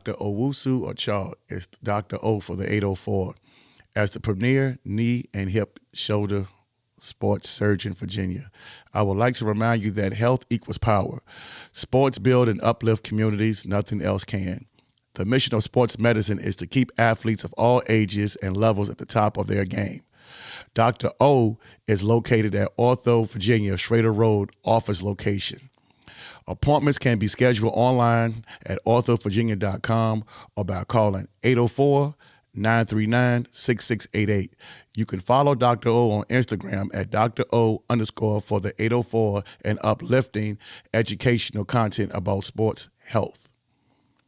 Dr. Owusu Ochoa. It's Dr. O for the 804. As the premier knee and hip shoulder sports surgeon in Virginia, I would like to remind you that health equals power. Sports build and uplift communities, nothing else can. The mission of sports medicine is to keep athletes of all ages and levels at the top of their game. Dr. O is located at Ortho, Virginia, Schrader Road office location. Appointments can be scheduled online at orthovirginia.com or by calling 804-939-6688. You can follow Dr. O on Instagram at Dr. O _ for the 804 and uplifting educational content about sports health.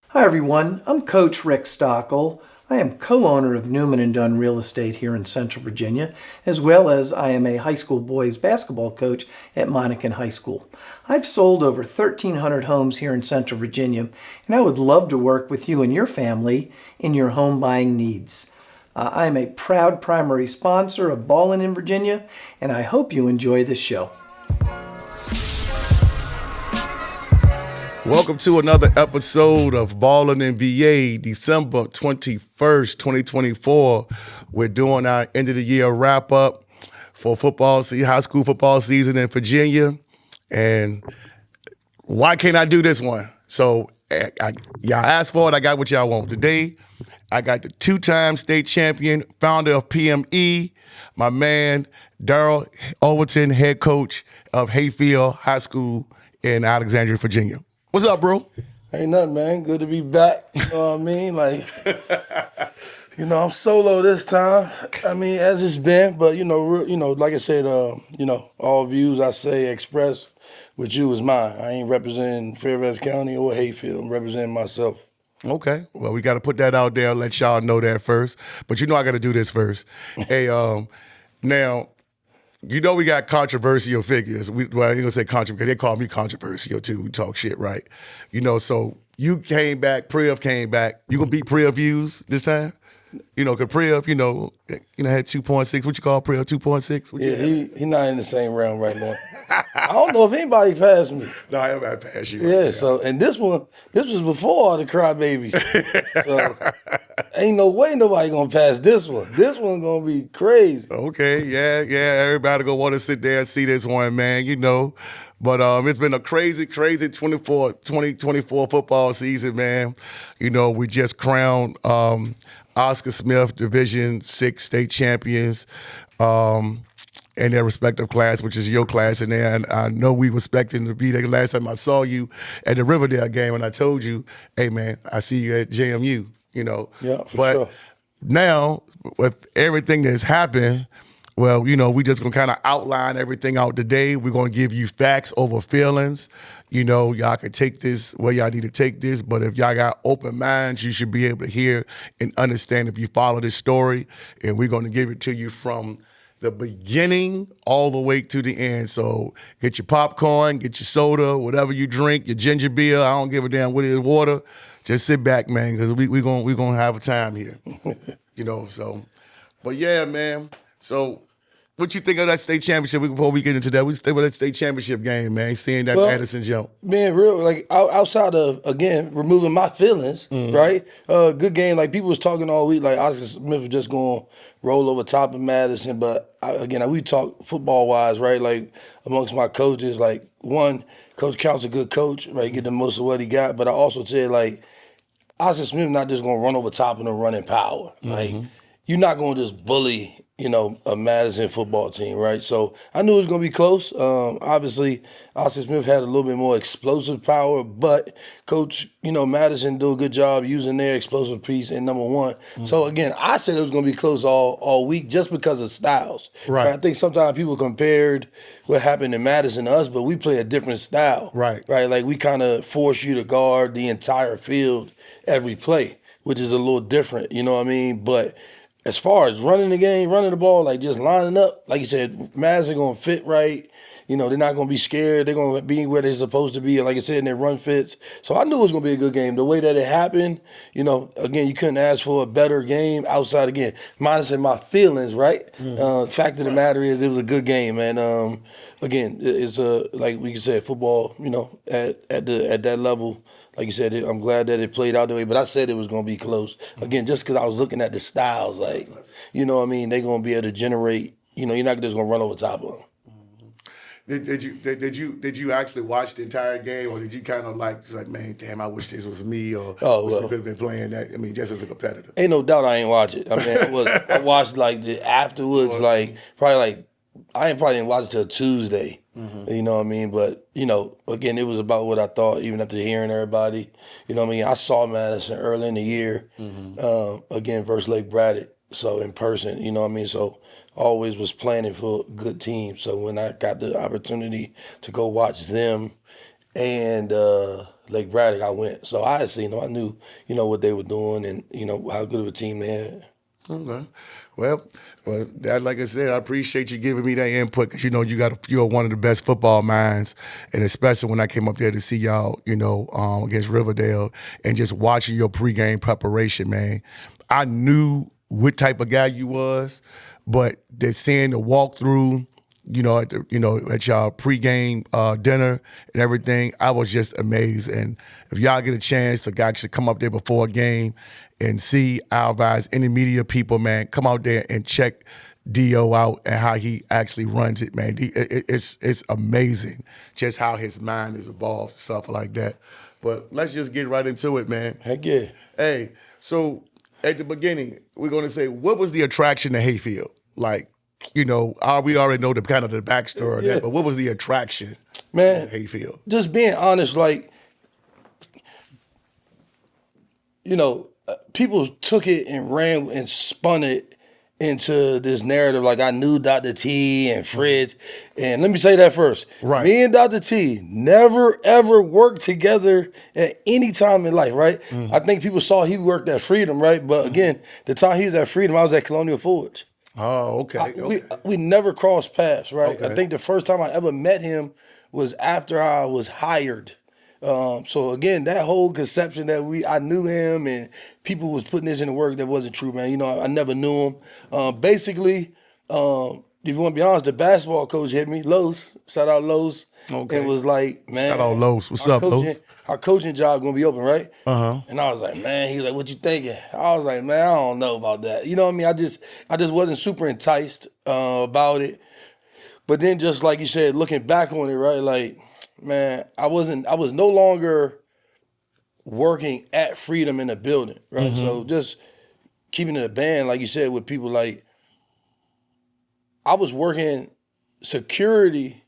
Hi everyone, I'm Coach Rick Stockel. I am co-owner of Newman & Dunn Real Estate here in Central Virginia, as well as I am a high school boys basketball coach at Monacan High School. I've sold over 1,300 homes here in Central Virginia, and I would love to work with you and your family in your home buying needs. I am a proud primary sponsor of Ballin in Virginia, and I hope you enjoy this show. Welcome to another episode of BallinVA, December 21st, 2024. We're doing our end of the year wrap up for high school football season in Virginia. And why can't I do this one? So y'all asked for it, I got what y'all want. Today, I got the two-time state champion, founder of PME, my man, Darryl Overton, head coach of Hayfield High School in Alexandria, Virginia. What's up, bro? Ain't nothing, man. Good to be back. You know what I mean? Like, I'm solo this time. I mean, as it's been, but like I said, all views I say express with you is mine. I ain't representing Fairfax County or Hayfield. I'm representing myself. Okay. Well, we got to put that out there, let y'all know that first. But I got to do this first. Hey, now, we got controversial figures. You're going to say controversial. They call me controversial, too. We talk shit, right? So you came back, Priv came back. You going to beat Priv views this time? Because Priv, had 2.6. What you call Priv, 2.6? Yeah, he not in the same realm right now. I don't know if anybody passed me. No, I haven't passed you. Yeah, so, and this was before all the crybabies. So, ain't no way nobody gonna pass this one. This one gonna be crazy. Okay, yeah, everybody gonna want to sit there and see this one, man, But it's been a crazy 2024 football season, man. We just crowned Oscar Smith Division 6 state champions in their respective class, which is your class in there. And I know we were expecting to be there. Last time I saw you at the Riverdale game, and I told you, hey, man, I see you at JMU, Yeah, for but sure. Now, with everything that's happened, well, we just going to kind of outline everything out today. We're going to give you facts over feelings. Y'all can take this where y'all need to take this, but if y'all got open minds, you should be able to hear and understand if you follow this story, and we're going to give it to you from the beginning all the way to the end. So get your popcorn, get your soda, whatever you drink, your ginger beer. I don't give a damn what it is, water. Just sit back, man, because we gonna have a time here. So. But yeah, man. So what you think of that state championship? Before we get into that, we stay with that state championship game, man. Seeing that Edison jump. Being real, like outside of, again, removing my feelings, right? Good game. Like people was talking all week, like Oscar Smith was just going to roll over top of Madison. But we talk football wise, right? Like amongst my coaches, like one, Coach Count's a good coach, right? Get the most of what he got. But I also said, like, Oscar Smith not just going to run over top of them running power. Like, you're not going to just bully, a Madison football team, right? So I knew it was going to be close. Obviously, Oscar Smith had a little bit more explosive power, but Coach, Madison do a good job using their explosive piece in number one. So again, I said it was going to be close all week just because of styles. Right. I think sometimes people compared what happened in Madison to us, but we play a different style. Right. Right. Like we kind of force you to guard the entire field every play, which is a little different. You know what I mean? But as far as running the game, running the ball, like just lining up, like you said, Mavs are going to fit right. They're not going to be scared. They're going to be where they're supposed to be, like I said, in their run fits. So I knew it was going to be a good game. The way that it happened, again, you couldn't ask for a better game outside, again, minus in my feelings, right? Fact of the matter is it was a good game. And, again, it's like we said, football, at that level, like you said, I'm glad that it played out the way, but I said it was going to be close. Again, just because I was looking at the styles, like, you know what I mean, they're going to be able to generate, you know, you're not just going to run over top of them. Did you actually watch the entire game, or did you kind of like man, damn, I wish this was me, or well, you could have been playing that? I mean, just as a competitor. Ain't no doubt I ain't watch it. I mean, I watched like the afterwards, like probably I didn't watch it till Tuesday. You know what I mean? But you know, again, it was about what I thought. Even after hearing everybody, you know what I mean. I saw Madison early in the year, again versus Lake Braddock, so in person. You know what I mean? So. Always was planning for a good team. So when I got the opportunity to go watch them and Lake Braddock, I went. So I had seen them. I knew, you know, what they were doing and, you know, how good of a team they had. Okay. Well, that, like I said, I appreciate you giving me that input because, you know, you're one of the best football minds, and especially when I came up there to see y'all, you know, against Riverdale and just watching your pregame preparation, man. I knew what type of guy you was. But they're seeing the walkthrough, you know, at y'all pregame dinner and everything. I was just amazed. And if y'all get a chance to actually come up there before a game and see our guys, any media people, man, come out there and check Dio out and how he actually runs it, man. It's amazing just how his mind is evolved and stuff like that. But let's just get right into it, man. Heck yeah. Hey, so at the beginning, we're going to say, what was the attraction to Hayfield? Like, you know, we already know the kind of the backstory of that, but what was the attraction to Hayfield? Just being honest, like, you know, people took it and ran and spun it into this narrative like I knew Dr. T and Fritz. And let me say that first. Right. Me and Dr. T never, ever worked together at any time in life, right? I think people saw he worked at Freedom, right? But again, the time he was at Freedom, I was at Colonial Forge. Oh, okay. We never crossed paths, right? Okay. I think the first time I ever met him was after I was hired. So again, that whole conception that I knew him and people was putting this into work, that wasn't true, man. You know, I never knew him. Basically, if you want to be honest, the basketball coach hit me, Los, shout out Los, and was like, man. Shout out Los. What's up, Los? Our coaching job gonna be open, right? Uh-huh. And I was like, man, he was like, what you thinking? I was like, man, I don't know about that. You know what I mean? I just wasn't super enticed about it. But then just like you said, looking back on it, right, like, man, I was no longer working at Freedom in the building, right? So just keeping it a band, like you said, with people like, I was working security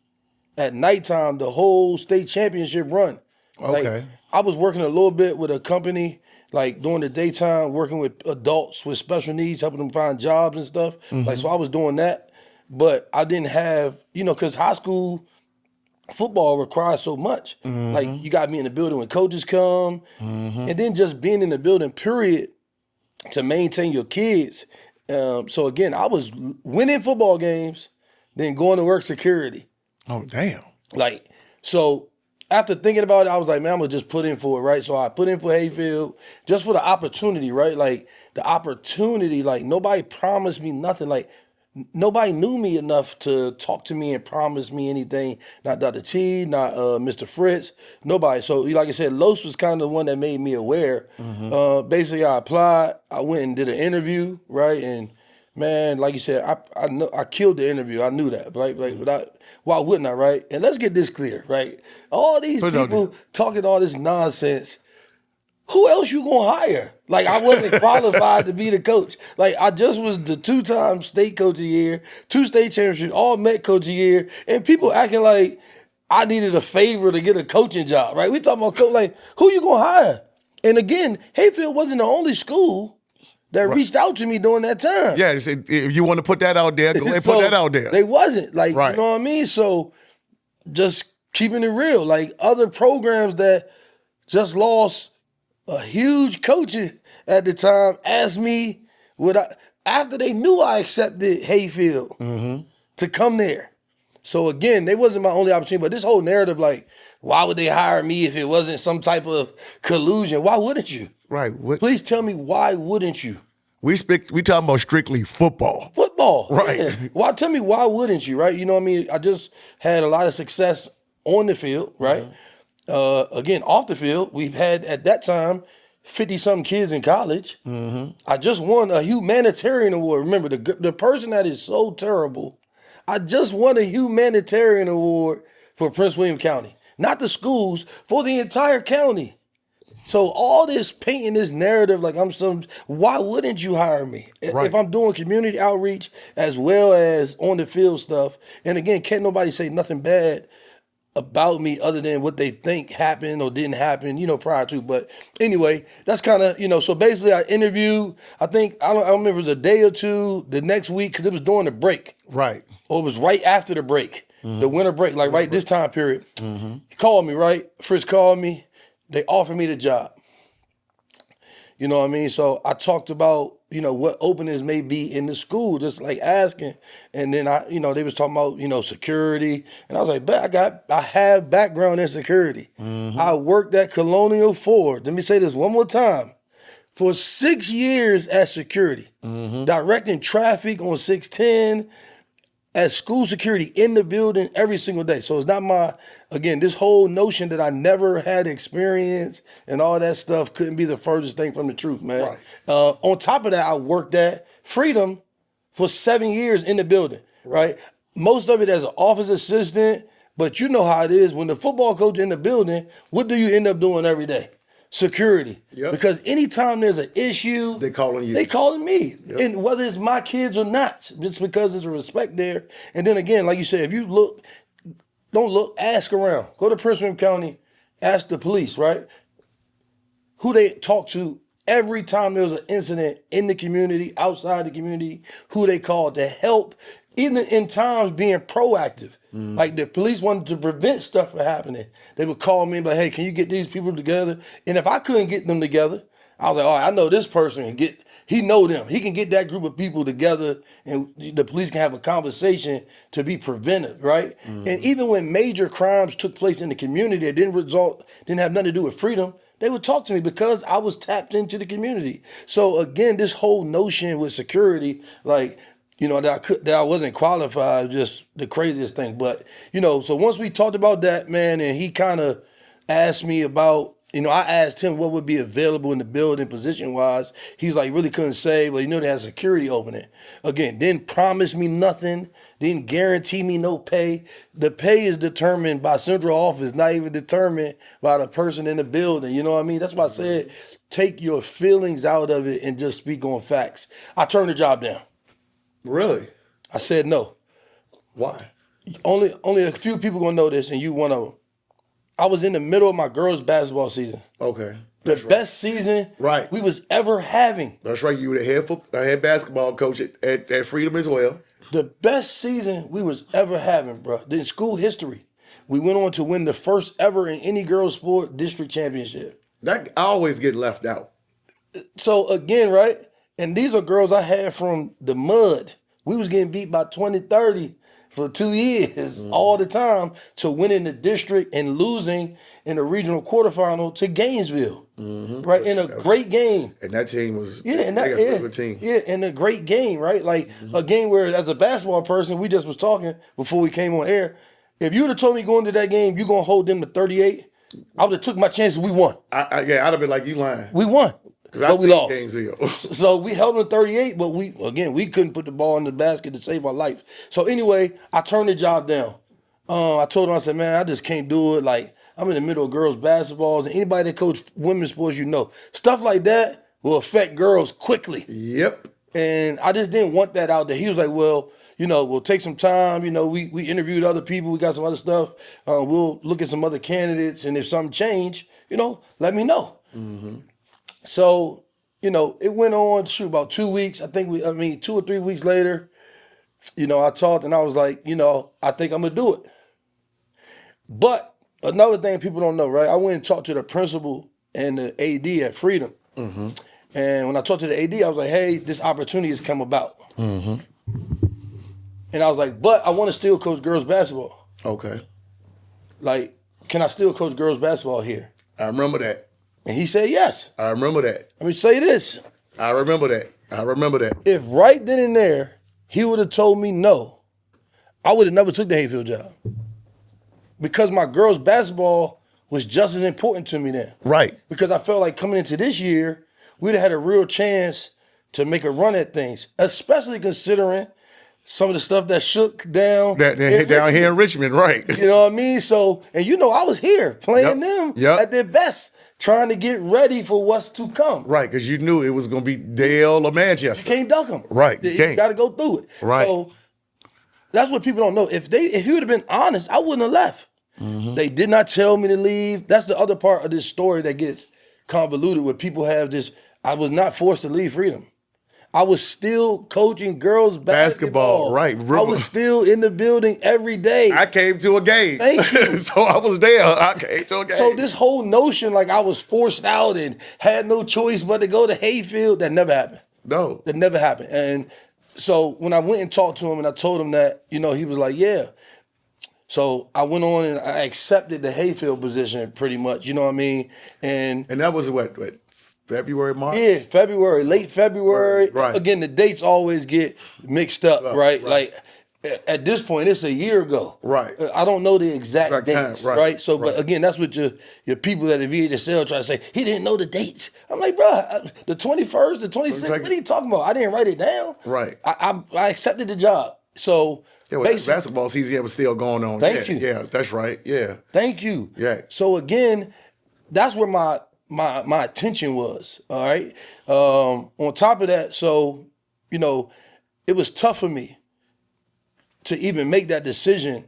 at nighttime the whole state championship run. Okay. Like, I was working a little bit with a company, like during the daytime, working with adults with special needs, helping them find jobs and stuff. Like, so I was doing that, but I didn't have, you know, because high school football requires so much. Like, you got to be in the building when coaches come, and then just being in the building, period, to maintain your kids. So again, I was winning football games, then going to work security. Oh, damn. Like, so after thinking about it, I was like, man, I'm going to just put in for it, right? So I put in for Hayfield just for the opportunity, right? Like, the opportunity, like, nobody promised me nothing. Like, nobody knew me enough to talk to me and promise me anything. Not Dr. T, not Mr. Fritz, nobody. So, like I said, Los was kind of the one that made me aware. Basically, I applied. I went and did an interview, right? And, man, like you said, I know I killed the interview. I knew that, right? But why wouldn't I, right? And let's get this clear, right? All these people talking all this nonsense, who else you gonna hire? Like, I wasn't qualified to be the coach. Like, I just was the 2-time state coach of the year, 2 state championships, all Met coach of the year, and people acting like I needed a favor to get a coaching job, right? We talking about coach, like, who you gonna hire? And again, Hayfield wasn't the only school that reached out to me during that time. Yeah, if you want to put that out there, go ahead and put that out there. They wasn't. Like, you know what I mean? So just keeping it real. Like, other programs that just lost a huge coach at the time asked me, after they knew I accepted Hayfield to come there. So again, they wasn't my only opportunity, but this whole narrative, like, why would they hire me if it wasn't some type of collusion? Why wouldn't you? Right. Please tell me, why wouldn't you? We talking about strictly football. Football. Right. Yeah. Well, tell me, why wouldn't you, right? You know what I mean? I just had a lot of success on the field, right? again, off the field, we've had at that time 50-something kids in college. I just won a humanitarian award. Remember, the person that is so terrible, I just won a humanitarian award for Prince William County. Not the schools, for the entire county. So all this painting this narrative like I'm why wouldn't you hire me? Right. If I'm doing community outreach as well as on the field stuff, and again, can't nobody say nothing bad about me other than what they think happened or didn't happen, prior to. But anyway, that's kind of, so basically I interviewed, I don't remember if it was a day or two the next week because it was during the break. Right. Or it was right after the break, the winter break, like right this time period. He called me, right? Fritz called me. They offered me the job. You know what I mean? So I talked about, what openings may be in the school, just like asking. And then they was talking about, security. And I was like, I have background in security. I worked at Colonial Ford. Let me say this one more time. For 6 years at security, directing traffic on 610, as school security in the building every single day. So it's not this whole notion that I never had experience and all that stuff couldn't be the furthest thing from the truth, man. Right. On top of that, I worked at Freedom for 7 years in the building, right? Most of it as an office assistant, but you know how it is. When the football coach in the building, what do you end up doing every day? Security. Yep. Because anytime there's an issue, They calling you. They calling me. Yep. And whether it's my kids or not, just because there's a respect there. And then again, like you said, if you don't look, ask around. Go to Prince William County, ask the police, right? Who they talk to every time there was an incident in the community, outside the community, who they called to help, even in times being proactive. Like the police wanted to prevent stuff from happening. They would call me and be like, hey, can you get these people together? And if I couldn't get them together, I was like, all right, I know this person he know them. He can get that group of people together and the police can have a conversation to be preventive, right? And even when major crimes took place in the community that didn't have nothing to do with freedom, they would talk to me because I was tapped into the community. So again, this whole notion with security, like, that I wasn't qualified, just the craziest thing. But, so once we talked about that, man, and he kind of asked me about, I asked him what would be available in the building position-wise. He was like, really couldn't say, but they had security opening. Again, didn't promise me nothing, didn't guarantee me no pay. The pay is determined by central office, not even determined by the person in the building. You know what I mean? That's why I said, take your feelings out of it and just speak on facts. I turned the job down. Really? I said no. Why? Only a few people gonna know this, and you one of them. I was in the middle of my girls' basketball season. Okay. The best season we was ever having. That's right. You were the head basketball coach at Freedom as well. The best season we was ever having, bro. In school history, we went on to win the first ever in any girls' sport district championship. That I always get left out. So again, right? And these are girls I had from the mud. We was getting beat by 20, 30 for 2 years all the time to winning the district and losing in the regional quarterfinal to Gainesville, right? In a great game. And that team was a good team. Yeah, in a great game, right? Like a game where as a basketball person, we just was talking before we came on air. If you would have told me going to that game, you're going to hold them to 38, I would have took my chances. We won. I'd have been like, you lying. We won. But we lost. Gainesville. So we held them to 38, but we couldn't put the ball in the basket to save our life. So anyway, I turned the job down. I told him, I said, man, I just can't do it. Like, I'm in the middle of girls' basketballs, and anybody that coach women's sports, stuff like that will affect girls quickly. Yep. And I just didn't want that out there. He was like, well, we'll take some time. We interviewed other people. We got some other stuff. We'll look at some other candidates, and if something changed, let me know. So, it went on, about 2 weeks. I think 2 or 3 weeks later, I talked and I was like, I think I'm going to do it. But another thing people don't know, right? I went and talked to the principal and the AD at Freedom. And when I talked to the AD, I was like, hey, this opportunity has come about. And I was like, but I want to still coach girls basketball. Okay. Like, can I still coach girls basketball here? I remember that. And he said yes. I remember that. Let me say this. I remember that. If right then and there, he would have told me no, I would have never took the Hayfield job. Because my girls' basketball was just as important to me then. Right. Because I felt like coming into this year, we'd have had a real chance to make a run at things, especially considering some of the stuff that shook down down here in Richmond, right? You know what I mean? So, and I was here playing them at their best, trying to get ready for what's to come. Right, because you knew it was going to be Dale or Manchester. You can't duck them. Right, you got to go through it. Right. So that's what people don't know. If he would have been honest, I wouldn't have left. Mm-hmm. They did not tell me to leave. That's the other part of this story that gets convoluted, where people have this. I was not forced to leave Freedom. I was still coaching girls basketball. Right. I was still in the building every day. I came to a game. Thank you. So I was there. I came to a game. So this whole notion like I was forced out and had no choice but to go to Hayfield, that never happened. No. That never happened. And so when I went and talked to him and I told him that, he was like, yeah. So I went on and I accepted the Hayfield position pretty much, you know what I mean? And that was what February, March? Yeah, February, late February. Right. Again, the dates always get mixed up, right? Like at this point, it's a year ago. Right. I don't know the exact dates, time, right? So, but again, that's what your people at the VHSL try to say. He didn't know the dates. I'm like, bro, the 21st, the 26th, what are you talking about? I didn't write it down. Right. I accepted the job. So, basketball season was still going on. Thank you. Yeah, that's right. Yeah. Thank you. Yeah. So again, that's where my attention was, all right? On top of that, so, it was tough for me to even make that decision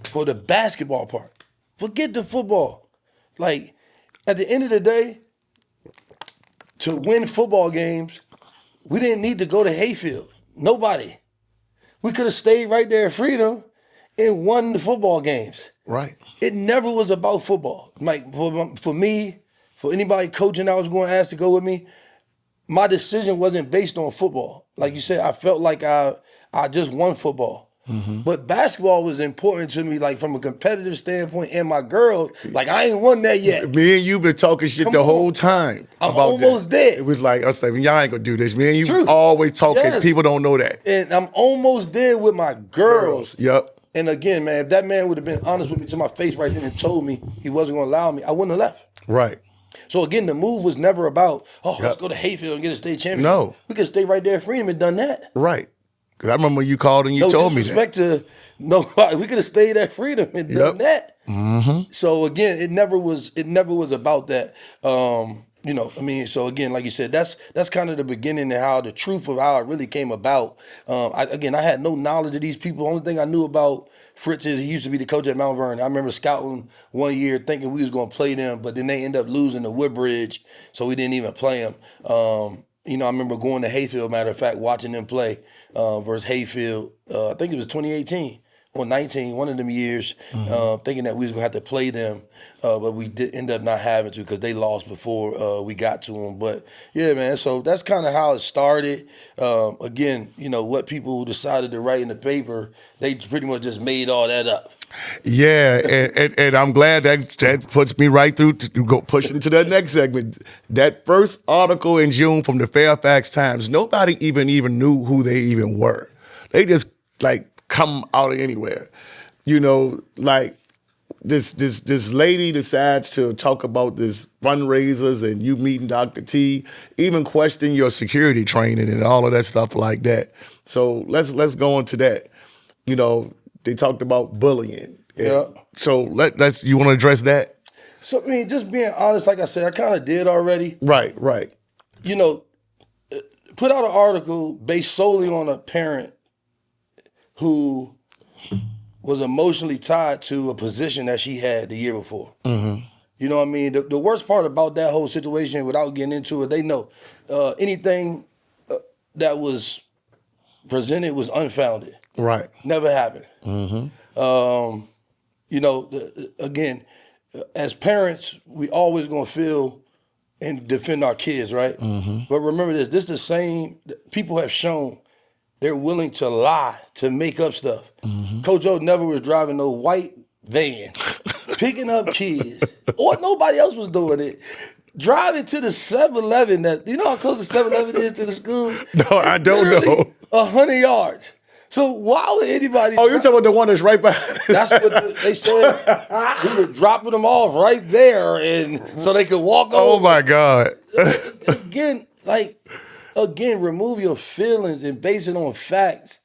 for the basketball part. Forget the football. Like, at the end of the day, to win football games, we didn't need to go to Hayfield. Nobody. We could have stayed right there at Freedom and won the football games. Right. It never was about football. Like for me, for anybody coaching I was going to ask to go with me, my decision wasn't based on football. Like you said, I felt like I just won football. Mm-hmm. But basketball was important to me, like from a competitive standpoint, and my girls, like I ain't won that yet. Me and you been talking shit the whole time. I'm almost there. It was like, I was like, y'all ain't gonna do this. Me and you always talking. Yes. People don't know that. And I'm almost there with my girls. Yep. And again, man, if that man would have been honest with me to my face right then and told me he wasn't gonna allow me, I wouldn't have left. Right. So again, the move was never about, let's go to Hayfield and get a state championship. No. We could stay right there at Freedom and done that. Right. Because I remember you called and you told me that. No disrespect to nobody. We could have stayed at Freedom and done that. Mm-hmm. So again, it never was about that. So again, like you said, that's kind of the beginning and how the truth of how it really came about. I had no knowledge of these people. The only thing I knew about Fritz is he used to be the coach at Mount Vernon. I remember scouting one year thinking we was going to play them, but then they ended up losing to Woodbridge, so we didn't even play them. I remember going to Hayfield, matter of fact, watching them play versus Hayfield. I think it was 2018 or 19, one of them years, thinking that we was going to have to play them, but we did end up not having to because they lost before we got to them. But, yeah, man, so that's kind of how it started. Again, what people decided to write in the paper, they pretty much just made all that up. Yeah, and I'm glad that puts me right through to go pushing into that next segment. That first article in June from the Fairfax Times, nobody even knew who they even were. They just come out of anywhere. Like this lady decides to talk about this fundraisers and you meeting Dr. T, even question your security training and all of that stuff like that. So let's go into that. They talked about bullying. Yeah. So let's. You want to address that? So just being honest, like I said, I kind of did already. Right. Put out an article based solely on a parent who was emotionally tied to a position that she had the year before. Mm-hmm. You know what I mean? The worst part about that whole situation, without getting into it, they know anything that was presented was unfounded. Right. Never happened. Mm-hmm. Again, as parents, we always gonna feel and defend our kids, right? Mm-hmm. But remember this is the same, people have shown they're willing to lie, to make up stuff. Mm-hmm. Coach O never was driving no white van, picking up kids, or nobody else was doing it. Driving to the 7-Eleven, you know how close the 7-Eleven is to the school? No, I don't know. 100 yards. So why would anybody? Oh, you're talking about the one that's right behind. That's what they said. We were dropping them off right there, and so they could walk Oh over. my God. Again, remove your feelings and base it on facts.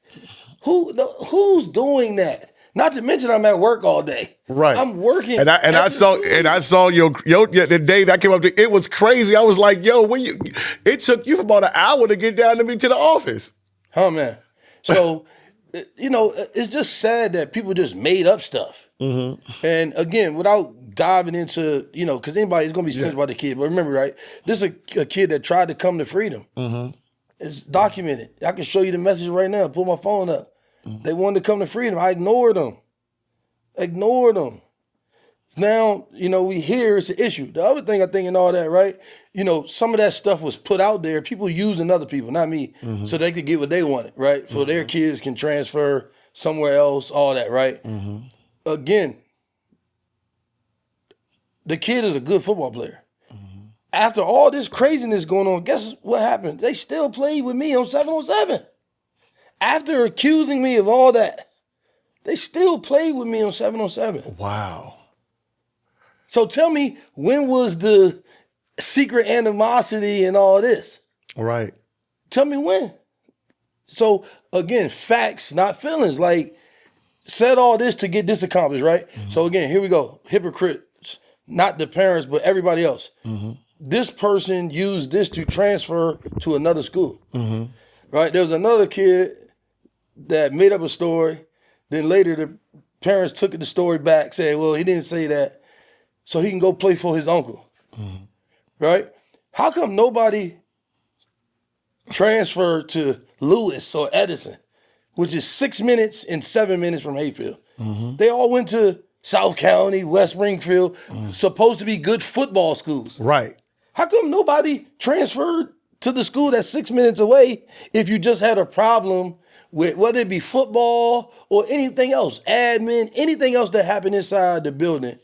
Who's doing that? Not to mention, I'm at work all day. Right. I'm working. And I saw your the day that came up. It was crazy. I was like, yo, it took you about an hour to get down to me to the office. Huh, man. So, it's just sad that people just made up stuff. Mm-hmm. And again, without diving into, because anybody's going to be sensitive about the kid. But remember, right, this is a kid that tried to come to freedom. Mm-hmm. It's documented. I can show you the message right now. Pull my phone up. Mm-hmm. They wanted to come to freedom. I ignored them. Now, we hear it's an issue. The other thing I think in all that, right, some of that stuff was put out there. People using other people, not me, so they could get what they wanted, right? So their kids can transfer somewhere else, all that, right? Mm-hmm. Again, the kid is a good football player. Mm-hmm. After all this craziness going on, guess what happened? They still played with me on 7-on-7. After accusing me of all that, they still played with me on 7-on-7. Wow. So tell me, when was the secret animosity and all this? Right. Tell me when. So again, facts, not feelings. Like, said all this to get this accomplished, right? Mm-hmm. So again, here we go. Hypocrites, not the parents, but everybody else. Mm-hmm. This person used this to transfer to another school, right? There was another kid that made up a story. Then later the parents took the story back, saying, well, he didn't say that, so he can go play for his uncle, right? How come nobody transferred to Lewis or Edison, which is 6 minutes and 7 minutes from Hayfield? Mm-hmm. They all went to South County, West Springfield, supposed to be good football schools. Right. How come nobody transferred to the school that's 6 minutes away if you just had a problem with whether it be football or anything else, admin, anything else that happened inside the building?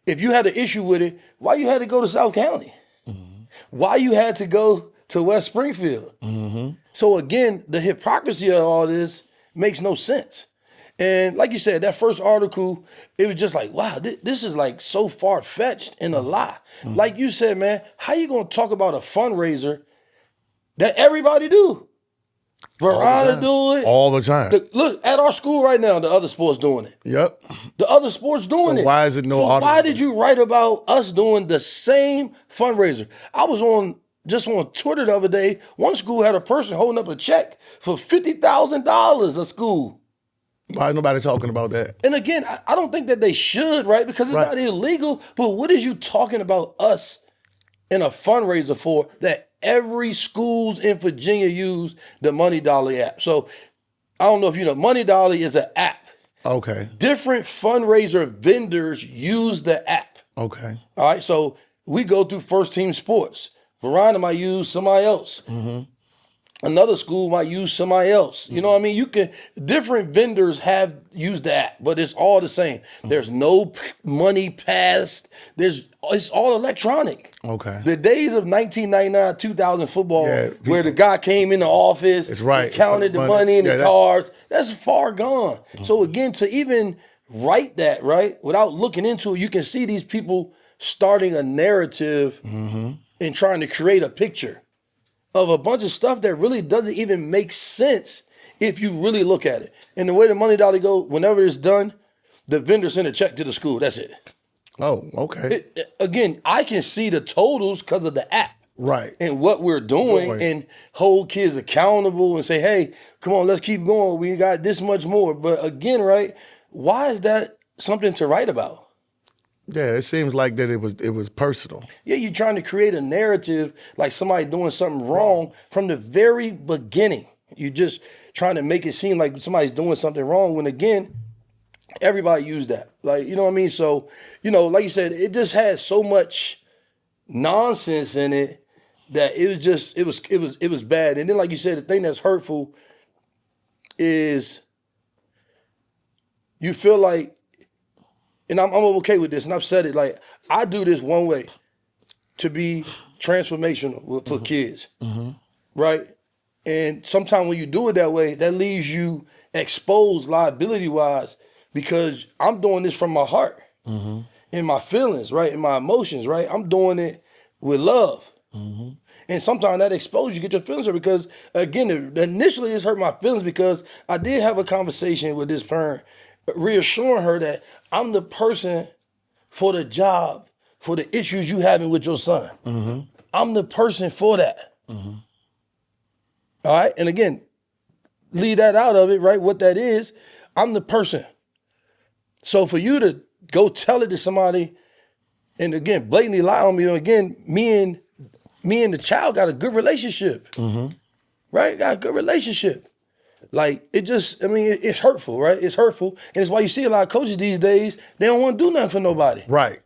If you had an issue with it, why you had to go to South County? Mm-hmm. Why you had to go to West Springfield? Mm-hmm. So again, the hypocrisy of all this makes no sense. And like you said, that first article, it was just like, wow, this is like so far-fetched and a lie. Mm-hmm. Like you said, man, how you gonna talk about a fundraiser that everybody do? Verona do it. All the time. Look, at our school right now, the other sports doing it. Yep. The other sports doing it. Why is it no so why did you write about us doing the same fundraiser? I was on Twitter the other day. One school had a person holding up a check for $50,000 a school. Why is nobody talking about that? And again, I don't think that they should, right? Because it's not illegal. But what is you talking about us in a fundraiser for that every schools in Virginia use the Money Dolly app? So I don't know if you know, Money Dolly is an app. Okay. Different fundraiser vendors use the app. Okay. All right. So we go through First Team Sports. Verona might use somebody else. Mm-hmm. Another school might use somebody else. You know what I mean? Different vendors have used the app, but it's all the same. There's no money passed. It's all electronic. Okay. The days of 1999, 2000 football, where the guy came in the office, that's right, counted the money in the cards, that's far gone. Mm-hmm. So again, to even write that, right, without looking into it, you can see these people starting a narrative and trying to create a picture of a bunch of stuff that really doesn't even make sense if you really look at it. And the way the Money Dolly go, whenever it's done, the vendor send a check to the school. That's it. Oh, okay. Again, I can see the totals because of the app. Right. And what we're doing and hold kids accountable and say, hey, come on, let's keep going. We got this much more. But again, right, why is that something to write about? Yeah, it seems like that it was personal. Yeah, you're trying to create a narrative like somebody doing something wrong from the very beginning. You're just trying to make it seem like somebody's doing something wrong when, again, everybody used that. Like, you know what I mean? So, like you said, it just had so much nonsense in it that it was bad. And then, like you said, the thing that's hurtful is you feel like, and I'm okay with this, and I've said it, like, I do this one way to be transformational for kids, right? And sometimes when you do it that way, that leaves you exposed liability-wise because I'm doing this from my heart and my feelings, right, and my emotions, right? I'm doing it with love. And sometimes that exposes you, get your feelings hurt because, again, initially it's hurt my feelings because I did have a conversation with this parent, reassuring her that I'm the person for the job, for the issues you having with your son. I'm the person for that. All right? And again, leave that out of it, right? What that is, I'm the person. So for you to go tell it to somebody and, again, blatantly lie on me, again, me and the child got a good relationship, right? Got a good relationship. Like, it just, I mean, it's hurtful, right? It's hurtful. And it's why you see a lot of coaches these days, they don't want to do nothing for nobody. Right.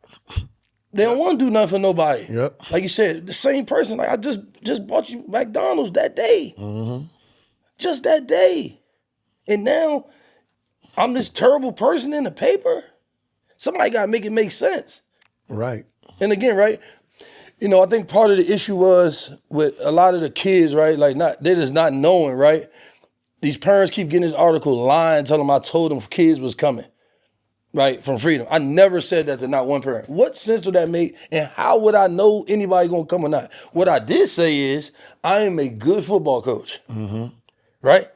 They don't want to do nothing for nobody. Yep. Like you said, the same person, like I just bought you McDonald's that day. Just that day. And now I'm this terrible person in the paper. Somebody got to make it make sense. Right. And again, right, you know, I think part of the issue was with a lot of the kids, right, like they're just not knowing, right? These parents keep getting this article lying, telling them I told them kids was coming, right, from Freedom. I never said that to not one parent. What sense would that make, and how would I know anybody gonna come or not? What I did say is, I am a good football coach, right?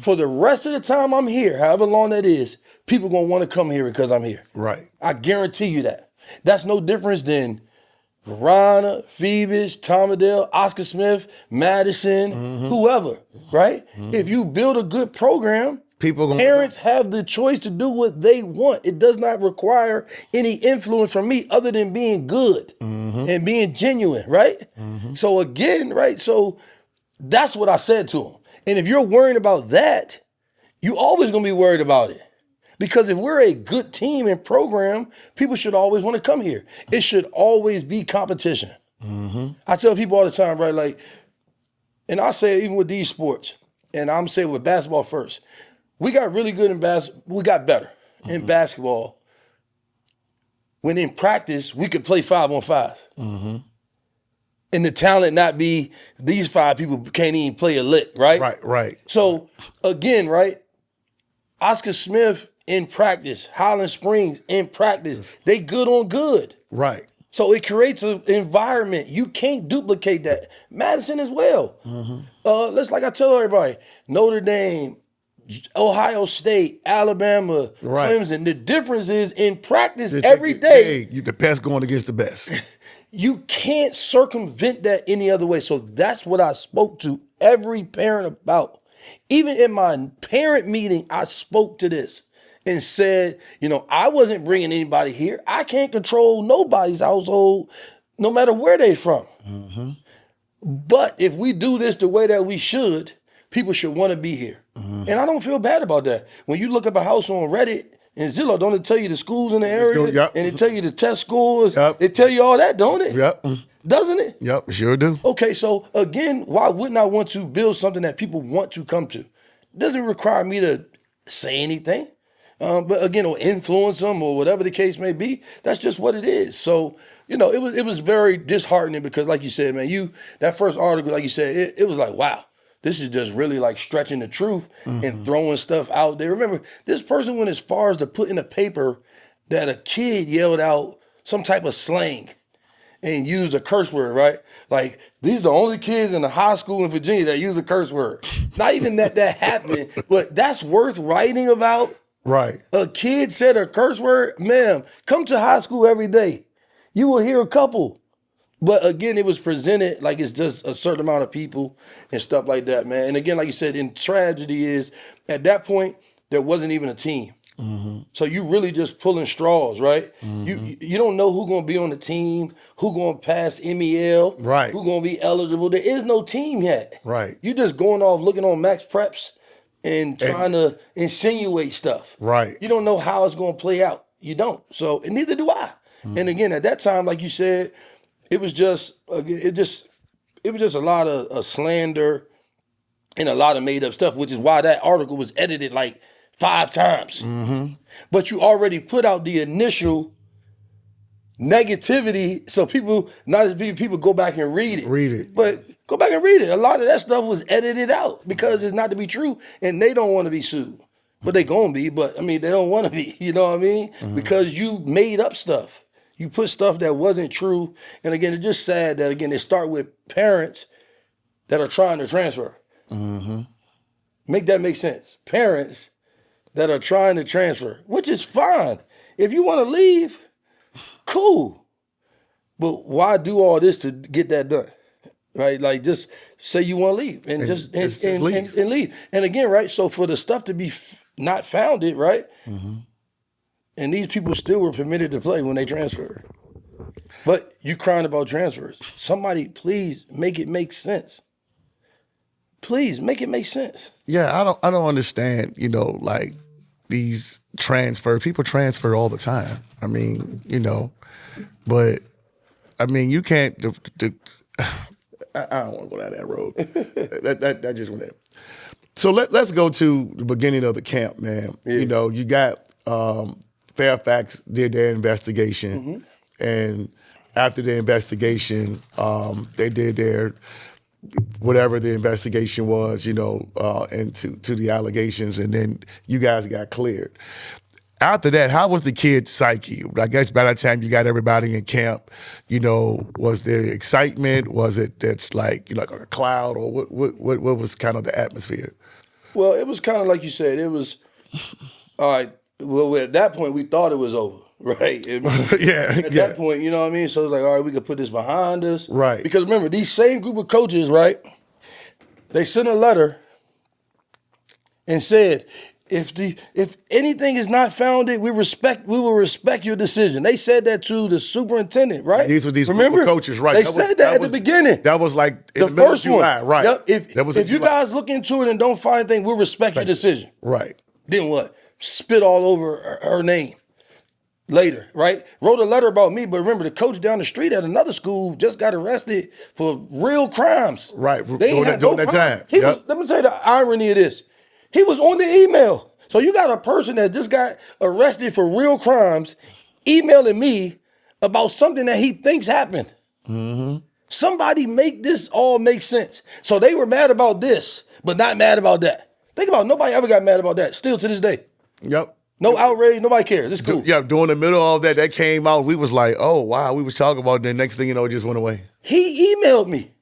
For the rest of the time I'm here, however long that is, people gonna wanna come here because I'm here. Right. I guarantee you that. That's no difference than Verona, Phoebus, Tomadale, Oscar Smith, Madison, whoever, right? If you build a good program, parents have the choice to do what they want. It does not require any influence from me other than being good and being genuine, right? So again, right, so that's what I said to them. And if you're worried about that, you always gonna be worried about it. Because if we're a good team and program, people should always want to come here. It should always be competition. I tell people all the time, right, like, and I say it even with these sports, and I'm saying with basketball first, we got really good in basketball, we got better in basketball when in practice we could play 5-on-5. And the talent not be, these 5 people can't even play a lick, right? Right. So again, right, Oscar Smith in practice, Highland Springs in practice, they good on good. Right. So it creates an environment. You can't duplicate that. Madison as well. Let's, like I tell everybody, Notre Dame, Ohio State, Alabama, Clemson. The difference is in practice every day. You the best going against the best. You can't circumvent that any other way. So that's what I spoke to every parent about. Even in my parent meeting, I spoke to this and said, you know, I wasn't bringing anybody here. I can't control nobody's household, no matter where they're from. But if we do this the way that we should, people should want to be here. And I don't feel bad about that. When you look up a house on Reddit and Zillow, don't it tell you the schools in the area? And it tell you the test scores? It tell you all that, don't it? Doesn't it? Yep, sure do. Okay, so again, why wouldn't I want to build something that people want to come to? It doesn't require me to say anything. But again, or influence them or whatever the case may be. That's just what it is. So, you know, it was very disheartening because, like you said, man, that first article, like you said, it was like, wow, this is just really like stretching the truth and throwing stuff out there. Remember, this person went as far as to put in a paper that a kid yelled out some type of slang and used a curse word, right? Like, these are the only kids in the high school in Virginia that use a curse word. Not even that happened, but that's worth writing about. Right. A kid said a curse word, ma'am, come to high school every day. You will hear a couple. But again, it was presented like it's just a certain amount of people and stuff like that, man. And again, like you said, in tragedy is, at that point, there wasn't even a team. So you really just pulling straws, right? You don't know who's going to be on the team, who's going to pass MEL, Right. who's going to be eligible. There is no team yet. Right. You just going off looking on Max Preps and trying to insinuate stuff. Right. You don't know how it's going to play out. You don't. So, and neither do I. And again, at that time, like you said, it was just a lot of slander and a lot of made up stuff, which is why that article was edited like 5 times. But you already put out the initial negativity, so people, not as many people go back and read it. But go back and read it. A lot of that stuff was edited out because it's not to be true, and they don't want to be sued. but they gonna be. But I mean, they don't want to be. You know what I mean? Because you made up stuff. You put stuff that wasn't true. And again, it's just sad that again they start with parents that are trying to transfer. Make that make sense. Parents that are trying to transfer, which is fine. If you want to leave, cool. But why do all this to get that done? Right? Like just say you want to leave and just leave. And leave. And again, right? So for the stuff to be not founded, right? And these people still were permitted to play when they transferred. But you crying about transfers. Somebody please make it make sense. Please make it make sense. Yeah, I don't understand, you know, like these transfer. People transfer all the time. I mean, you know, but I mean, you can't. I don't want to go down that road. that just went there. So let's go to the beginning of the camp, man. Yeah. You know, you got Fairfax did their investigation, and after the investigation, they did their whatever the investigation was, you know, and to the allegations, and then you guys got cleared. After that, how was the kid's psyche? I guess by the time you got everybody in camp, you know, was there excitement? Was it that's like, you know, like a cloud, or what was kind of the atmosphere? Well, it was kind of like you said. It was all right. Well, at that point, we thought it was over, right? At that point, you know what I mean? So it's like, all right, we could put this behind us. Right. Because remember, these same group of coaches, right, they sent a letter and said, if anything is not founded, we will respect your decision. They said that to the superintendent, right? These were these remember? Coaches, right? They said that at the beginning. That was like in the first of July, one, right? Yep. If you guys look into it and don't find anything, we'll respect your decision. Right. Then what? Spit all over her name later, right? Wrote a letter about me, but remember the coach down the street at another school just got arrested for real crimes. Right. They ain't had no that time. Let me tell you the irony of this. He was on the email. So you got a person that just got arrested for real crimes emailing me about something that he thinks happened. Somebody make this all make sense. So they were mad about this, but not mad about that. Think about it, nobody ever got mad about that, still to this day. Yep. No outrage, nobody cares. It's cool. Yeah, during the middle of that came out, we was like, oh, wow, we was talking about it. The next thing you know, it just went away. He emailed me.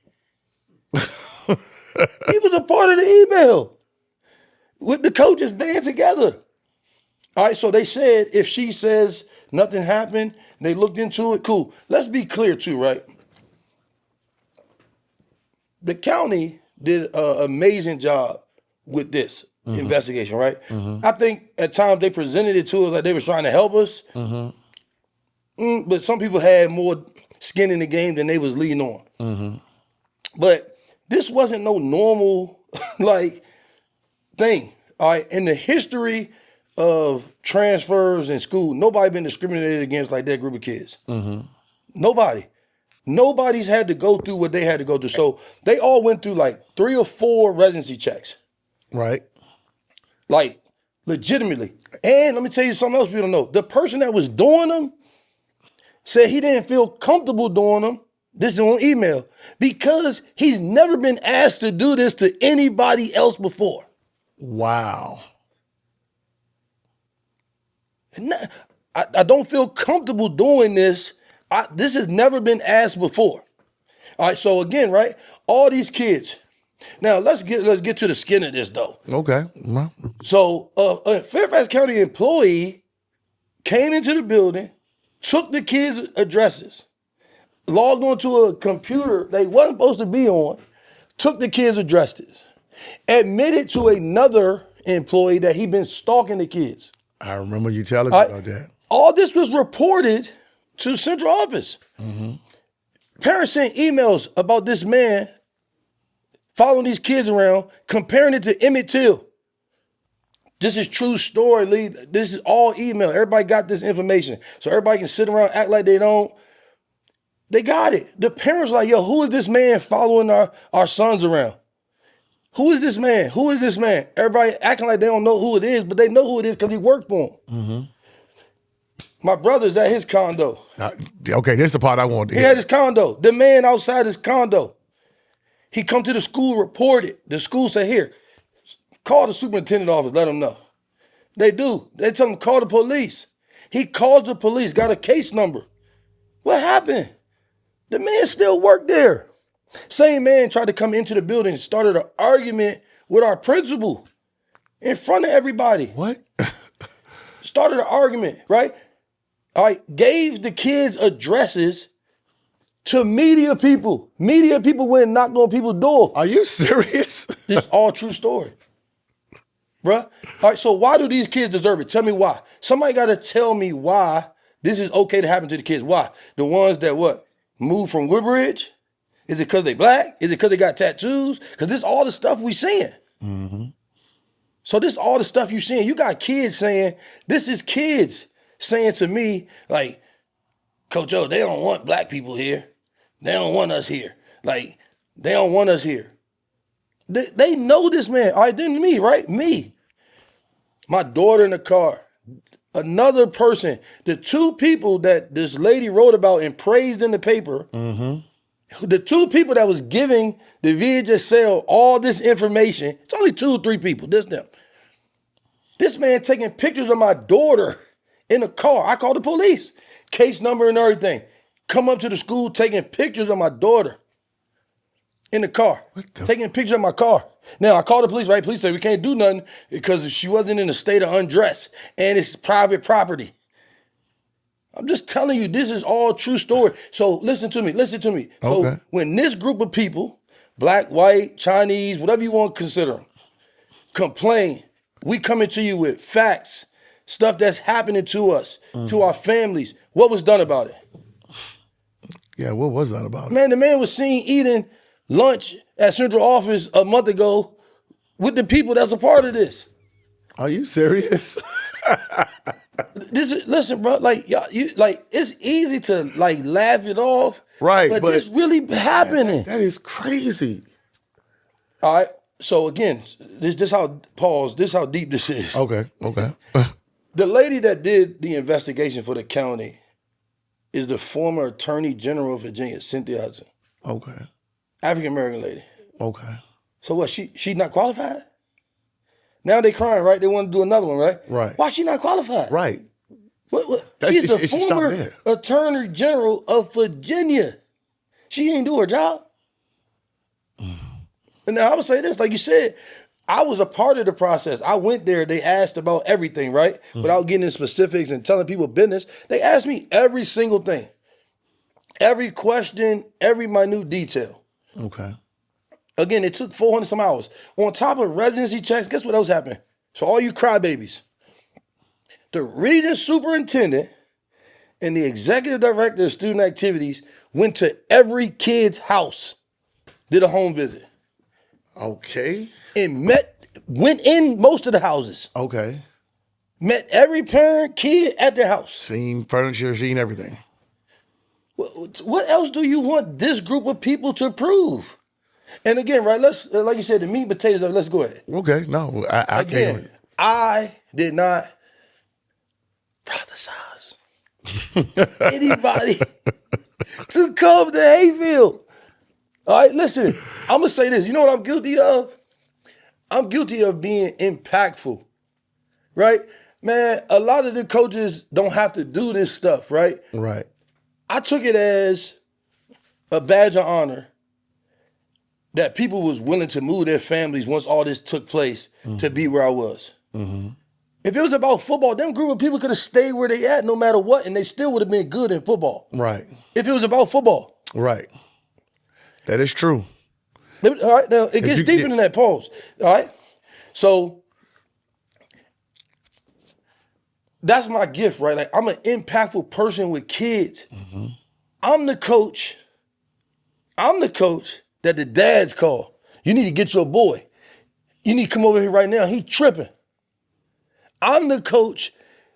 He was a part of the email with the coaches band together. All right, so they said if she says nothing happened, they looked into it, cool. Let's be clear too, right? The county did an amazing job with this investigation, right? I think at times they presented it to us like they was trying to help us, but some people had more skin in the game than they was leading on. But this wasn't no normal like thing. All right, in the history of transfers in school, nobody been discriminated against like that group of kids. Nobody. Nobody's had to go through what they had to go through. So they all went through like 3 or 4 residency checks. Right. Like, legitimately. And let me tell you something else we don't know. The person that was doing them said he didn't feel comfortable doing them. This is on email. Because he's never been asked to do this to anybody else before. Wow. I don't feel comfortable doing this. This has never been asked before. All right, so again, right? All these kids. Now let's get to the skin of this though. Okay. So a Fairfax County employee came into the building, took the kids' addresses, logged onto a computer they wasn't supposed to be on, took the kids' addresses, admitted to another employee that he'd been stalking the kids. I remember you telling me about that. All this was reported to central office. Parents sent emails about this man following these kids around, comparing it to Emmett Till. This is true story, Lee. This is all email. Everybody got this information. So everybody can sit around, act like they don't. They got it. The parents are like, yo, who is this man following our sons around? Who is this man? Who is this man? Everybody acting like they don't know who it is, but they know who it is because he worked for them. My brother's at his condo. Okay, this is the part I want to hear. He had his condo. The man outside his condo. He come to the school, reported. The school said, here, call the superintendent office, let him know. They do. They tell him call the police. He calls the police, got a case number. What happened? The man still worked there. Same man tried to come into the building and started an argument with our principal in front of everybody. What? Started an argument, right? All right, gave the kids addresses to media people. Media people went and knocked on people's door. Are you serious? This is all true story. Bruh. All right, so why do these kids deserve it? Tell me why. Somebody got to tell me why this is okay to happen to the kids. Why? The ones that what? Moved from Woodbridge? Is it because they black? Is it because they got tattoos? Because this is all the stuff we seeing. Mm-hmm. So this is all the stuff you seeing. You got kids saying, this is kids saying to me, like, Coach O, they don't want black people here. They don't want us here. Like, they don't want us here. They know this man. All right, then me, right? Me. My daughter in the car. Another person. The two people that this lady wrote about and praised in the paper, the two people that was giving the VHSL all this information, it's only 2 or 3 people, this them. This man taking pictures of my daughter in a car. I called the police. Case number and everything. Come up to the school taking pictures of my daughter in the car. Taking pictures of my car. Now, I called the police, right? Police said we can't do nothing because she wasn't in a state of undress and it's private property. I'm just telling you, this is all true story. So listen to me. Okay. So when this group of people, black, white, Chinese, whatever you want to consider them, complain, we coming to you with facts, stuff that's happening to us, to our families. What was done about it? Yeah, what was that about? Man, the man was seen eating lunch at Central Office a month ago with the people that's a part of this. Are you serious? Listen, bro, like y'all, it's easy to like laugh it off, right? But this really happening. That is crazy. All right. So again, this how deep this is. Okay. The lady that did the investigation for the county is the former Attorney General of Virginia, Cynthia Hudson. Okay. African American lady. Okay. So what? She's not qualified? Now they crying, right? They want to do another one, right? Right. Why she not qualified? Right. What? She's the former Attorney General of Virginia. She ain't do her job. And now I would say this, like you said, I was a part of the process. I went there, they asked about everything, right? Without getting into specifics and telling people business. They asked me every single thing. Every question, every minute detail. Okay. Again, it took 400 some hours. On top of residency checks, guess what else happened? So all you crybabies, the region superintendent and the executive director of student activities went to every kid's house, did a home visit. Okay. And went in most of the houses. Okay. Met every parent, kid at their house. Seen furniture, seen everything. What else do you want this group of people to prove? And again, right, let's, like you said, the meat and potatoes of it, let's go ahead. Okay, no, I can't. I did not prophesize anybody to come to Hayfield. All right, listen, I'm going to say this. You know what I'm guilty of? I'm guilty of being impactful, right? Man, a lot of the coaches don't have to do this stuff, right? Right. I took it as a badge of honor that people was willing to move their families once all this took place to be where I was. If it was about football, them group of people could have stayed where they at no matter what, and they still would have been good in football. Right. If it was about football. Right. That is true. All right, now it gets deeper than that, pause. All right? So that's my gift, right? Like I'm an impactful person with kids. I'm the coach that the dads call. You need to get your boy. You need to come over here right now. He tripping. I'm the coach,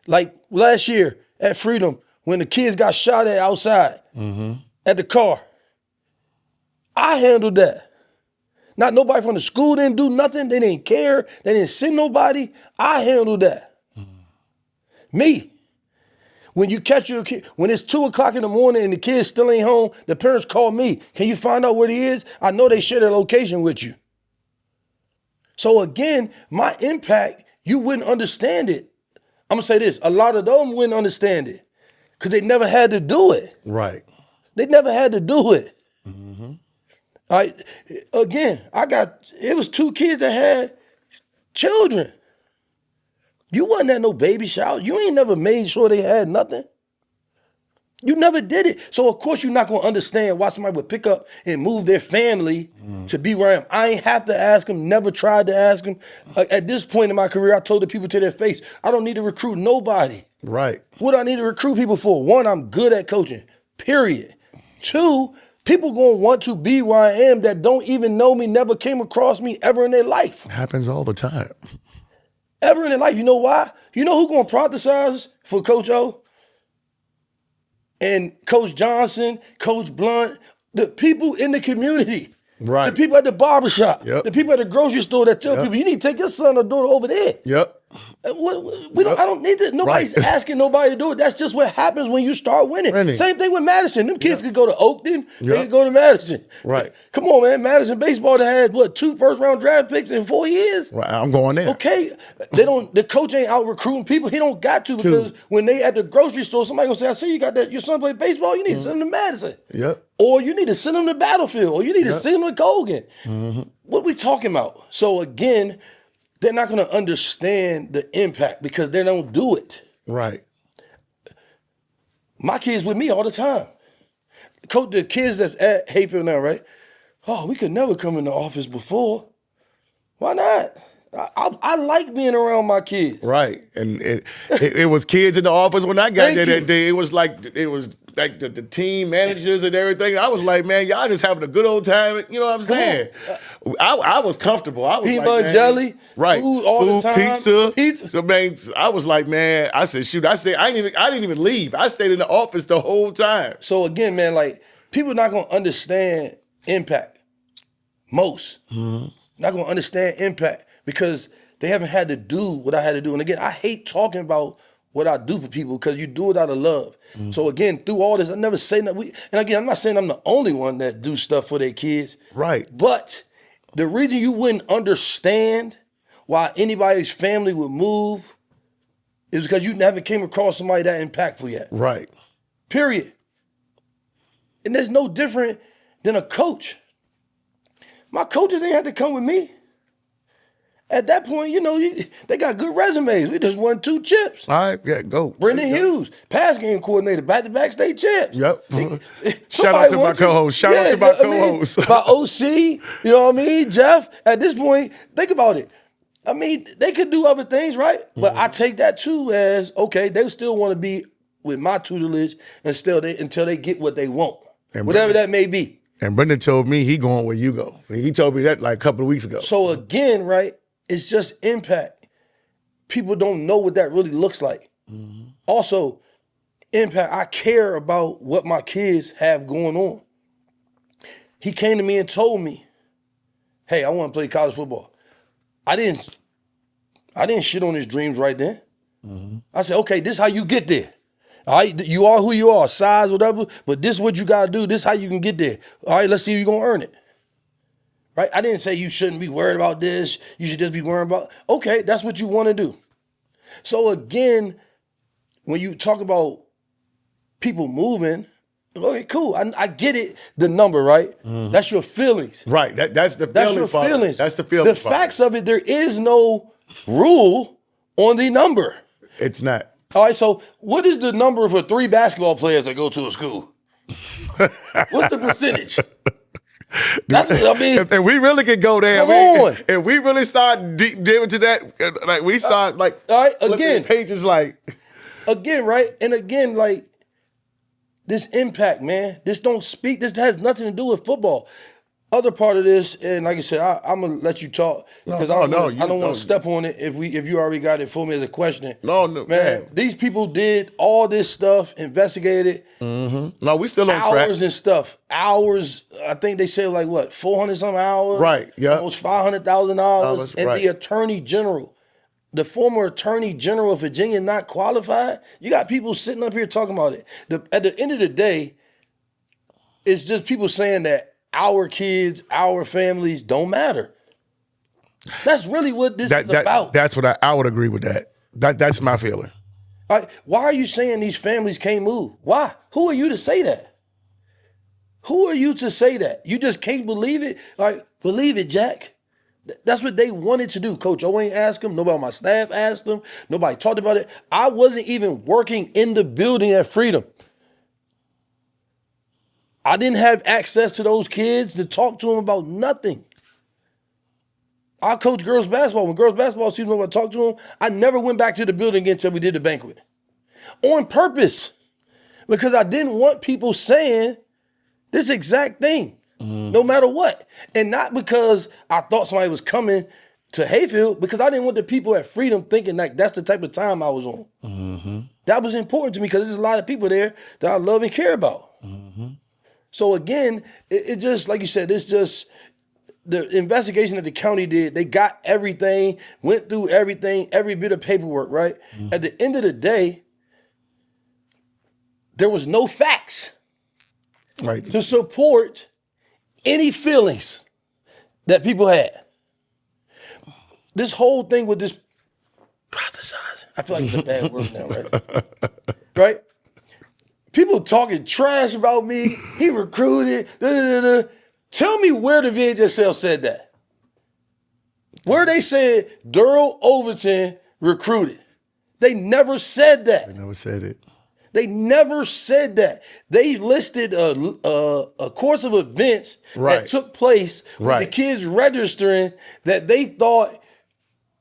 like last year at Freedom, when the kids got shot at outside at the car. I handled that. Not nobody from the school didn't do nothing. They didn't care. They didn't send nobody. I handled that. Me. When you catch your kid, when it's 2:00 in the morning and the kid still ain't home, the parents call me. Can you find out where he is? I know they share their location with you. So again, my impact, you wouldn't understand it I'm going to say this. A lot of them wouldn't understand it because they never had to do it. Right. They never had to do it. Mm-hmm. Again, it was 2 kids that had children. You wasn't at no baby shower. You ain't never made sure they had nothing. You never did it. So, of course, you're not going to understand why somebody would pick up and move their family to be where I am. I ain't have to ask them, never tried to ask them. At this point in my career, I told the people to their face, I don't need to recruit nobody. Right. What do I need to recruit people for? 1, I'm good at coaching, period. 2, people going to want to be where I am that don't even know me, never came across me ever in their life. It happens all the time. Ever in their life. You know why? You know who's going to prophesize for Coach O? And Coach Johnson, Coach Blunt, the people in the community. Right. The people at the barbershop. Yep. The people at the grocery store that tell people, you need to take your son or daughter over there. Yep. I don't need to. Nobody's asking nobody to do it. That's just what happens when you start winning. Same thing with Madison. Them kids could go to Oakton. They could go to Madison. Right. Come on, man. Madison baseball that had 2 first-round draft picks in 4 years. Right. I'm going there. Okay. The coach ain't out recruiting people. He don't got to because when they at the grocery store, somebody gonna say, I see you got that. Your son play baseball. You need to send him to Madison. Yep. Or you need to send him to Battlefield. Or you need to send him to Colgan. Mm-hmm. What are we talking about? So again, they're not going to understand the impact because they don't do it. Right. My kids with me all the time. Coach, the kids that's at Hayfield now, right? Oh, we could never come in the office before. Why not? I like being around my kids. Right. And it was kids in the office when I got there that day. It was like the team managers and everything. I was like, man, y'all just having a good old time. You know what I'm saying? I was comfortable. I was peanut like, butter jelly, right? Food all the time. Pizza. So man, I was like, man, I said, shoot, I didn't even leave. I stayed in the office the whole time. So again, man, like people not gonna understand impact. Most not gonna understand impact because they haven't had to do what I had to do. And again, I hate talking about what I do for people because you do it out of love. So again, through all this, I never say nothing. And again, I'm not saying I'm the only one that do stuff for their kids. Right. But the reason you wouldn't understand why anybody's family would move is because you haven't came across somebody that impactful yet. Right. Period. And there's no different than a coach. My coaches ain't had to come with me. At that point, they got good resumes. We just won 2 chips. All right, yeah, go. Brendan Hughes, pass game coordinator, back-to-back state champs. Yep. Shout out to my co-host. Shout out to my co-host. My OC, you know what I mean? Jeff, at this point, think about it. I mean, they could do other things, right? But I take that too as, okay, they still want to be with my tutelage until they get what they want. And whatever that may be. And Brendan told me he going where you go. He told me that like a couple of weeks ago. So again, right, it's just impact. People don't know what that really looks like. Mm-hmm. Also, impact, I care about what my kids have going on. He came to me and told me, hey, I want to play college football. I didn't shit on his dreams right then. Mm-hmm. I said, okay, this is how you get there. All right, you are who you are, size, whatever, but this is what you got to do. This is how you can get there. All right, let's see if you're going to earn it. Right? I didn't say you shouldn't be worried about this. You should just be worried about, okay, that's what you want to do. So again, when you talk about people moving, okay, cool. I get it, the number, right? Mm-hmm. That's your feelings. Right, that's the feeling. That's your feelings. That's the feeling. The facts of it, there is no rule on the number. It's not. All right, so what is the number for 3 basketball players that go to a school? What's the percentage? That's what I mean. And we really could go there. Come on. And we really start deep into that. Like we start all right, again, pages again, right? And again, like this impact, man. This has nothing to do with football. Other part of this, and like I said, I'm gonna let you talk because I don't want to step on it if you already got it for me as a question. No, man. These people did all this stuff, investigated. Mm-hmm. No, we still on track. Hours and stuff. Hours. I think they say 400 some hours. Right. Yeah. Almost $500,000. And the Attorney General, the former Attorney General of Virginia, not qualified. You got people sitting up here talking about it. At the end of the day, it's just people saying that our kids, our families don't matter. That's really what this is about. That's what I would agree with that. That's my feeling. Why are you saying these families can't move? Why? Who are you to say that? Who are you to say that? You just can't believe it? Like, believe it, Jack. That's what they wanted to do. Coach O ain't asked them. Nobody on my staff asked them. Nobody talked about it. I wasn't even working in the building at Freedom. I didn't have access to those kids to talk to them about nothing. I coached girls basketball. When girls basketball season over, I talked to them. I never went back to the building again until we did the banquet. On purpose. Because I didn't want people saying this exact thing, no matter what. And not because I thought somebody was coming to Hayfield, because I didn't want the people at Freedom thinking like that's the type of time I was on. That was important to me because there's a lot of people there that I love and care about. So again, it just, like you said, it's just the investigation that the county did. They got everything, went through everything, every bit of paperwork, right? At the end of the day, there was no facts to support any feelings that people had. This whole thing with this prophesizing, I feel like it's a bad word now, right? Right? People talking trash about me. He recruited. Tell me where the VHSL said that. Where they said Darryl Overton recruited. They never said that. They never said it. They never said that. They listed a course of events that took place with the kids registering that they thought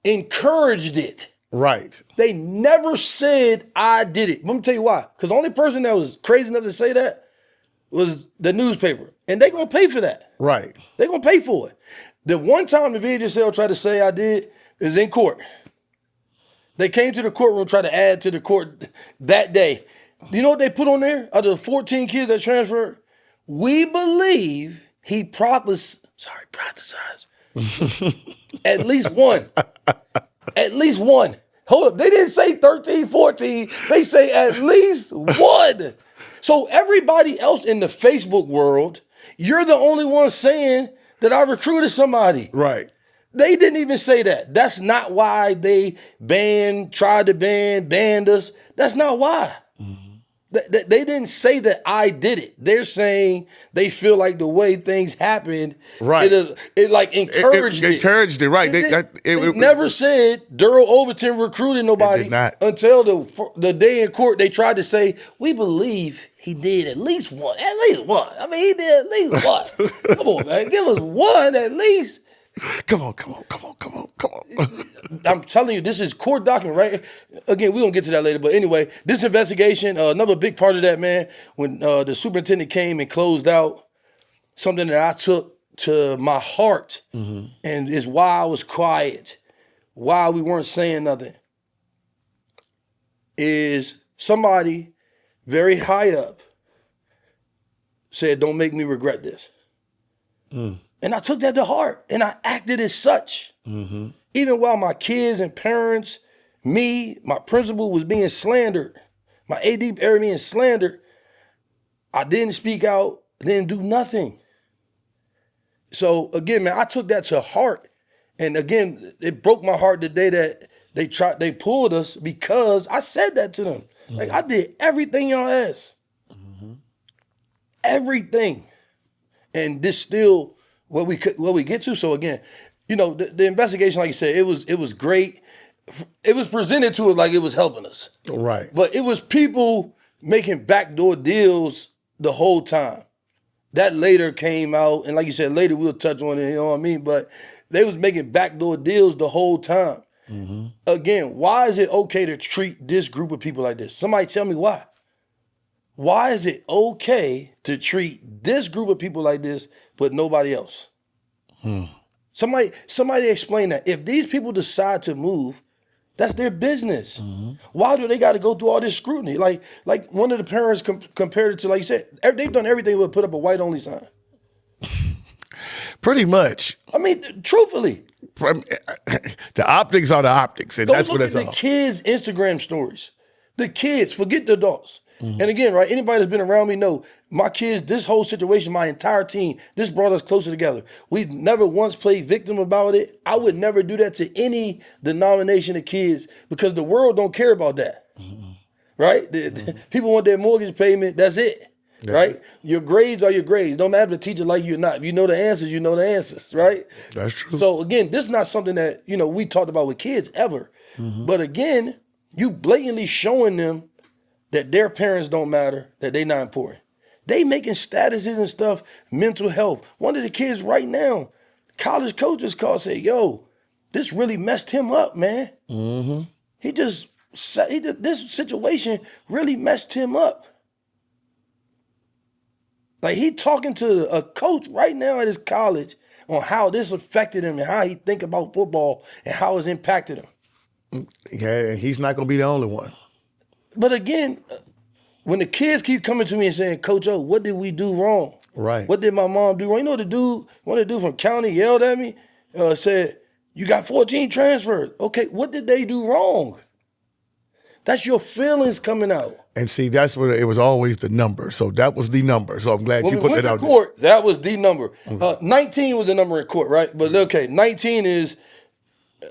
encouraged it. Right. They never said I did it. Let me tell you why. Because the only person that was crazy enough to say that was the newspaper. And they're going to pay for that. Right. They're going to pay for it. The one time the VHSL tried to say I did is in court. They came to the courtroom, tried to add to the court that day. Do you know what they put on there? Out of the 14 kids that transferred, we believe he prophesized. At least one. At least one. Hold up. They didn't say 13, 14. They say at least one. So everybody else in the Facebook world, you're the only one saying that I recruited somebody. Right. They didn't even say that. That's not why they tried to banned us. That's not why. They didn't say that I did it. They're saying they feel like the way things happened, it like encouraged it. Encouraged it, right. They never said Darryl Overton recruited nobody until the day in court they tried to say, we believe he did at least one. At least one. I mean, he did at least one. Come on, man. Give us one at least. Come on. I'm telling you, this is court document, right? Again, we're going to get to that later. But anyway, this investigation, another big part of that, man, when the superintendent came and closed out, something that I took to my heart and is why I was quiet, why we weren't saying nothing, is somebody very high up said, don't make me regret this. And I took that to heart, and I acted as such. Even while my kids and parents, my principal was being slandered, my AD area being slandered, I didn't speak out, didn't do nothing. So again, man, I took that to heart. And again, it broke my heart the day that they pulled us because I said that to them. Like, I did everything y'all asked. Everything. And this still what we get to. So again, you know, the investigation, like you said, it was great. It was presented to us like it was helping us. Right. But it was people making backdoor deals the whole time. That later came out, and like you said, later we'll touch on it, you know what I mean? But they was making backdoor deals the whole time. Again, why is it okay to treat this group of people like this? Somebody tell me why. Why is it okay to treat this group of people like this, but nobody else? Somebody explain that. If these people decide to move, that's their business. Why do they got to go through all this scrutiny? Like one of the parents compared it to, like you said, they've done everything but put up a white only sign. Pretty much. I mean, truthfully. The optics are the optics, and that's what it's all. The kids' Instagram stories. The kids, forget the adults. And again, right, anybody that's been around me know my kids, this whole situation, my entire team, this brought us closer together. We never once played victim about it. I would never do that to any denomination of kids because the world don't care about that. right? People want their mortgage payment. That's it. Right? Your grades are your grades. Don't matter if the teacher like you or not. If you know the answers, you know the answers, right? That's true. So again, this is not something that, we talked about with kids ever. But again, you blatantly showing them that their parents don't matter, that they not important. They making statuses and stuff, mental health. One of the kids right now, college coaches called, say, yo, this really messed him up, man. This situation really messed him up. Like, he talking to a coach right now at his college on how this affected him and how he think about football and how it's impacted him. Yeah, and he's not going to be the only one. But again, when the kids keep coming to me and saying, Coach O, what did we do wrong? Right. What did my mom do wrong? You know what one of the dude from county yelled at me? Said, you got 14 transfers. Okay, what did they do wrong? That's your feelings coming out. And see, that's where it was always the number. So that was the number. So I'm glad you put that out there. Court, that was the number. 19 was the number in court, right? But okay, 19 is,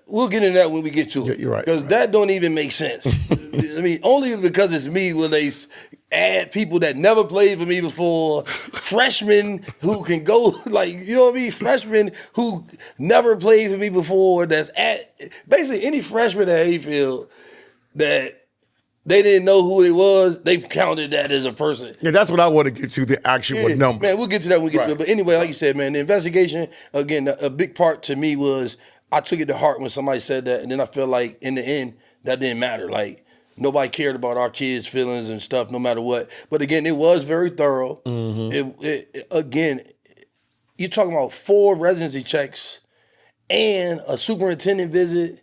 we'll get into that when we get to it. Yeah, you're right. Because that don't even make sense. I mean, only because it's me will they add people that never played for me before, freshmen who can go, like, you know what I mean? Freshmen who never played for me before, basically any freshman at Hayfield that they didn't know who it was, they counted that as a person. Yeah, that's what I want to get to, the actual number. Man, we'll get to that when we get to it. But anyway, like you said, man, the investigation, again, a big part to me was I took it to heart when somebody said that, and then I feel like in the end, that didn't matter. Like, nobody cared about our kids' feelings and stuff, no matter what. But again, it was very thorough. Again, you're talking about 4 residency checks and a superintendent visit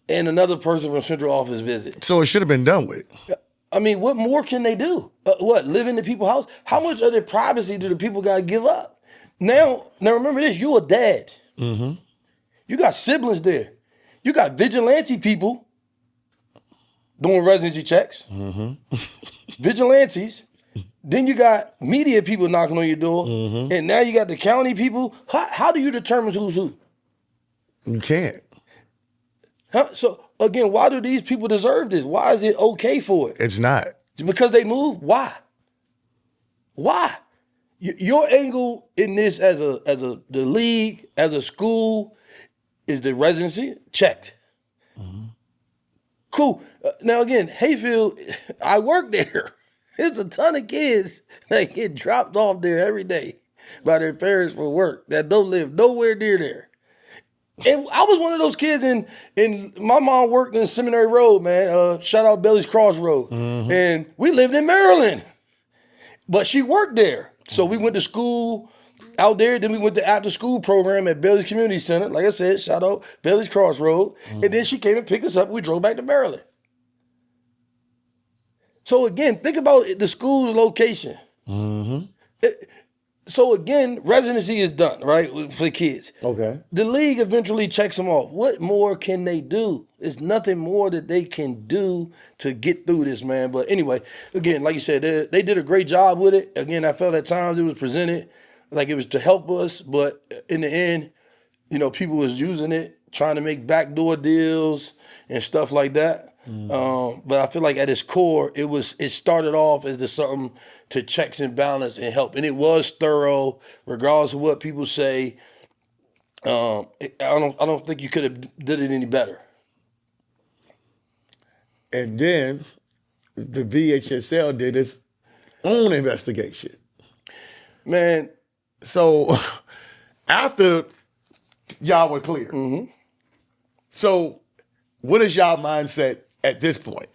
and another person from central office visit. So it should have been done with. I mean, what more can they do? Live in the people's house? How much of their privacy do the people got to give up? Now remember this, you a dad. You got siblings there. You got vigilante people doing residency checks. Vigilantes. Then you got media people knocking on your door. And now you got the county people. How do you determine who's who? You can't. So, again, why do these people deserve this? Why is it okay for it? It's not. Because they move? Why? Why? Your angle in this as the league, as a school, is the residency checked. Cool. Now, again, Hayfield, I work there. There's a ton of kids that get dropped off there every day by their parents for work that don't live nowhere near there. And I was one of those kids in my mom worked in Seminary Road, man. Shout out Belly's Crossroad. And we lived in Maryland. But she worked there. So we went to school out there. Then we went to after school program at Belly's Community Center. Like I said, shout out Belly's Crossroad. And then she came and picked us up. We drove back to Maryland. So again, think about the school's location. So again, residency is done, right, for kids. Okay. The league eventually checks them off. What more can they do? There's nothing more that they can do to get through this, man. But anyway, again, like you said, they did a great job with it. Again, I felt at times it was presented like it was to help us, but in the end, people was using it, trying to make backdoor deals and stuff like that. But I feel like at its core, it started off as just something to checks and balance and help. And it was thorough, regardless of what people say. I don't think you could have did it any better. And then the VHSL did its own investigation. Man. So after y'all were clear, so what is y'all mindset at this point?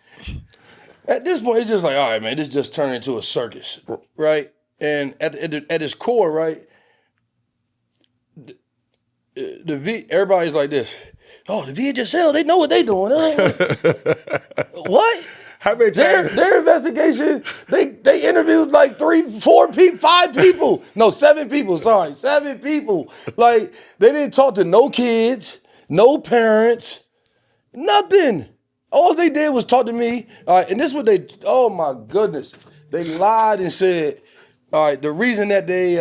At this point, it's just like, all right, man, this just turned into a circus, right? And at its core, right, everybody's like this. Oh, the VHSL, they know what they doing. What? How many times? Their investigation, they interviewed like 3, 4 people, 5 people. No, 7 people, sorry. 7 people. Like, they didn't talk to no kids, no parents, nothing. All they did was talk to me. All right, and this is what oh my goodness. They lied and said, all right, the reason that they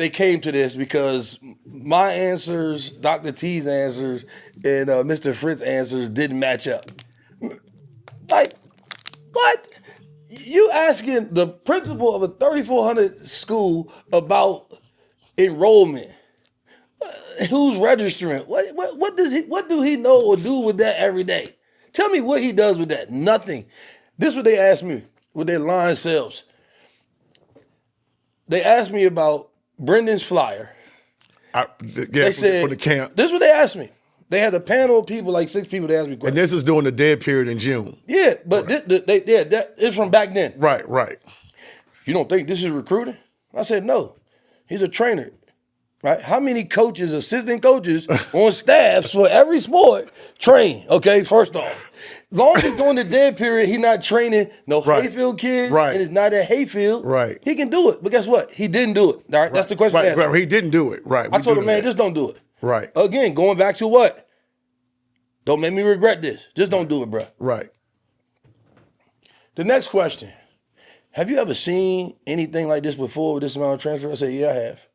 came to this because my answers, Dr. T's answers, and Mr. Fritz's answers didn't match up. What? You asking the principal of a 3,400 school about enrollment? Who's registering? What do he know or do with that every day? Tell me what he does with that. Nothing. This is what they asked me with their line sales. They asked me about Brendan's flyer. They said for the camp. This is what they asked me. They had a panel of people, like 6 people. They asked me questions. And this is during the dead period in June. Yeah, but it's from back then. Right. You don't think this is recruiting? I said no. He's a trainer. Right? How many coaches, assistant coaches on staffs for every sport train? Okay, first off. Long as during the dead period, he's not training no Hayfield kids, and it's not at Hayfield. Right. He can do it, but guess what? He didn't do it. All right, that's the question. Right. He didn't do it. Right. I told him, man, just don't do it. Right. Again, going back to what? Don't make me regret this. Just don't do it, bro. Right. The next question: have you ever seen anything like this before with this amount of transfer? I said, yeah, I have.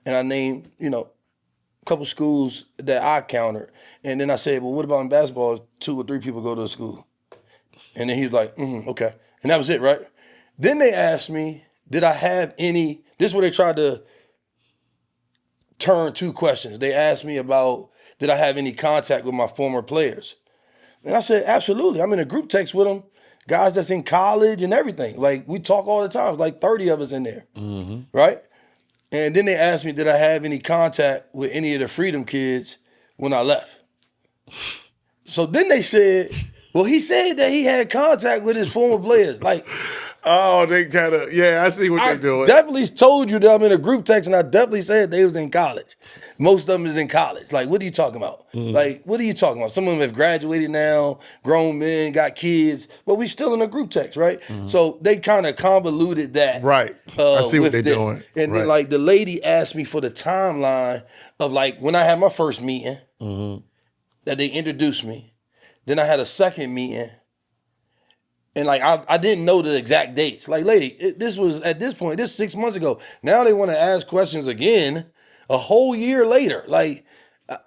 And I named, a couple schools that I countered. And then I said, well, what about in basketball? 2 or 3 people go to the school. And then he's like, okay. And that was it, right? Then they asked me, did I have any, this is where they tried to turn 2 questions. They asked me about, did I have any contact with my former players? And I said, absolutely. I'm in a group text with them, guys that's in college and everything. Like, we talk all the time. Like 30 of us in there, right? And then they asked me, did I have any contact with any of the Freedom kids when I left? So then they said, well, he said that he had contact with his former players. Like, oh, they kind of, I see what they're doing. I definitely told you that I'm in a group text, and I definitely said they was in college. Most of them is in college. Like, what are you talking about? Like, what are you talking about? Some of them have graduated now, grown men, got kids, but we still in a group text, right? So they kind of convoluted that. Right. I see what they're doing. And then, like, the lady asked me for the timeline of, like, when I had my first meeting, that they introduced me. Then I had a second meeting. And like I didn't know the exact dates. Like, lady, this was at this point, this 6 months ago. Now they want to ask questions again a whole year later. Like,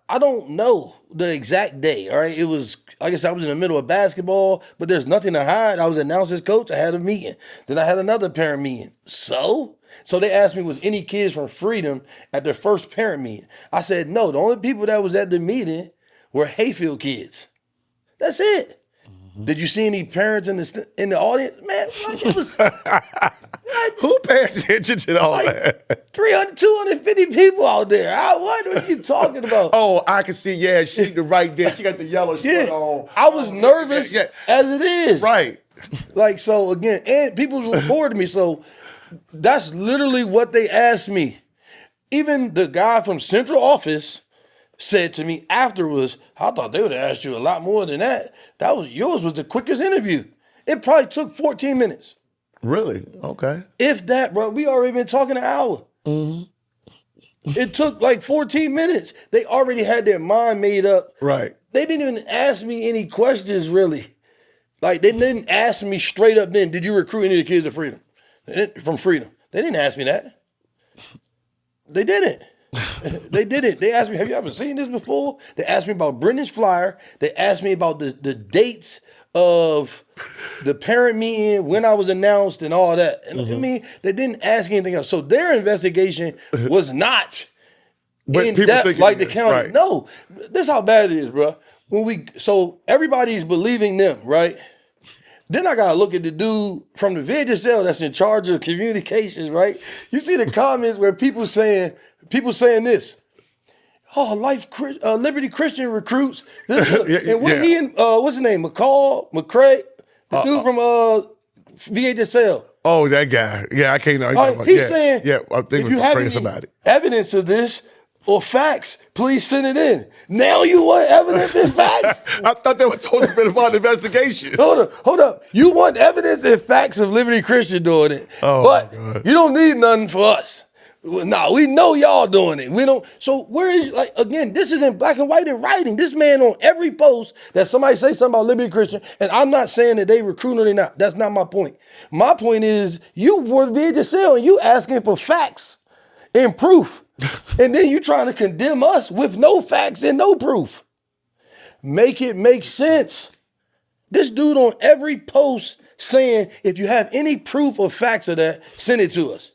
I don't know the exact day. All right. It was, I guess I was in the middle of basketball, but there's nothing to hide. I was announced as coach. I had a meeting. Then I had another parent meeting. So they asked me, was any kids from Freedom at their first parent meeting? I said, no, the only people that was at the meeting were Hayfield kids. That's it. Did you see any parents in the audience? Man, like, it was who pays attention to all that? 300, 250 people out there. What are you talking about? Oh, I can see. Yeah, she the right there. She got the yellow shirt on. I was nervous as it is. Right. Like, so again, and people reported me. So that's literally what they asked me. Even the guy from central office said to me afterwards, I thought they would have asked you a lot more than that. Yours was the quickest interview. It probably took 14 minutes. Really? Okay. If that, bro, we already been talking an hour. It took like 14 minutes. They already had their mind made up. Right. They didn't even ask me any questions, really. Like, they didn't ask me straight up then, did you recruit any of the kids of Freedom? From Freedom. They didn't ask me that. They didn't. They did it. They asked me, have you ever seen this before? They asked me about Brendan's flyer. They asked me about the dates of the parent meeting, when I was announced and all that. And I mean, they didn't ask anything else. So their investigation was not in depth like the county. Right. No, this is how bad it is, bro. So everybody's believing them, right? Then I gotta look at the dude from the VHSL that's in charge of communications, right? You see the comments where people saying this. Oh, Liberty Christian recruits. And he and what's his name? McCray, the dude from VHSL. Oh, that guy. Yeah, I can't know. He's saying, I think if you have any evidence of this or facts, please send it in. Now you want evidence and facts? I thought that was supposed to be about investigation. Hold up. You want evidence and facts of Liberty Christian doing it, but you don't need nothing for us. No, we know y'all doing it. We don't. So where is, like, again, this is in black and white in writing. This man on every post that somebody say something about Liberty Christian, and I'm not saying that they recruit or they not. That's not my point. My point is you were VHSL and you asking for facts and proof. And then you trying to condemn us with no facts and no proof. Make it make sense. This dude on every post saying, if you have any proof or facts of that, send it to us.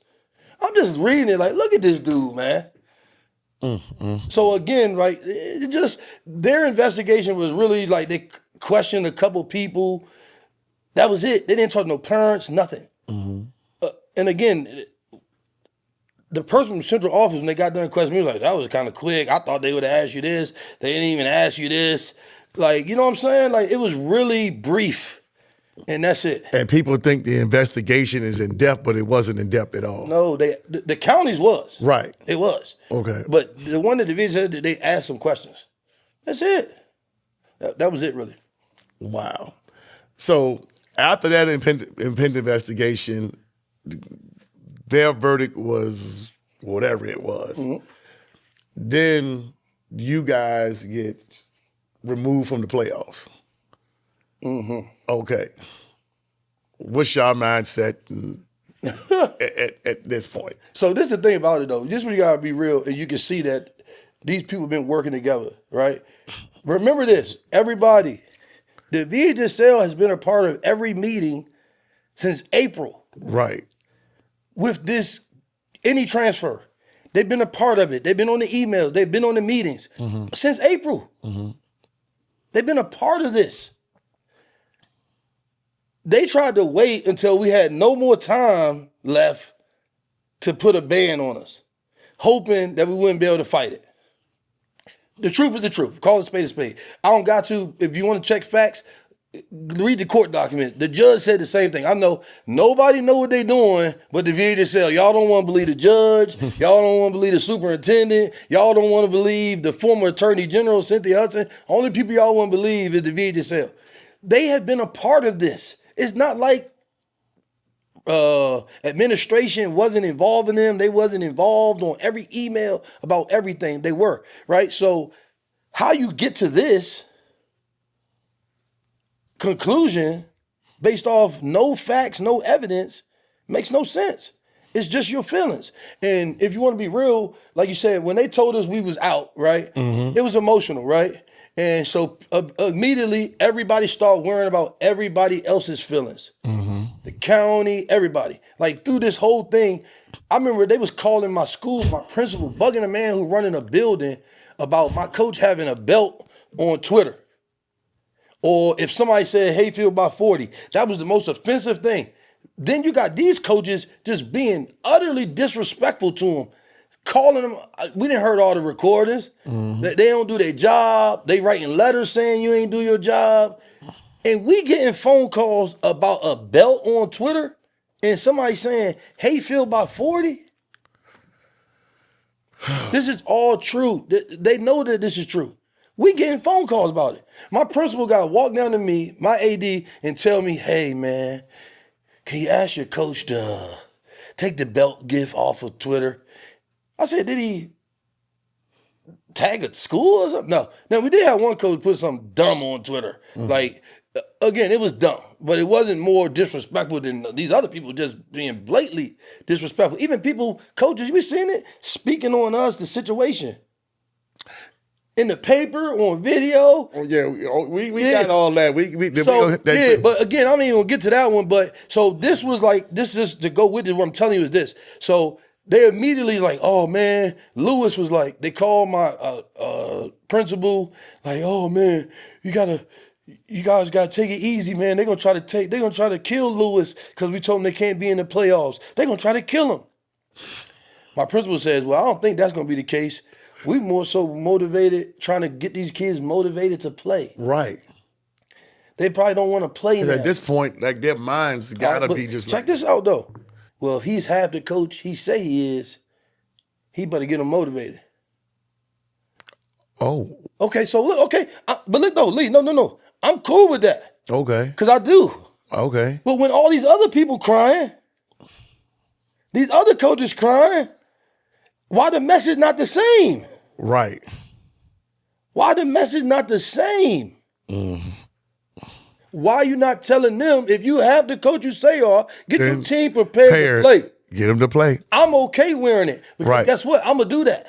I'm just reading it like, look at this dude, man. So again, right, it just, their investigation was really like, they questioned a couple people. That was it. They didn't talk to no parents, nothing. And again, the person from central office, when they got done questioning me, like, that was kind of quick. I thought they would have asked you this. They didn't even ask you this. Like, you know what I'm saying? Like, it was really brief. And that's it. And people think the investigation is in depth, but it wasn't in depth at all. No, the counties was. Right. It was. Okay. But the one that the division said, they asked some questions. That's it. That was it, really. Wow. So after that impending investigation, their verdict was whatever it was. Then you guys get removed from the playoffs. Okay. What's your mindset at this point? So this is the thing about it, though. This is where you got to be real, and you can see that these people have been working together, right? Remember this, everybody. The VHSL has been a part of every meeting since April. Right. With this, any transfer. They've been a part of it. They've been on the emails. They've been on the meetings since April. They've been a part of this. They tried to wait until we had no more time left to put a ban on us, hoping that we wouldn't be able to fight it. The truth is the truth. Call it a spade. I don't got to. If you want to check facts, read the court document. The judge said the same thing. I know nobody know what they doing but the VHSL. Y'all don't want to believe the judge. Y'all don't want to believe the superintendent. Y'all don't want to believe the former attorney general, Cynthia Hudson. Only people y'all want to believe is the VHSL. They have been a part of this. It's not like administration wasn't involved in them. They wasn't involved on every email about everything. They were, right? So how you get to this conclusion based off no facts, no evidence, makes no sense. It's just your feelings. And if you want to be real, like you said, when they told us we was out, right, it was emotional, right? And so immediately everybody started worrying about everybody else's feelings. The county, everybody. Like through this whole thing, I remember they was calling my school, my principal, bugging a man who running a building about my coach having a belt on Twitter. Or if somebody said Hayfield by 40, that was the most offensive thing. Then you got these coaches just being utterly disrespectful to him, calling them. We didn't heard all the recordings. They don't do their job. They writing letters saying you ain't do your job. And we getting phone calls about a belt on Twitter and somebody saying Hayfield by 40. This is all true. They know that this is true. We getting phone calls about it. My principal got to walk down to me, my AD, and tell me, hey, man, can you ask your coach to take the belt gift off of Twitter? I said, did he tag a school or something? No. Now, we did have one coach put something dumb on Twitter. Like, again, it was dumb, but it wasn't more disrespectful than these other people just being blatantly disrespectful. Even people, coaches, we seen it, speaking on us, the situation. In the paper, on video. Oh yeah, we got all that. But again, I'm not even gonna get to that one. But so this was like, this is to go with it. What I'm telling you is this. So they immediately like, oh man, Lewis was like, they called my principal, like, oh man, you guys gotta take it easy, man. They're gonna try to kill Lewis because we told them they can't be in the playoffs. They're gonna try to kill him. My principal says, well, I don't think that's gonna be the case. We more so motivated, trying to get these kids motivated to play. Right. They probably don't want to play now. At this point, like their minds gotta be just check this out though. Well, if he's half the coach he say he is, he better get them motivated. Oh. Okay, so look, okay. But look though, Lee, no. I'm cool with that. Okay. Because I do. Okay. But when all these other people crying, these other coaches crying, why the message not the same? Right. Why the message not the same? Why you not telling them, if you have the coach you say are, get your team prepared to play. Get them to play. I'm okay wearing it. Because guess what? I'm going to do that.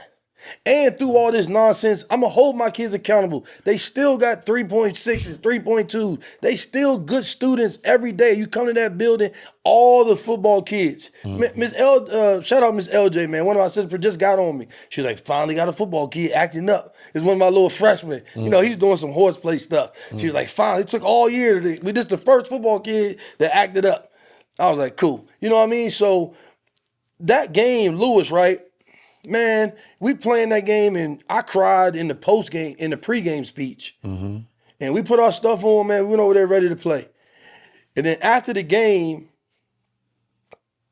And through all this nonsense, I'm going to hold my kids accountable. They still got 3.6s, 3.2s. They still good students every day. You come to that building, all the football kids. Miss shout out Miss LJ, man. One of my sisters just got on me. She's like, finally got a football kid acting up. It's one of my little freshmen. You know, he's doing some horseplay stuff. She's like, finally, it took all year. We just the first football kid that acted up. I was like, cool. You know what I mean? So that game, Lewis, right? Man, we playing that game and I cried in the post-game, in the pregame speech. And we put our stuff on, man. We went over there ready to play. And then after the game,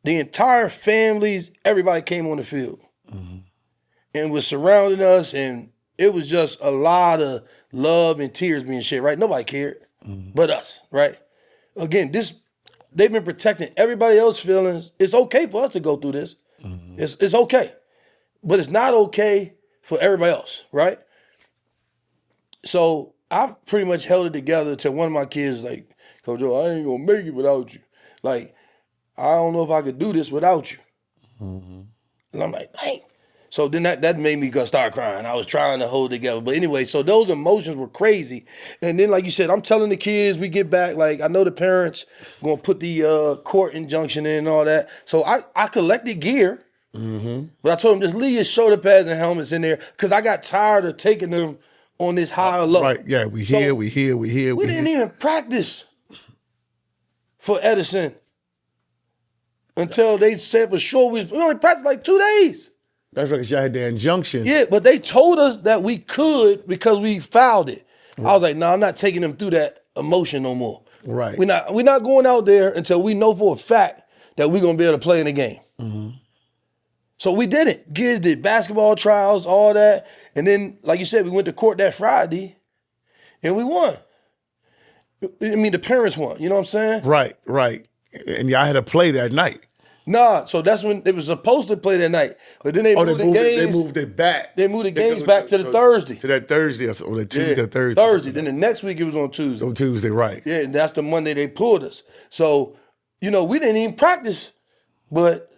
the entire families, everybody came on the field and was surrounding us, and it was just a lot of love and tears being shared, right? Nobody cared but us, right? Again, they've been protecting everybody else's feelings. It's okay for us to go through this. It's okay. But it's not okay for everybody else, right? So I pretty much held it together till one of my kids like, Coach Joe, I ain't gonna make it without you. Like, I don't know if I could do this without you. And I'm like, dang. So then that made me go start crying. I was trying to hold it together. But anyway, so those emotions were crazy. And then, like you said, I'm telling the kids, we get back, like, I know the parents gonna put the court injunction in and all that. So I collected gear. But I told him, just leave your shoulder pads and helmets in there because I got tired of taking them on this high or low. Right, yeah, we here. We didn't even practice for Edison until they said for sure we only practiced like 2 days. That's right, because y'all had the injunction. Yeah, but they told us that we could because we fouled it. I was like, no, I'm not taking them through that emotion no more. Right. We're not going out there until we know for a fact that we're going to be able to play in the game. So we did it. Kids did basketball trials, all that. And then, like you said, we went to court that Friday and we won. I mean, the parents won. You know what I'm saying? Right. And y'all had to play that night. Nah, so that's when it was supposed to play that night. But then they moved the games. They moved it back. They moved the games back to the Thursday. To that Thursday or the Tuesday or Thursday. Thursday. Then the next week it was on Tuesday. On Tuesday, right. Yeah, and that's the Monday they pulled us. So, we didn't even practice. But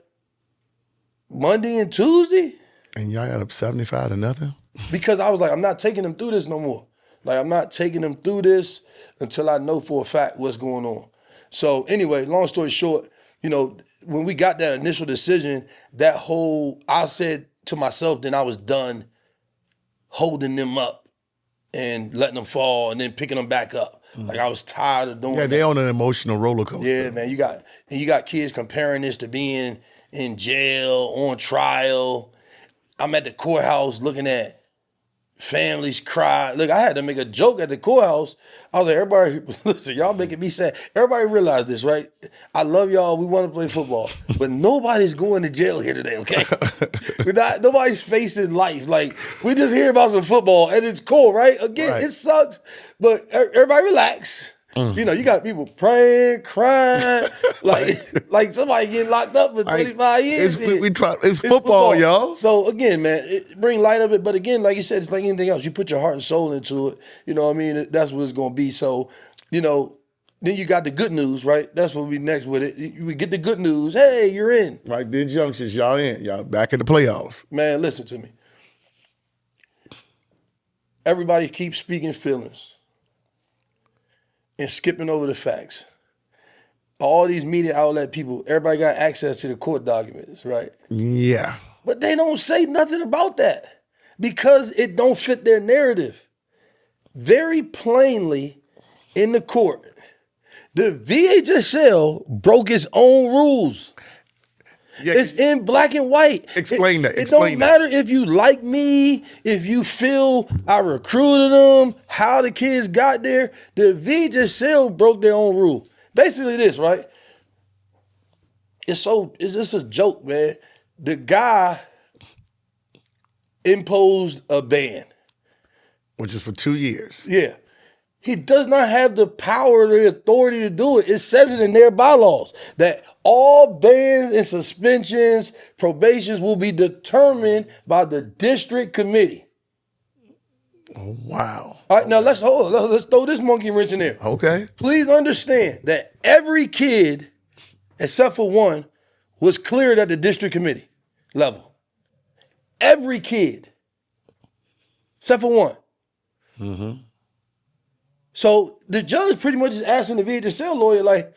Monday and Tuesday. And y'all got up 75-0? Because I was like, I'm not taking them through this no more. Like, I'm not taking them through this until I know for a fact what's going on. So anyway, long story short, when we got that initial decision, I said to myself, then I was done holding them up and letting them fall and then picking them back up. Like, I was tired of doing that. Yeah, they on an emotional roller coaster. Yeah, man, you got kids comparing this to being in jail, on trial. I'm at the courthouse looking at families cry. Look, I had to make a joke at the courthouse. I was like, everybody, listen, y'all making me sad. Everybody realize this, right? I love y'all. We want to play football. But nobody's going to jail here today, okay? Nobody's facing life. Like, we just hear about some football, and it's cool, right? Again, It sucks, but everybody relax. You got people praying, crying, like somebody getting locked up for 25 years. It's football, y'all. So again, man, bring light of it. But again, like you said, it's like anything else. You put your heart and soul into it. You know what I mean? That's what it's going to be. So, then you got the good news, right? That's what we next with it. We get the good news. Hey, you're in. Right, the injunctions, y'all in. Y'all back in the playoffs. Man, listen to me. Everybody keeps speaking feelings and skipping over the facts. All these media outlet people, everybody got access to the court documents, right? Yeah. But they don't say nothing about that because it don't fit their narrative. Very plainly in the court, the VHSL broke its own rules. Yeah, it's in black and white. Explain that. It don't matter if you like me, if you feel I recruited them, how the kids got there. The VHSL broke their own rule. Basically this, right? It's just a joke, man. The guy imposed a ban. Which is for 2 years. Yeah. He does not have the power or the authority to do it. It says it in their bylaws that all bans and suspensions, probations will be determined by the district committee. Oh, wow. All right, now let's throw this monkey wrench in there. Okay. Please understand that every kid, except for one, was cleared at the district committee level. Every kid. except for one. So the judge pretty much is asking the VHSL lawyer, like,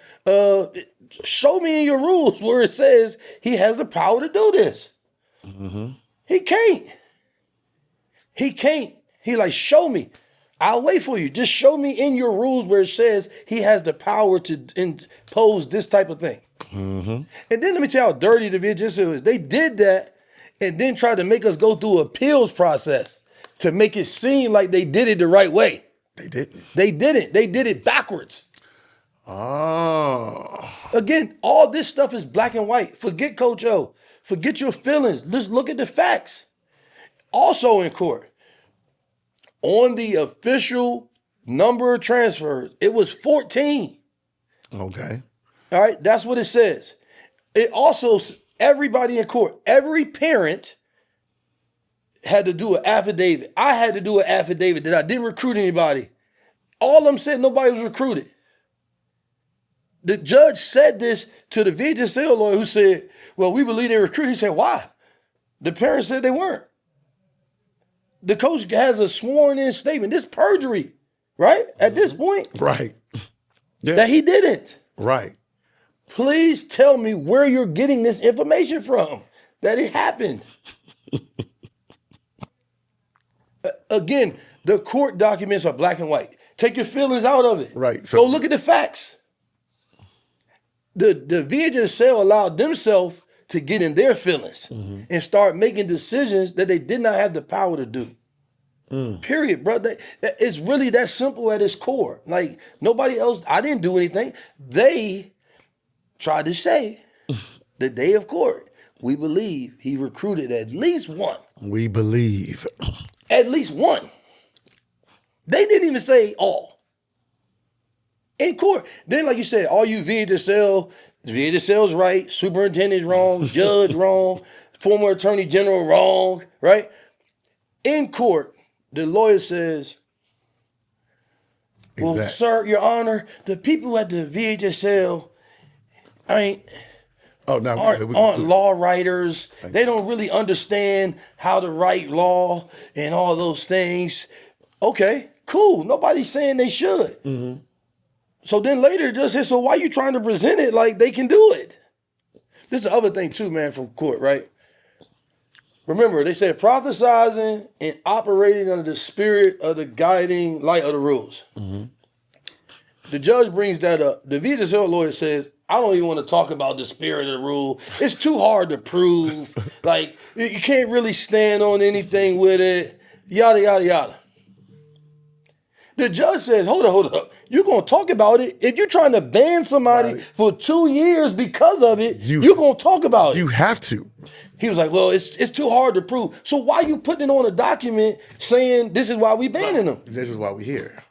show me in your rules where it says he has the power to do this. He can't. He can't. He like, show me. I'll wait for you. Just show me in your rules where it says he has the power to impose this type of thing. And then let me tell you how dirty the VHSL is. They did that and then tried to make us go through an appeals process to make it seem like they did it the right way. They didn't. They didn't. They did it backwards. Oh. Again, all this stuff is black and white. Forget Coach O. Forget your feelings. Just look at the facts. Also in court, on the official number of transfers, it was 14. Okay. All right, that's what it says. It also, everybody in court, every parent had to do an affidavit. I had to do an affidavit that I didn't recruit anybody. All of them said nobody was recruited. The judge said this to the VHSL lawyer who said, well, we believe they recruited. He said, why? The parents said they weren't. The coach has a sworn in statement. This perjury, right? At this point. Right. Yeah. That he didn't. Right. Please tell me where you're getting this information from, that it happened. Again, the court documents are black and white. Take your feelings out of it. Right. So go look at the facts. The VHSL allowed themselves to get in their feelings and start making decisions that they did not have the power to do. Period, bro. It's really that simple at its core. Like, nobody else, I didn't do anything. They tried to say the day of court, we believe he recruited at least one. We believe. At least one. They didn't even say all. In court. Then, like you said, all you VHSL's right, superintendent's wrong, judge wrong, former attorney general wrong, right? In court, the lawyer says, well, Exactly. sir, your honor, the people at the VHSL aren't law writers. They don't really understand how to write law and all those things. Okay, cool. Nobody's saying they should. So then later, just said, so why are you trying to present it like they can do it? This is the other thing too, man, from court, right? Remember, they said prophesizing and operating under the spirit of the guiding light of the rules. The judge brings that up. The VHSL lawyer says, I don't even want to talk about the spirit of the rule. It's too hard to prove. Like, you can't really stand on anything with it. Yada, yada, yada. The judge says, hold up. You're going to talk about it. If you're trying to ban somebody for 2 years because of it, you're going to talk about it. You have to. He was like, well, it's too hard to prove. So why are you putting it on a document saying this is why we banning them? This is why we're here.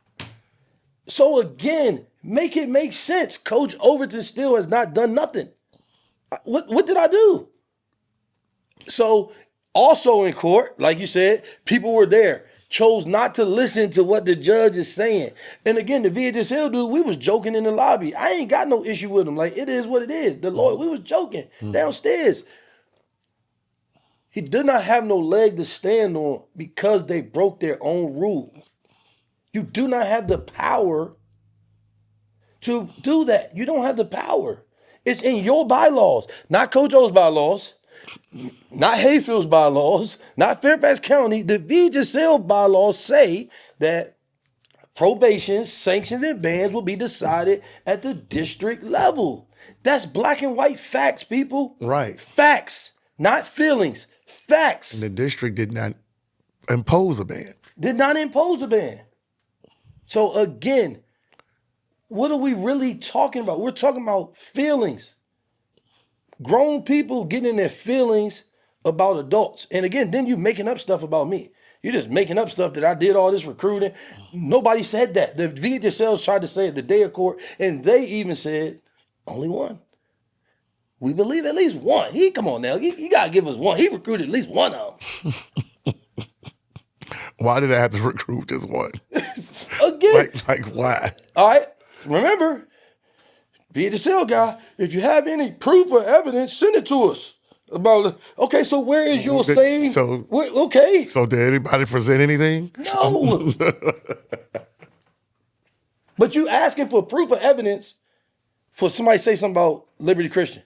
So again, make it make sense. Coach Overton still has not done nothing. What did I do? So also in court, like you said, people were there, chose not to listen to what the judge is saying. And again, the VHSL dude, we was joking in the lobby. I ain't got no issue with him. Like, it is what it is. The lawyer, we was joking downstairs. He did not have no leg to stand on because they broke their own rule. You do not have the power to do that. You don't have the power. It's in your bylaws, not Coach O's bylaws, not Hayfield's bylaws, not Fairfax County. The VHSL bylaws say that probation, sanctions, and bans will be decided at the district level. That's black and white facts, people. Right. Facts, not feelings. Facts. And the district did not impose a ban. Did not impose a ban. So again, what are we really talking about? We're talking about feelings. Grown people getting in their feelings about adults. And again, then you making up stuff about me. You're just making up stuff that I did all this recruiting. Nobody said that. The VHSL tried to say it the day of court, and they even said, only one. We believe at least one. Come on now. You got to give us one. He recruited at least one of them. Why did I have to recruit just one? Again. Like why? All right. Remember, VHSL guy, if you have any proof or evidence, send it to us. about, okay, so where is your saying? So- Okay. So did anybody present anything? No. But you asking for proof of evidence for somebody to say something about Liberty Christian.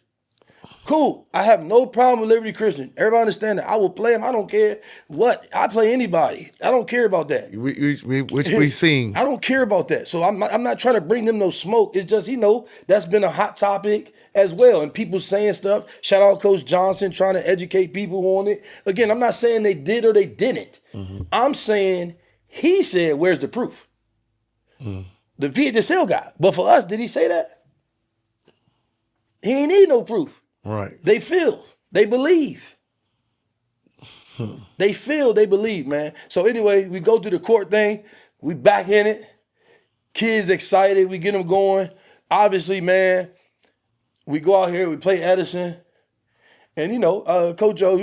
Cool. I have no problem with Liberty Christian. Everybody understand that. I will play them. I don't care what. I play anybody. I don't care about that. Which we seen. I don't care about that. So I'm not trying to bring them no smoke. It's just, that's been a hot topic as well. And people saying stuff. Shout out Coach Johnson trying to educate people on it. Again, I'm not saying they did or they didn't. Mm-hmm. I'm saying he said, where's the proof? Mm. The VHSL guy. But for us, did he say that? He ain't need no proof. Right. They feel. They believe. They feel, they believe, man. So anyway, we go through the court thing. We back in it. Kids excited. We get them going. Obviously, man, we go out here. We play Edison. And, Coach Joe,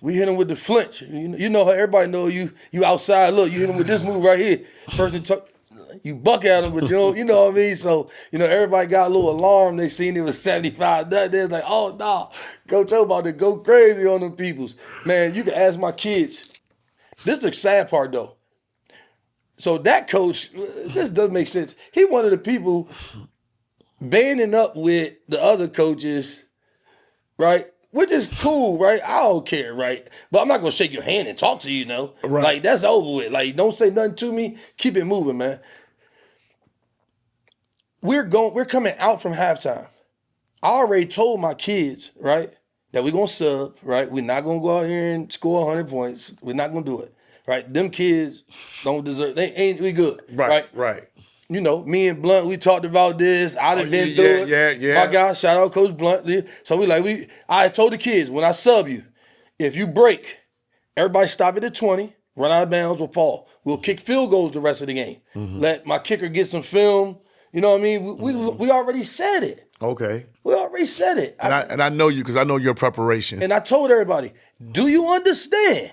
we hit him with the flinch. You know how everybody know you outside. Look, you hit him with this move right here. Person you buck at them, but you know what I mean? So, everybody got a little alarm. They seen it was 75. They're like, oh, no. Coach Joe about to go crazy on them peoples. Man, you can ask my kids. This is the sad part, though. So that coach, this doesn't make sense. He one of the people banding up with the other coaches, right? Which is cool, right? I don't care, right? But I'm not going to shake your hand and talk to you, Right. Like, that's over with. Like, don't say nothing to me. Keep it moving, man. We're coming out from halftime. I already told my kids, right, that we're going to sub, right? We're not going to go out here and score 100 points. We're not going to do it, right? Them kids don't deserve, we good, right? Right. Me and Blunt, we talked about this. I done been through it. Yeah. My guy, shout out Coach Blunt. So I told the kids, when I sub you, if you break, everybody stop it at 20, run out of bounds or fall. We'll kick field goals the rest of the game. Mm-hmm. Let my kicker get some film. You know what I mean? We already said it. Okay. We already said it. And I know you because I know your preparation. And I told everybody, do you understand?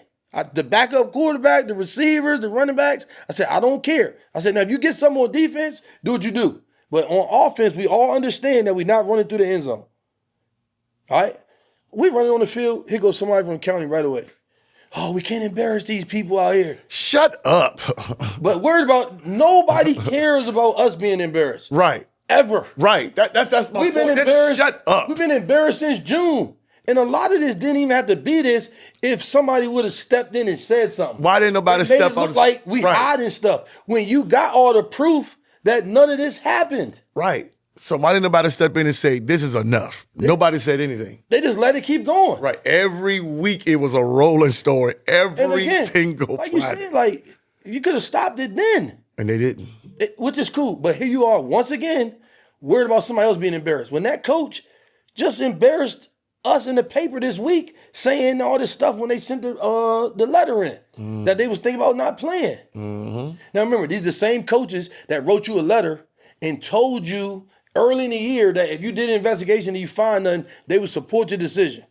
The backup quarterback, the receivers, the running backs, I said, I don't care. I said, now if you get something on defense, do what you do. But on offense, we all understand that we're not running through the end zone. All right? We running on the field, here goes somebody from the county right away. Oh, we can't embarrass these people out here. Shut up. But worried about, nobody cares about us being embarrassed. Right. Ever. Right. That's my We've been point. embarrassed. Shut up. We've been embarrassed since June. And a lot of this didn't even have to be this if somebody would have stepped in and said something. Why didn't nobody step step up? on? It look like we hiding stuff. When you got all the proof that none of this happened. Right. So why didn't nobody step in and say, this is enough? Nobody said anything. They just let it keep going. Right. Every week it was a rolling story. Single like Friday. you said, like, you could have stopped it then. And they didn't. Which is cool. But here you are, once again, worried about somebody else being embarrassed. When that coach just embarrassed us in the paper this week saying all this stuff when they sent the letter in that they was thinking about not playing. Mm-hmm. Now remember, these are the same coaches that wrote you a letter and told you early in the year that if you did an investigation and you find none, they would support your decision.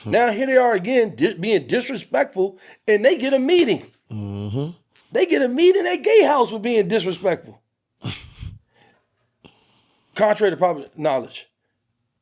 Now here they are again being disrespectful, and they get a meeting. Mm-hmm. They get a meeting at Gay House for being disrespectful. Contrary to proper knowledge.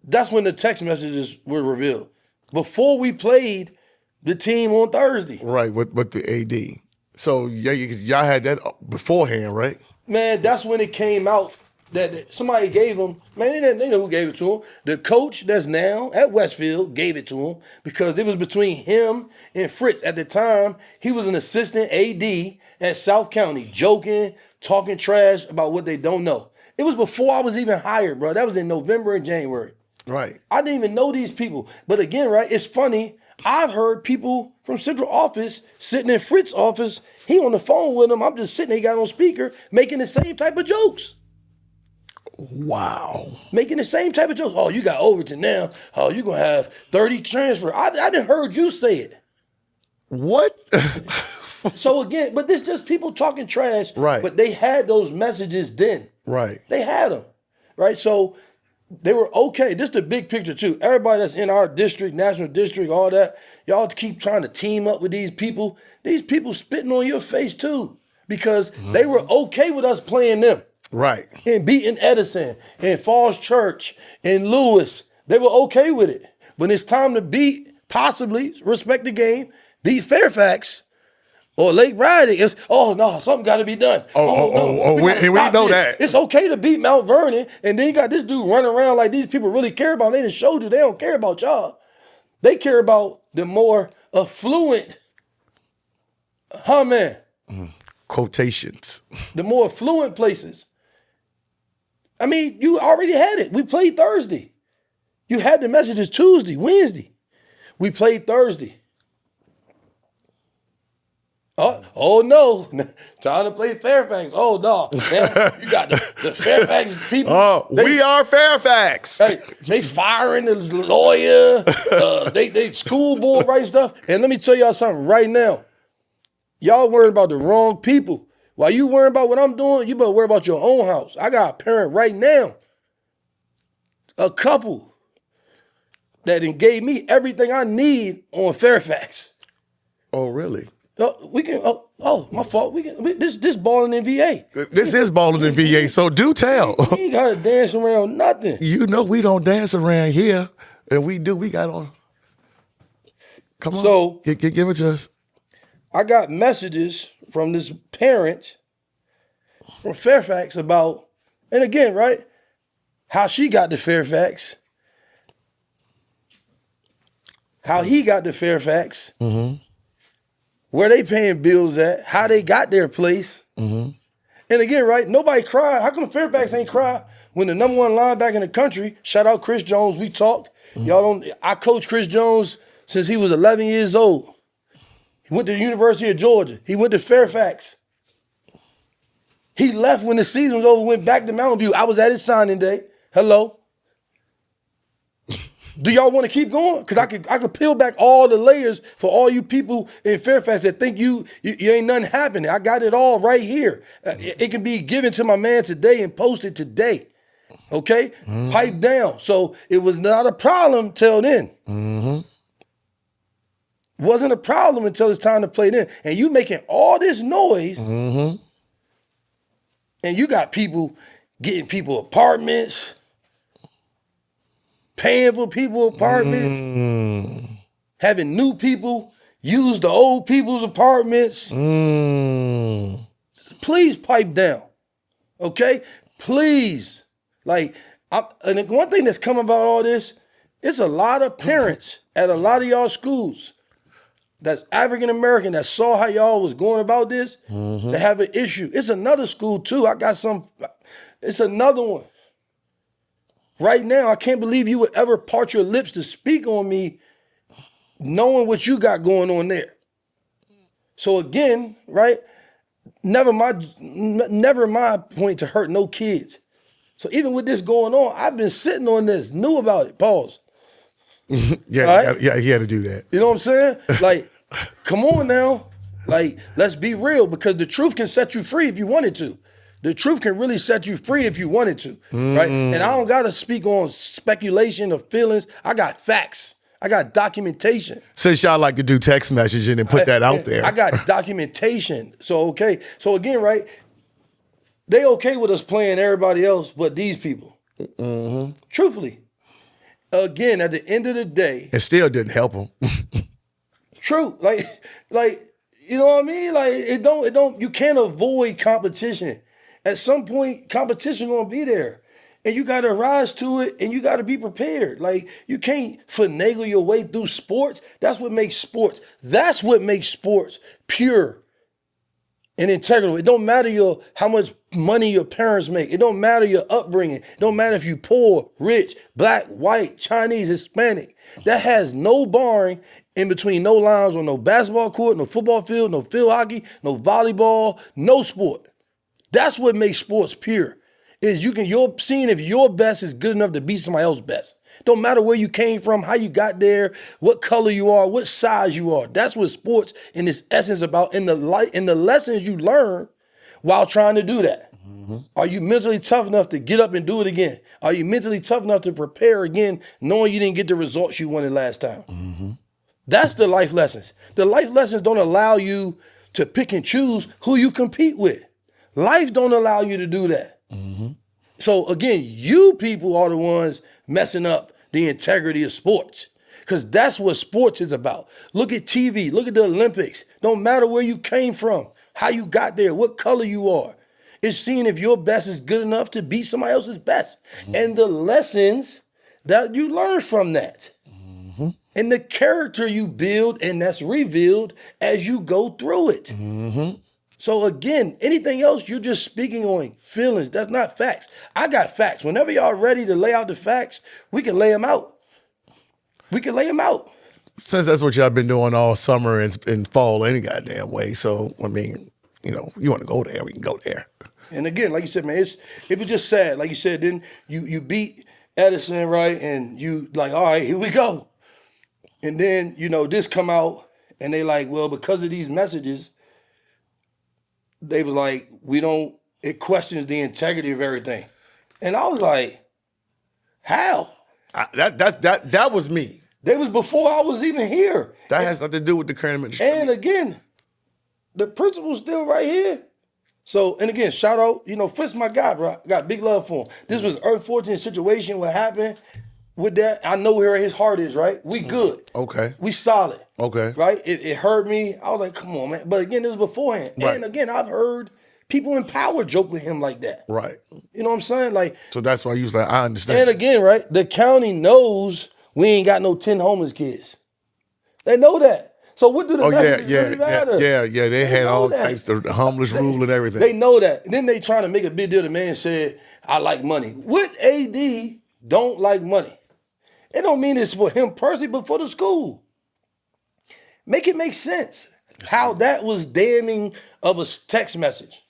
That's when the text messages were revealed. Before we played the team on Thursday. Right, with the AD. So y'all had that beforehand, right? Man, that's when it came out that somebody gave them, man, they know who gave it to him. The coach that's now at Westfield gave it to him because it was between him and Fritz. At the time, he was an assistant AD at South County, joking, talking trash about what they don't know. It was before I was even hired, bro. That was in November and January. Right. I didn't even know these people. But again, right, it's funny. I've heard people from central office sitting in Fritz's office. He on the phone with him. I'm just sitting there, he got on speaker, making the same type of jokes. Wow. Making the same type of jokes. Oh, you got Overton now. Oh, you're going to have 30 transfer. I didn't heard you say it. What? So again, but this just people talking trash. Right. But they had those messages then. Right. They had them. Right. So they were okay. This is the big picture too. Everybody that's in our district, national district, all that, y'all keep trying to team up with these people. These people spitting on your face too because they were okay with us playing them. Right. And beating Edison and Falls Church and Lewis. They were okay with it. When it's time to possibly respect the game, beat Fairfax or Lake Riding, it's, oh no, something got to be done. We know that. It's okay to beat Mount Vernon, and then you got this dude running around like these people really care about. They done showed you they don't care about y'all. They care about the more affluent, man? Quotations. The more affluent places. I mean, you already had it. We played Thursday. You had the messages Tuesday, Wednesday. We played Thursday. Oh no. Time to play Fairfax. Oh no. Man, you got the Fairfax people. We are Fairfax. Hey, they firing the lawyer. They school board right stuff. And let me tell y'all something right now. Y'all worried about the wrong people. While you worrying about what I'm doing, you better worry about your own house. I got a parent right now, a couple, that done gave me everything I need on Fairfax. Oh, really? My fault. This BallinVA. This is BallinVA, so do tell. You ain't got to dance around nothing. You know we don't dance around here, and we do. We got on. Come on. So give it to us. I got messages from this parent from Fairfax about, and again, right, how she got to Fairfax, how he got to Fairfax, where they paying bills at, how they got their place. And again, right, nobody cried. How come Fairfax ain't cry when the number one linebacker in the country, shout out Chris Jones, we talked. I coached Chris Jones since he was 11 years old. He went to the University of Georgia. He went to Fairfax. He left when the season was over, went back to Mountain View. I was at his signing day. Hello. Do y'all want to keep going? Because I could peel back all the layers for all you people in Fairfax that think you ain't nothing happening. I got it all right here. It can be given to my man today and posted today. Okay? Pipe down. So it was not a problem till then. Wasn't a problem until it's time to play then. And you making all this noise, and you got people getting people apartments, paying for people apartments, having new people use the old people's apartments. Please pipe down, okay? Please. And one thing that's come about all this, it's a lot of parents at a lot of y'all schools that's African-American that saw how y'all was going about this, that have an issue. It's another school too. It's another one. Right now, I can't believe you would ever part your lips to speak on me knowing what you got going on there. So again, right, never my point to hurt no kids. So even with this going on, I've been sitting on this, knew about it, pause. Yeah, he had to do that. You know what I'm saying? Like, come on now. Like, let's be real, because the truth can set you free if you wanted to. The truth can really set you free if you wanted to, right? And I don't got to speak on speculation or feelings. I got facts. I got documentation. Since y'all like to do text messaging and put that out there. I got documentation. So, okay. So again, right, they okay with us playing everybody else but these people. Truthfully. Again, at the end of the day. It still didn't help them. True. Like, you know what I mean? Like, it don't, you can't avoid competition. At some point, competition gonna be there. And you gotta rise to it, and you gotta be prepared. Like, you can't finagle your way through sports. That's what makes sports. That's what makes sports pure and integral. It don't matter how much money your parents make. It don't matter your upbringing. It don't matter if you poor, rich, black, white, Chinese, Hispanic. That has no barring in between, no lines on no basketball court, no football field, no field hockey, no volleyball, no sport. That's what makes sports pure. Is you're seeing if your best is good enough to beat somebody else's best. Don't matter where you came from, how you got there, what color you are, what size you are. That's what sports in its essence about, in the lessons you learn while trying to do that. Are you mentally tough enough to get up and do it again? Are you mentally tough enough to prepare again, knowing you didn't get the results you wanted last time? That's the life lessons. The life lessons don't allow you to pick and choose who you compete with. Life don't allow you to do that. So again, you people are the ones messing up the integrity of sports. Because that's what sports is about. Look at TV. Look at the Olympics. Don't matter where you came from, how you got there, what color you are. It's seeing if your best is good enough to beat somebody else's best. Mm-hmm. And the lessons that you learn from that. Mm-hmm. And the character you build, and that's revealed as you go through it. Mm-hmm. So again, anything else, you're just speaking on feelings. That's not facts. I got facts. Whenever y'all ready to lay out the facts, we can lay them out. We can lay them out. Since that's what y'all been doing all summer and fall any goddamn way. So, I mean, you know, you want to go there, we can go there. And again, like you said, man, it was just sad. Like you said, then you beat Edison, right? And you like, all right, here we go. And then, you know, this come out and they like, well, because of these messages, they was like, it questions the integrity of everything. And I was like, how? That was me. That was before I was even here. That has nothing to do with the current administration. And again, the principal's still right here. So, and again, shout out, you know, Fritz, my guy, bro. Got big love for him. This was an unfortunate situation. What happened with that, I know where his heart is, right? We good. Okay. We solid. Okay. Right? It hurt me. I was like, come on, man. But again, this was beforehand. Right. And again, I've heard people in power joke with him like that. Right. You know what I'm saying? Like. So that's why he was like, I understand. And again, right, the county knows we ain't got no 10 homeless kids. They know that. So what do the messages really matter? Yeah. They had all types of the homeless rule and everything. They know that. And then they trying to make a big deal. The man said, I like money. What AD don't like money? It don't mean it's for him personally, but for the school. Make it make sense. How that was damning of a text message.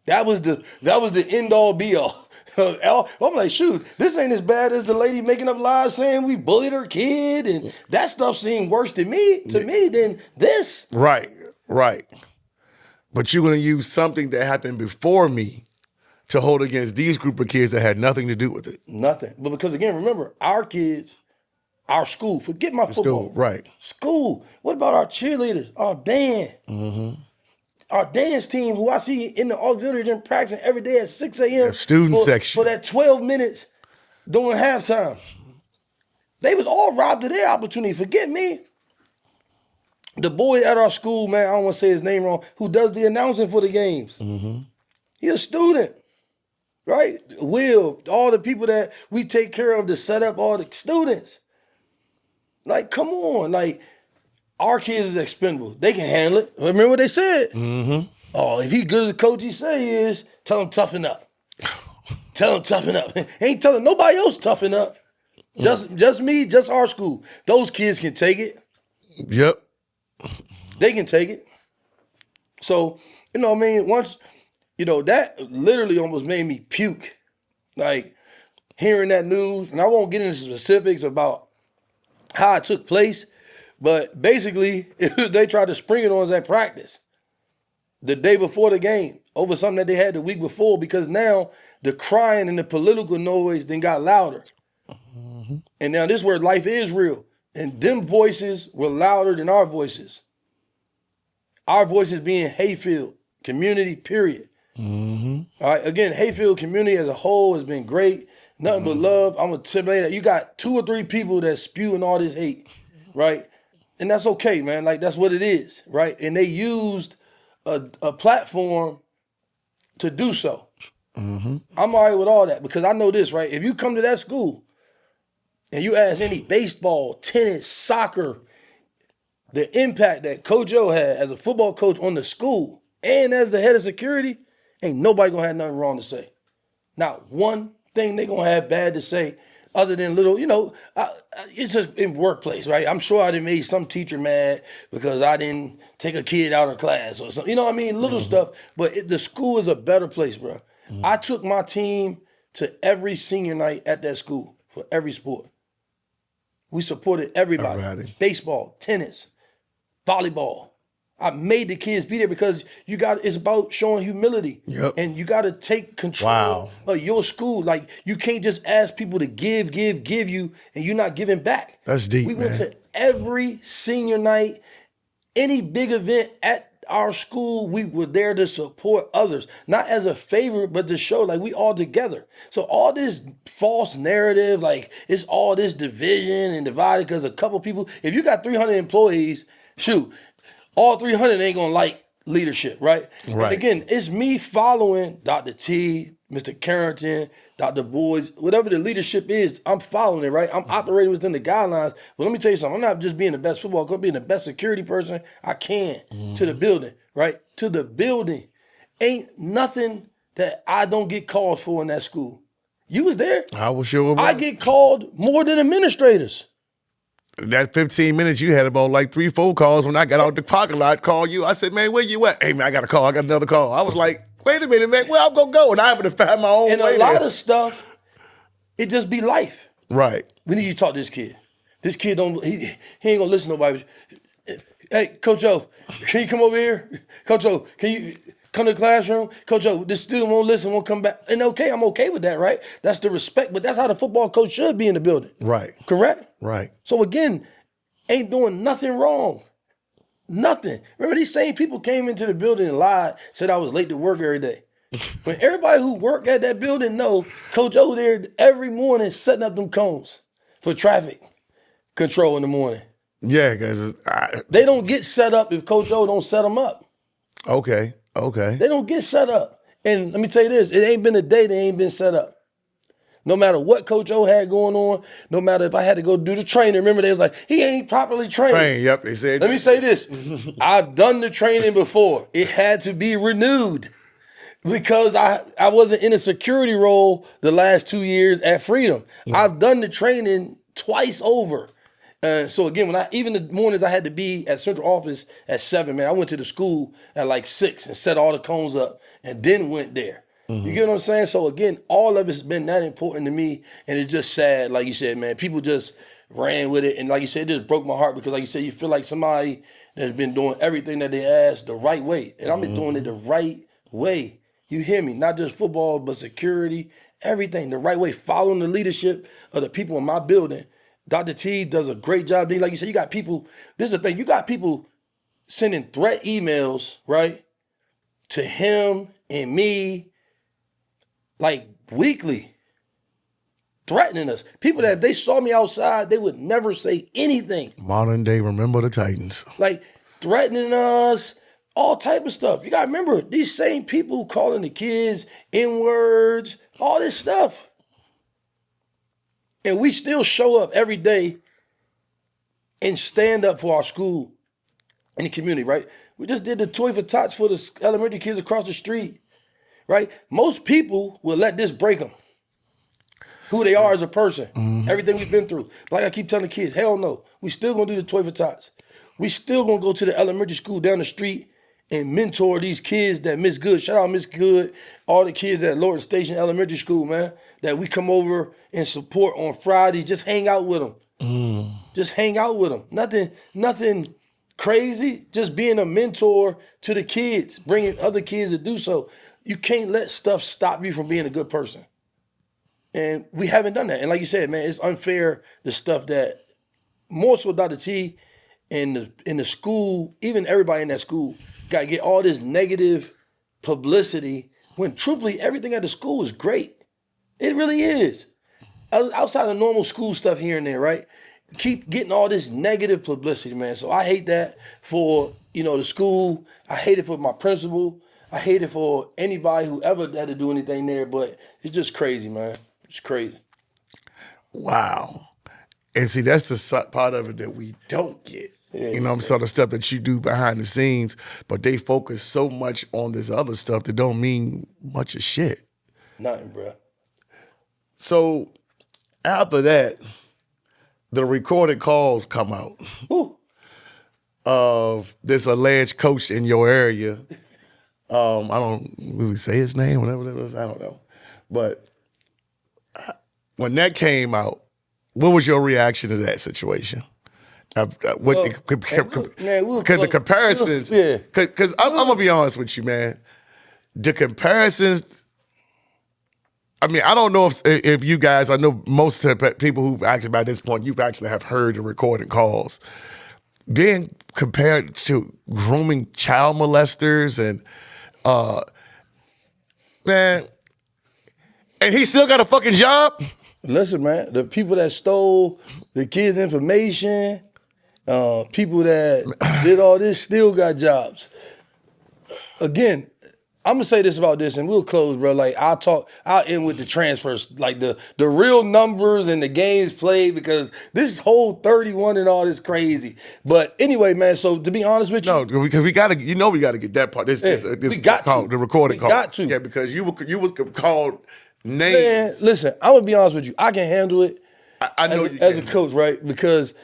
That was the end all be all. I'm like, shoot, this ain't as bad as the lady making up lies saying we bullied her kid, and that stuff seemed worse to me than this. Right. But you're gonna use something that happened before me to hold against these group of kids that had nothing to do with it. Nothing. But because again, remember, our kids, our school, forget my football. School, right. School. What about our cheerleaders, our band? Mm-hmm. Our dance team, who I see in the auxiliary gym practicing every day at 6 a.m. Student section. For that 12 minutes during halftime. They was all robbed of their opportunity. Forget me. The boy at our school, man, I don't want to say his name wrong, who does the announcing for the games. Mm-hmm. He's a student, right? Will, all the people that we take care of to set up all the students. Like, come on. Like, our kids is expendable. They can handle it. Remember what they said? Mm-hmm. Oh, if he good as a coach he say he is, tell him toughen up. Tell him toughen up. Ain't telling nobody else toughen up. Just me, just our school. Those kids can take it. Yep. They can take it. So, you know what I mean? Once, you know, that literally almost made me puke. Like, hearing that news, and I won't get into specifics about how it took place, but basically, they tried to spring it on us at practice the day before the game over something that they had the week before, because now the crying and the political noise then got louder. Mm-hmm. And now this is where life is real. And them voices were louder than our voices. Our voices being Hayfield community, period. Mm-hmm. All right. Again, Hayfield community as a whole has been great. Nothing but love. I'm going to tell you that. You got 2 or 3 people that's spewing all this hate, right? And that's okay, man. Like, that's what it is, right? And they used a platform to do so. Mm-hmm. I'm all right with all that because I know this, right? If you come to that school and you ask any baseball, tennis, soccer, the impact that Coach O had as a football coach on the school and as the head of security, ain't nobody gonna have nothing wrong to say. Not one thing they gonna have bad to say other than little, you know, it's just in workplace, right? I'm sure I done made some teacher mad because I didn't take a kid out of class or something. You know what I mean? Little stuff. But the school is a better place, bro. Mm-hmm. I took my team to every senior night at that school for every sport. We supported everybody. Baseball, tennis, volleyball. I made the kids be there because it's about showing humility. Yep. And you got to take control of your school. Like, you can't just ask people to give you, and you're not giving back. That's deep, We went to every senior night, any big event our school, we were there to support others, not as a favor, but to show like we all together. So all this false narrative, like it's all this division and divided because a couple people, if you got 300 employees, shoot, all 300 ain't gonna like leadership, right? Right. And again, it's me following Dr. T, Mr. Carrington, Dr. Boyd's, whatever the leadership is, I'm following it, right? I'm operating within the guidelines. But let me tell you something, I'm not just being the best football coach, I'm being the best security person I can to the building, right? To the building. Ain't nothing that I don't get called for in that school. You was there. I was sure. I get called more than administrators. That 15 minutes, you had about like 3 phone calls when I got out the parking lot, call you. I said, man, where you at? Hey, man, I got a call. I got another call. I was like, wait a minute, man, where I'm going to go? And I happen to find my own And way a lot there. of stuff, it just be life. Right. We need you to talk to this kid. This kid he ain't gonna listen to nobody. Hey, Coach O, can you come over here? Coach O, can you come to the classroom? Coach O, this student won't listen, won't come back. And okay, I'm okay with that, right? That's the respect, but that's how the football coach should be in the building. Right. Correct? Right. So again, ain't doing nothing wrong. Nothing. Remember, these same people came into the building and lied, said I was late to work every day. When everybody who work at that building know Coach O there every morning setting up them cones for traffic control in the morning. Yeah, because They don't get set up if Coach O don't set them up. okay. They don't get set up. And let me tell you this, it ain't been a day they ain't been set up. No matter what Coach O had going on, no matter if I had to go do the training, remember they was like, he ain't properly trained. Yep, they said. Let me say this, I've done the training before. It had to be renewed because I wasn't in a security role the last 2 years at Freedom. I've done the training twice over. So again, even the mornings I had to be at central office at 7, man, I went to the school at like 6 and set all the cones up and then went there. You get what I'm saying? So again, all of it's been that important to me, and it's just sad, like you said, man, people just ran with it, and like you said, it just broke my heart because like you said, you feel like somebody that's been doing everything that they asked the right way, and I've been doing it the right way. You hear me? Not just football, but security, everything the right way, following the leadership of the people in my building. Dr. T does a great job. Like you said, you got people, this is the thing, you got people sending threat emails, right, to him and me, like weekly, threatening us. People that if they saw me outside, they would never say anything. Modern day, remember the Titans. Like threatening us, all type of stuff. You gotta remember, these same people calling the kids N-words, all this stuff. And we still show up every day and stand up for our school and the community, right? We just did the Toy for Tots for the elementary kids across the street, right? Most people will let this break them. Who they are as a person, everything we've been through. Like I keep telling the kids, hell no. We still gonna do the Toy for Tots. We still gonna go to the elementary school down the street and mentor these kids that Miss Good, shout out Miss Good, all the kids at Lorton Station Elementary School, man, that we come over and support on Fridays, just hang out with them. Just hang out with them. Nothing crazy, just being a mentor to the kids, bringing other kids to do so. You can't let stuff stop you from being a good person. And we haven't done that. And like you said, man, it's unfair, the stuff that, more so Dr. T in the school, even everybody in that school, got to get all this negative publicity when truthfully everything at the school is great. It really is. Outside of normal school stuff here and there, right? Keep getting all this negative publicity, man. So I hate that for, the school. I hate it for my principal. I hate it for anybody who ever had to do anything there, but it's just crazy, man. It's crazy. Wow. And see, that's the part of it that we don't get. I'm sort of stuff that you do behind the scenes, but they focus so much on this other stuff that don't mean much of shit. Nothing, bro. So after that, the recorded calls come out of this alleged coach in your area. I don't really say his name, whatever it was, I don't know. But when that came out, what was your reaction to that situation? Because the comparisons, because I'm going to be honest with you, man. The comparisons, I mean, I don't know if you guys, I know most of the people who actually by this point, you've actually have heard the recording calls. being compared to grooming child molesters and man, and he still got a fucking job. Listen, man, the people that stole the kids' information, people that did all this still got jobs. Again, I'm gonna say this about this, and we'll close, bro. Like I'll end with the transfers, like the real numbers and the games played, because this whole 31 and all this crazy. But anyway, man. So to be honest with you, No, because we gotta get that part. This got called to. the recording call. Got to. Yeah, because you was called names. Man, listen, I'm gonna be honest with you. I can handle it. I know as a coach, right? Because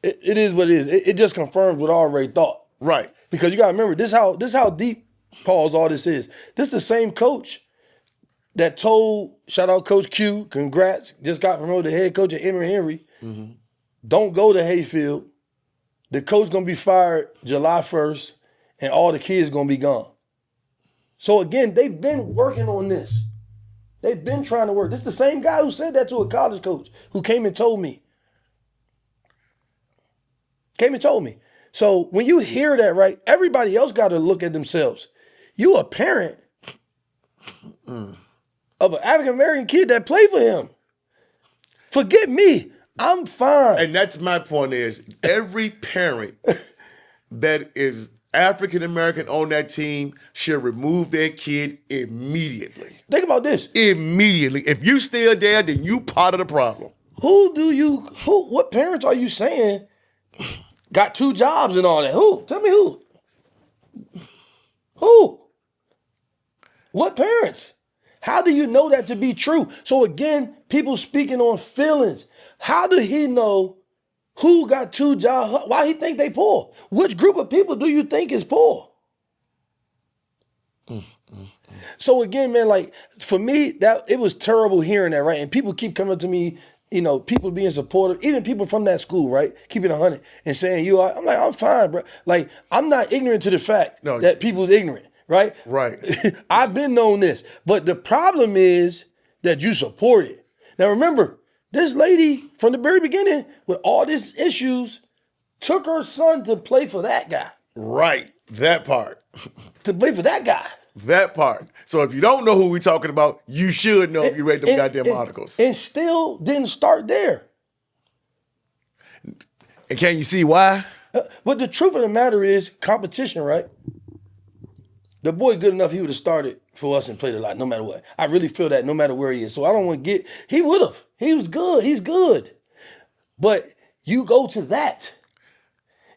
it is what it is. It just confirms what I already thought. Right. Because you gotta remember this how deep pause all this is. This is the same coach that told, shout out Coach Q, congrats, just got promoted to head coach at Emory Henry. Mm-hmm. Don't go to Hayfield. The coach gonna be fired July 1st, and all the kids gonna be gone. So again, they've been working on this. They've been trying to work. This is the same guy who said that to a college coach who came and told me. So when you hear that, right, everybody else got to look at themselves. You a parent of an African-American kid that played for him. Forget me. I'm fine. And that's my point is every parent that is African-American on that team should remove their kid immediately. Think about this. Immediately. If you still there, then you part of the problem. What parents are you saying got 2 jobs and all that? Who? Tell me who. Who? What parents? How do you know that to be true? So again, people speaking on feelings. How did he know who got 2 jobs? Why he think they poor? Which group of people do you think is poor? So again, man, like for me, that it was terrible hearing that, right? And people keep coming to me, people being supportive, even people from that school, right? Keeping 100 and saying I'm like, I'm fine, bro. Like I'm not ignorant to the fact that people's ignorant. Right? Right. I've been known this. But the problem is that you support it. Now remember, this lady from the very beginning with all these issues took her son to play for that guy. Right. That part. To play for that guy. That part. So if you don't know who we're talking about, you should know if you read them goddamn articles. And still didn't start there. And can you see why? But the truth of the matter is competition, right? The boy good enough, he would have started for us and played a lot, no matter what. I really feel that no matter where he is. So I don't want to he would have. He was good. He's good. But you go to that,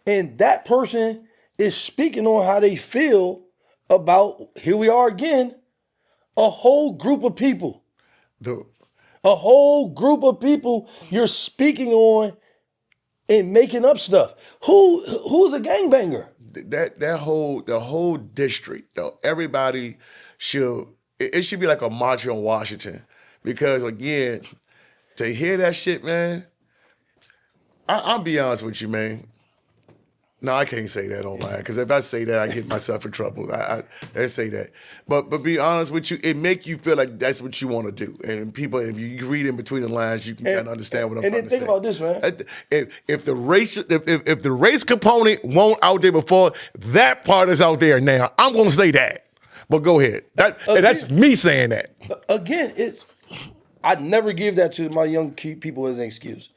and that person is speaking on how they feel about, here we are again, a whole group of people. A whole group of people you're speaking on and making up stuff. Who's a gangbanger? The whole district, though, everybody it should be like a march on Washington. Because again, to hear that shit, man, I'll be honest with you, man. No, I can't say that online, because if I say that, I get myself in trouble. I say that. But be honest with you, it make you feel like that's what you want to do. And people, if you read in between the lines, you can kind of understand what I'm trying to say. And then think about this, man. If the race component won't out there before, that part is out there now. I'm going to say that. But go ahead. That's me saying that. Again, I'd never give that to my young people as an excuse.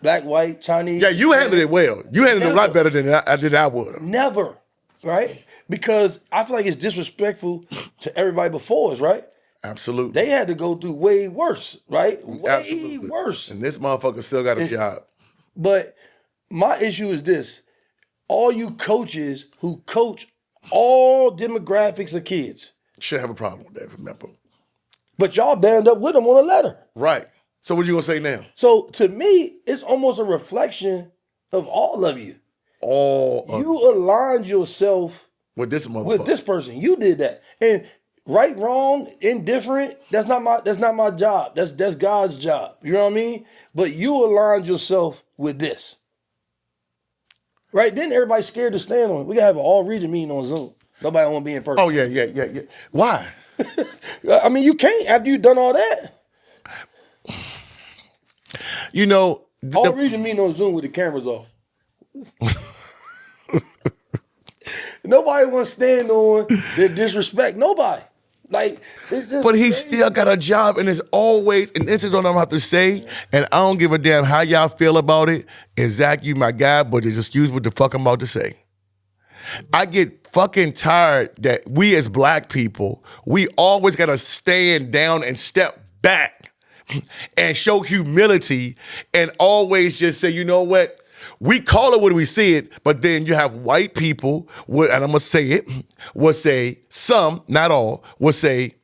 Black, white, Chinese. Yeah, you handled it well. You handled it a lot better than I would have. Never, right? Because I feel like it's disrespectful to everybody before us, right? Absolutely. They had to go through way worse, right? Way worse. And this motherfucker still got a job. But my issue is this. All you coaches who coach all demographics of kids should have a problem with that, remember. But y'all band up with them on a letter. Right. So what you gonna say now? So to me, it's almost a reflection of all of you. You aligned yourself with this motherfucker. With this person. You did that. And right, wrong, indifferent, that's not my job. That's God's job. You know what I mean? But you aligned yourself with this. Right? Then everybody's scared to stand on it. We gotta have an all-region meeting on Zoom. Nobody want to be in person. Oh, yeah. Why? I mean, you can't after you've done all that. You know, all region meeting on Zoom with the cameras off. Nobody wants to stand on their disrespect. Nobody. Like, it's just But he crazy. still got a job, and it's always, and this is what I'm about to say, and I don't give a damn how y'all feel about it. And Zach, you my guy, but just excuse what the fuck I'm about to say. I get fucking tired that we as black people, we always gotta stand down and step back and show humility and always just say, you know what? We call it what we see it, but then you have white people, and I'm gonna say it, will say, some, not all, will say,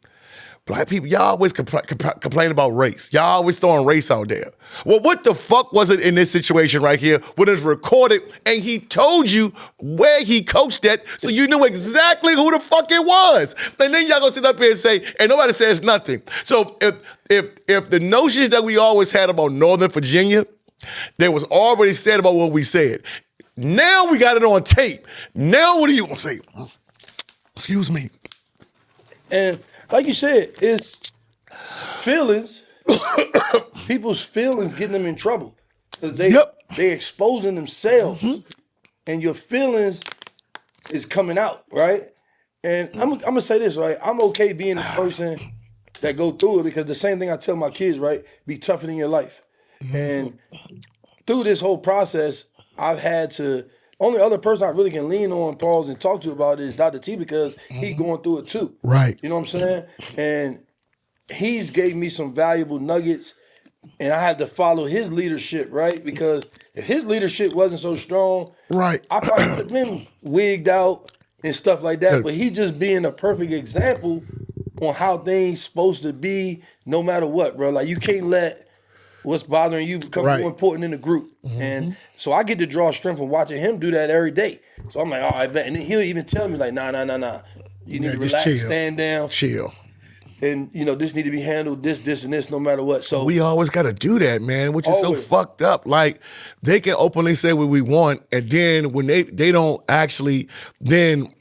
black people, y'all always complain about race. Y'all always throwing race out there. Well, what the fuck was it in this situation right here when it's recorded and he told you where he coached at, so you knew exactly who the fuck it was? And then y'all gonna sit up here and say, and nobody says nothing. So if the notions that we always had about Northern Virginia, that was already said about what we said. Now we got it on tape. Now what do you want to say? Excuse me. And like you said, it's feelings, people's feelings getting them in trouble. Because they exposing themselves and your feelings is coming out, right? And I'm gonna say this, right? I'm okay being the person that go through it because the same thing I tell my kids, right? Be tougher in your life. And through this whole process, I've had to, only other person I really can lean on, pause, and talk to about it is Dr. T because he's going through it too. Right. You know what I'm saying? And he's gave me some valuable nuggets and I had to follow his leadership, right? Because if his leadership wasn't so strong, right, I probably would have been wigged out and stuff like that. But he just being a perfect example on how things supposed to be no matter what, bro. Like you can't let what's bothering you become more important in the group. And so I get to draw strength from watching him do that every day. So I'm like, all right, bet. And then he'll even tell me like, nah. You need to relax, chill. stand down. Chill. And, you know, this need to be handled, this, and this, no matter what. So we always got to do that, man, which is so fucked up. Like, they can openly say what we want, and then when they don't actually, then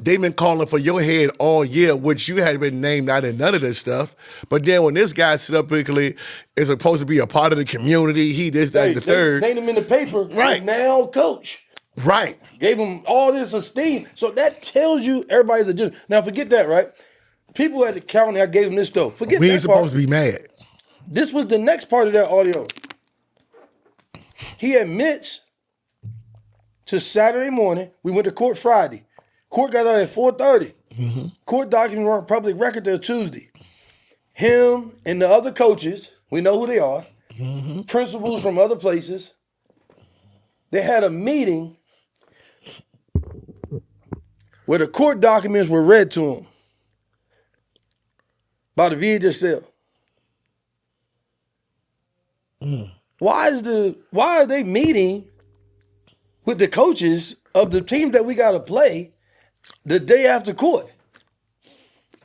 they've been calling for your head all year, which you hadn't been named out in none of this stuff. But then when this guy stood up quickly, is supposed to be a part of the community, he this, that, and the third. Named him in the paper, right? Now coach. Right. Gave him all this esteem. So that tells you everybody's a gentleman. Now forget that, right? People at the county, I gave him this though. Forget we that ain't supposed to be mad. This was the next part of that audio. He admits to Saturday morning, we went to court Friday. Court got out at 4:30. Court documents were on public record till Tuesday. Him and the other coaches, we know who they are, principals from other places, they had a meeting where the court documents were read to him by the VHSL. Why are they meeting with the coaches of the team that we got to play the day after court?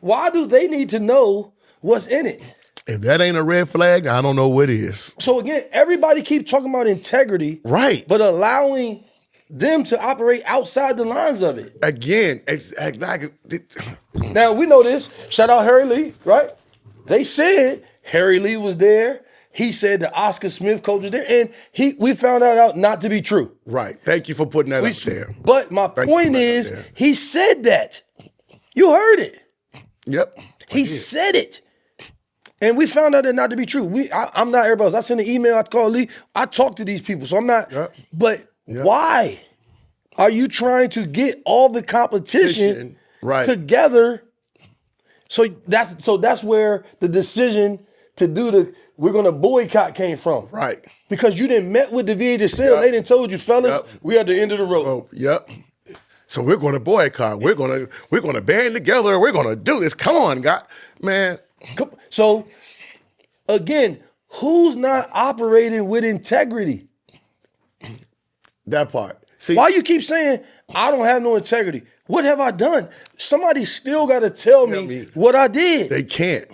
Why do they need to know what's in it? If that ain't a red flag, I don't know what is. So again, everybody keep talking about integrity, right? But allowing them to operate outside the lines of it. Again, now we know this. Shout out Harry Lee, right? They said Harry Lee was there. He said the Oscar Smith coach was there, and we found that out not to be true. Right. Thank you for putting that up there. But my point is, he said that. You heard it. Yep. He said it. And we found out that not to be true. I'm not everybody else. I sent an email, I called Lee. I talked to these people, so I'm not. But why are you trying to get all the competition together? So that's where the decision to do we're gonna boycott came from. Right. Because you didn't met with the VHSL. They didn't told you, fellas, we at the end of the road. So we're gonna boycott. We're gonna band together. We're gonna do this. Come on, God, man. So again, who's not operating with integrity? That part. See, why you keep saying I don't have no integrity? What have I done? Somebody still got to tell me what I did. They can't.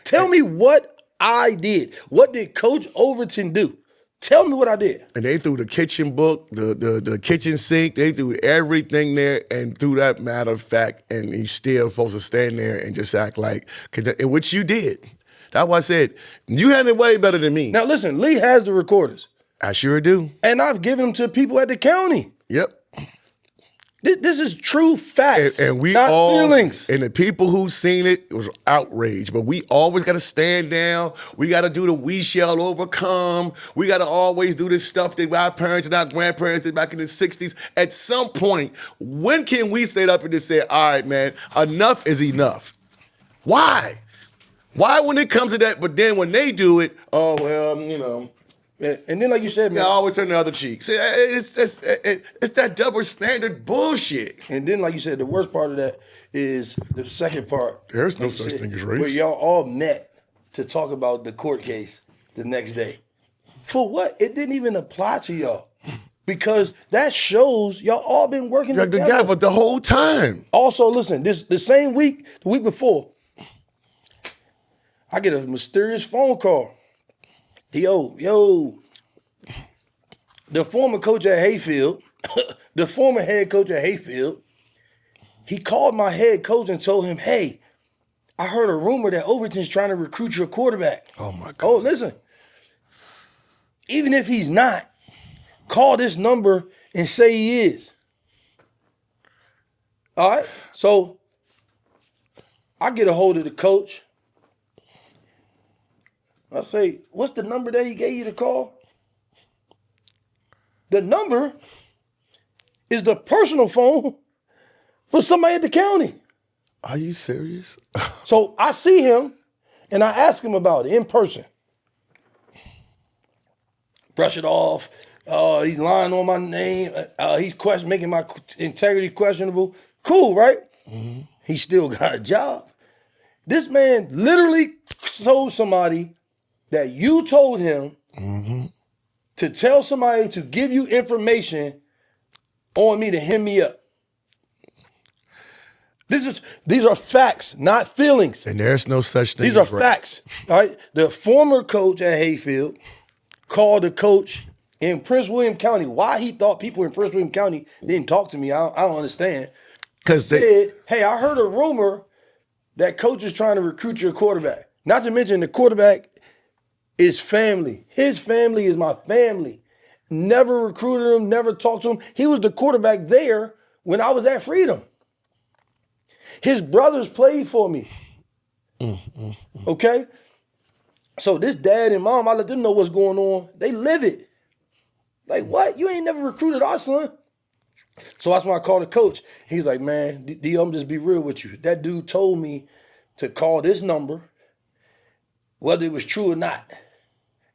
Tell me what I did. What did Coach Overton do? Tell me what I did. And they threw the kitchen book, the kitchen sink, they threw everything there, and threw that matter of fact, and he's still supposed to stand there and just act like, which you did. That's why I said, you had it way better than me. Now listen, Lee has the recorders. I sure do. And I've given them to people at the county. Yep. This is true facts, And we not all, feelings. and the people who seen it was outraged. But we always got to stand down. We got to do the we shall overcome. We got to always do this stuff that our parents and our grandparents did back in the 60s. At some point, when can we stand up and just say, all right, man, enough is enough? Why? Why when it comes to that, but then when they do it, oh, well, you know. And then, like you said, man, I always turn the other cheek. See, it's that double standard bullshit. and then, like you said, the worst part of that is the second part. There's no like you such said, thing as race. Where y'all all met to talk about the court case the next day. For what? It didn't even apply to y'all. Because that shows y'all all been working together. The whole time. Also, listen, the same week, the week before, I get a mysterious phone call. Yo, the former coach at Hayfield, the former head coach at Hayfield, he called my head coach and told him, hey, I heard a rumor that Overton's trying to recruit your quarterback. Oh, my God. Oh, listen, even if he's not, call this number and say he is. All right? So I get a hold of the coach. I say, what's the number that he gave you to call? The number is the personal phone for somebody at the county. Are you serious? So I see him and I ask him about it in person. Brush it off. He's lying on my name. He's making my integrity questionable. Cool, right? Mm-hmm. He still got a job. This man literally told somebody that you told him to tell somebody to give you information on me to hem me up. These are facts, not feelings. And there's no such thing. These are facts. All right. The former coach at Hayfield called the coach in Prince William County. Why he thought people in Prince William County didn't talk to me, I don't understand. Because they said, hey, I heard a rumor that coach is trying to recruit your quarterback. Not to mention the quarterback is family. His family is my family. Never recruited him, never talked to him. He was the quarterback there when I was at Freedom. His brothers played for me. Okay? So this dad and mom, I let them know what's going on. They live it. Like, what? You ain't never recruited our son? So that's when I called the coach. He's like, man, D, I'm just be real with you. That dude told me to call this number, whether it was true or not,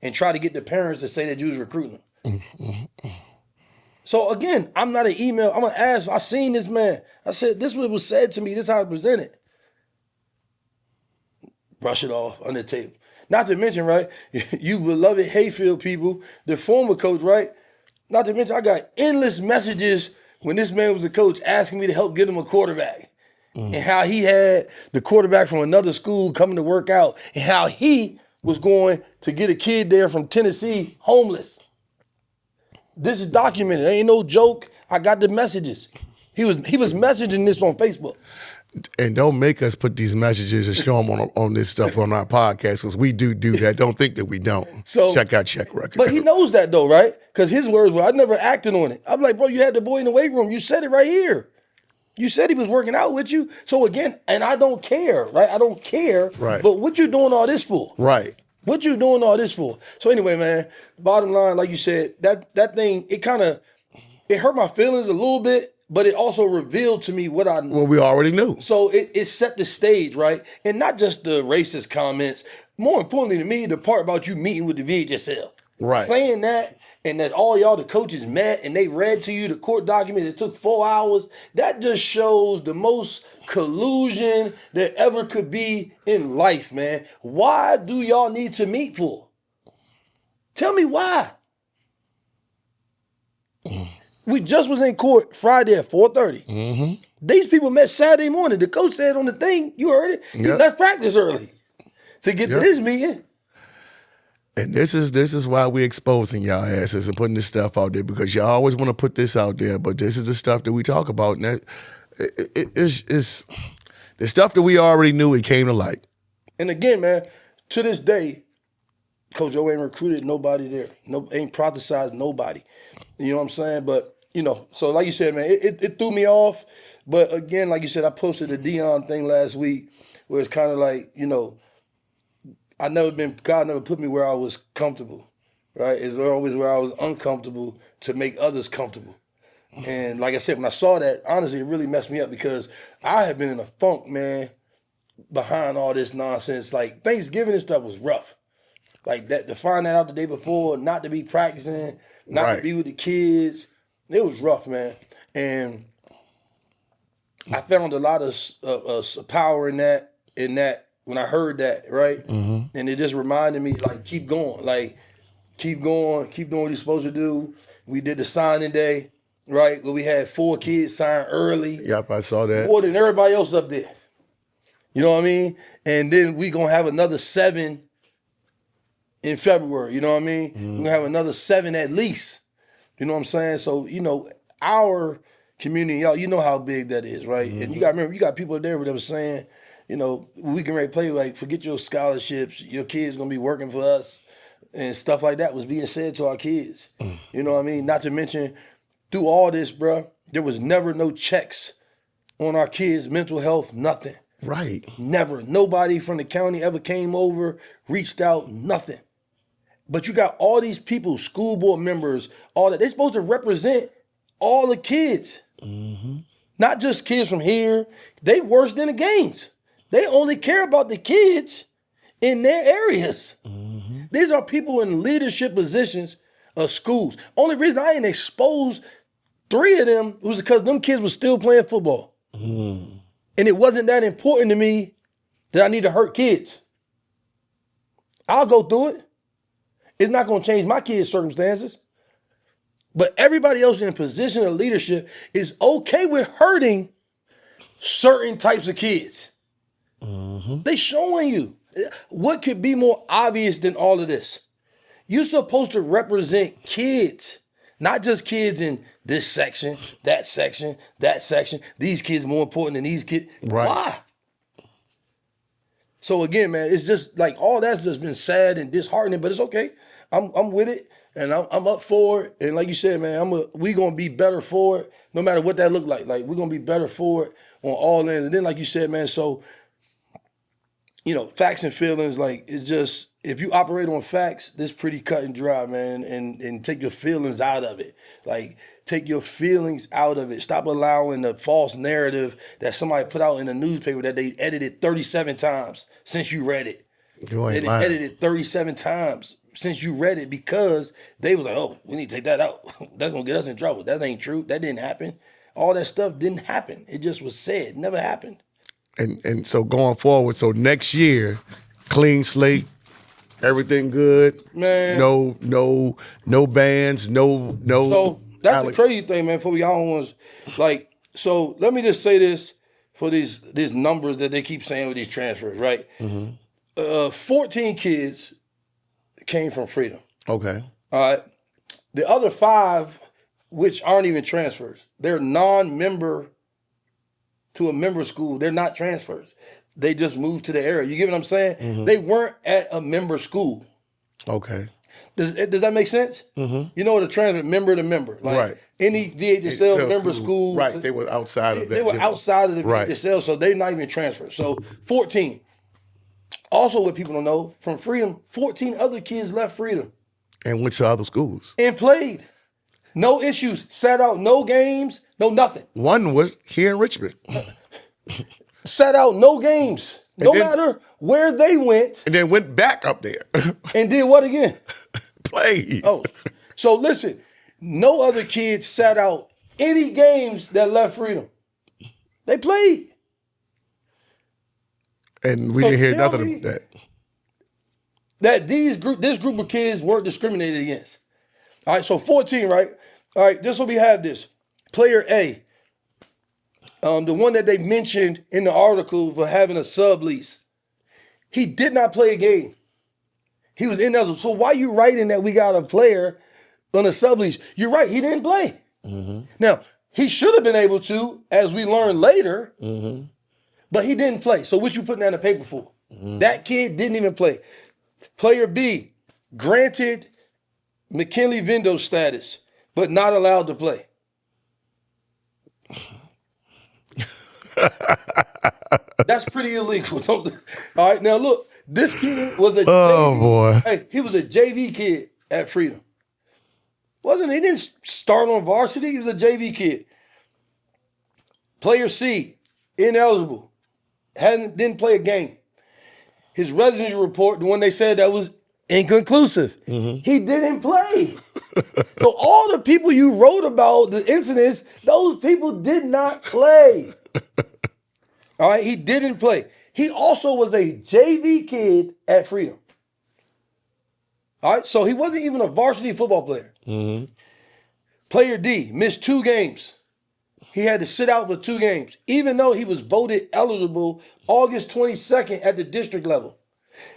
and try to get the parents to say that you was recruiting them. So again, I'm not an email. I'm an ask. I seen this man. I said, this was said to me. This is how I presented. Brush it off on the table. Not to mention, right, you beloved Hayfield people, the former coach, right? Not to mention, I got endless messages when this man was the coach asking me to help get him a quarterback. And how he had the quarterback from another school coming to work out, and how he was going to get a kid there from Tennessee homeless. This is documented. It ain't no joke. I got the messages. He was messaging this on Facebook. And don't make us put these messages and show them on this stuff on our podcast, because we do that. Don't think that we don't. So check out Check Record. But he knows that though, right? Because his words were, I never acted on it. I'm like, bro, you had the boy in the weight room. You said it right here. You said he was working out with you. So again, and I don't care, right? I don't care. Right. But what you doing all this for? Right. What you doing all this for? So anyway, man, bottom line, like you said, that thing, it hurt my feelings a little bit, but it also revealed to me what I knew. Well, we already knew. So it set the stage, right? And not just the racist comments. More importantly to me, the part about you meeting with the VHSL. Right. Saying that, and that all y'all, the coaches, met and they read to you the court document. It took 4 hours. That just shows the most collusion there ever could be in life, man. Why do y'all need to meet for? Tell me why. We just was in court Friday at 4:30. These people met Saturday morning. The coach said on the thing, you heard it, he left practice early to get to this meeting. And this is why we're exposing y'all asses and putting this stuff out there, because y'all always want to put this out there, but this is the stuff that we talk about. And it's the stuff that we already knew. It came to light. And again, man, to this day, Coach O ain't recruited nobody there. No, ain't prophesized nobody. You know what I'm saying? But, so like you said, man, it threw me off. But again, like you said, I posted a Dion thing last week where it's kind of like, God never put me where I was comfortable, right? It's always where I was uncomfortable to make others comfortable. And like I said, when I saw that, honestly, it really messed me up because I have been in a funk, man, behind all this nonsense. Like Thanksgiving and stuff was rough. Like that, to find that out the day before, not to be practicing, not to be with the kids, it was rough, man. And I found a lot of power in that when I heard that, right? Mm-hmm. And it just reminded me, like, keep going, keep doing what you're supposed to do. We did the signing day, right? Where we had 4 kids sign early. Yep, I saw that. More than everybody else up there. You know what I mean? And then we gonna have another 7 in February. You know what I mean? We're gonna have another 7 at least. You know what I'm saying? So, our community, y'all, you know how big that is, right? And you got to remember, you got people there that were saying, we can ready to play, like, forget your scholarships, your kids going to be working for us, and stuff like that was being said to our kids. You know what I mean? Not to mention, through all this, bro, there was never no checks on our kids' mental health, nothing. Right. Never. Nobody from the county ever came over, reached out, nothing. But you got all these people, school board members, all that. They're supposed to represent all the kids. Mm-hmm. Not just kids from here. They worse than the games. They only care about the kids in their areas. Mm-hmm. These are people in leadership positions of schools. Only reason I ain't exposed 3 of them was because them kids were still playing football. Mm. And it wasn't that important to me that I need to hurt kids. I'll go through it. It's not going to change my kids' circumstances. But everybody else in a position of leadership is okay with hurting certain types of kids. Mm-hmm. They showing you. What could be more obvious than all of this? You're supposed to represent kids, not just kids in this section, that section, that section. These kids more important than these kids. Right. Why? So again, man, it's just like all that's just been sad and disheartening, but it's okay. I'm with it. And I'm up for it. And like you said, man, we going to be better for it, no matter what that look like. Like, we're going to be better for it on all ends. And then, like you said, man, so, facts and feelings, like, it's just, if you operate on facts, this pretty cut and dry, man, and take your feelings out of it. Like, take your feelings out of it. Stop allowing the false narrative that somebody put out in the newspaper that they edited 37 times since you read it. You ain't They lying. edited 37 times since you read it because they was like, oh, we need to take that out. That's going to get us in trouble. That ain't true. That didn't happen. All that stuff didn't happen. It just was said. It never happened. And so going forward, so next year, clean slate, everything good. Man. No bans, no. So that's the crazy thing, man, for y'all ones. Like, so let me just say this for these numbers that they keep saying with these transfers, right? Mm-hmm. 14 kids came from Freedom. Okay. All right. The other 5, which aren't even transfers, they're non-member to a member school. They're not transfers. They just moved to the area. You get what I'm saying? Mm-hmm. They weren't at a member school. Okay. Does that make sense? Mm-hmm. You know what a transfer, member to member. Like right. Any VHSL member school. Right. They were outside of that. They were outside of the right. VHSL, so they're not even transfers. So 14. Also, what people don't know, from Freedom, 14 other kids left Freedom. And went to other schools. And played. No issues. Sat out no games, no nothing. One was here in Richmond. Sat out no games. No matter where they went. And then went back up there. And did what again? Played. Oh. So listen, no other kids sat out any games that left Freedom. They played. And we didn't hear nothing of that. That this group of kids weren't discriminated against. All right, so 14, right? All right, this will we have this. Player A, the one that they mentioned in the article for having a sublease, he did not play a game. He was in there. So why you writing that we got a player on a sublease? You're right, he didn't play. Mm-hmm. Now, he should have been able to, as we learned later, but he didn't play. So what you putting that in the paper for? Mm-hmm. That kid didn't even play. Player B, granted McKinley Vendo status, but not allowed to play. That's pretty illegal. All right, now look, this kid was a JV. boy. Hey, he was a JV kid at Freedom. He didn't start on varsity, he was a JV kid. Player C, ineligible, didn't play a game. His residency report, the one they said that was inconclusive, he didn't play. So all the people you wrote about, the incidents, those people did not play. All right, he didn't play. He also was a JV kid at Freedom. All right, so he wasn't even a varsity football player. Player D missed 2 games. He had to sit out for 2 games, even though he was voted eligible August 22nd at the district level.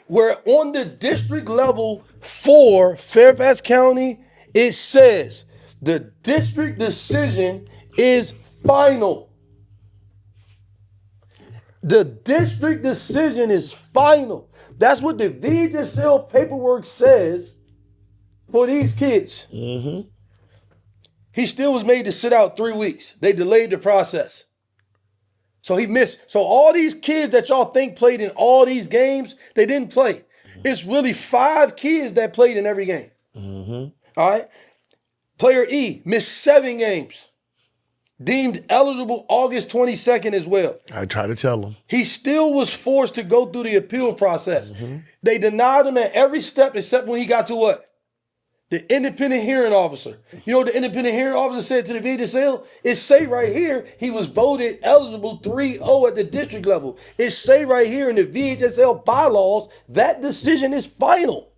Where on the district level for Fairfax County, it says the district decision is final. The district decision is final. That's what the VHSL paperwork says for these kids. He still was made to sit out 3 weeks. They delayed the process. So he missed. So all these kids that y'all think played in all these games, they didn't play. It's really 5 kids that played in every game. All right. Player E missed 7 games. Deemed eligible August 22nd as well. I tried to tell him. He still was forced to go through the appeal process. They denied him at every step except when he got to what? The independent hearing officer. You know what the independent hearing officer said to the VHSL? It say right here, he was voted eligible 3-0 at the district level. It say right here in the VHSL bylaws, that decision is final.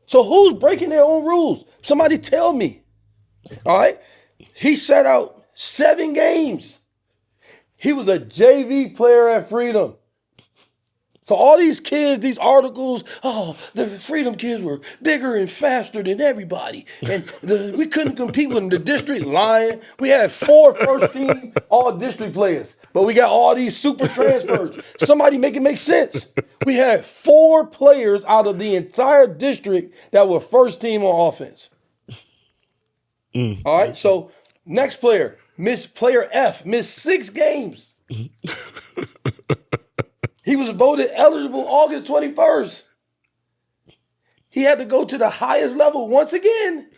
So who's breaking their own rules? Somebody tell me. All right? He sat out 7 games. He was a JV player at Freedom. So all these kids, these articles, the Freedom kids were bigger and faster than everybody. And we couldn't compete with them. The district lying. We had 4 first team all district players. But we got all these super transfers. Somebody make it make sense. We had 4 players out of the entire district that were first team on offense. All right, so next player, player F, missed 6 games. He was voted eligible August 21st. He had to go to the highest level once again.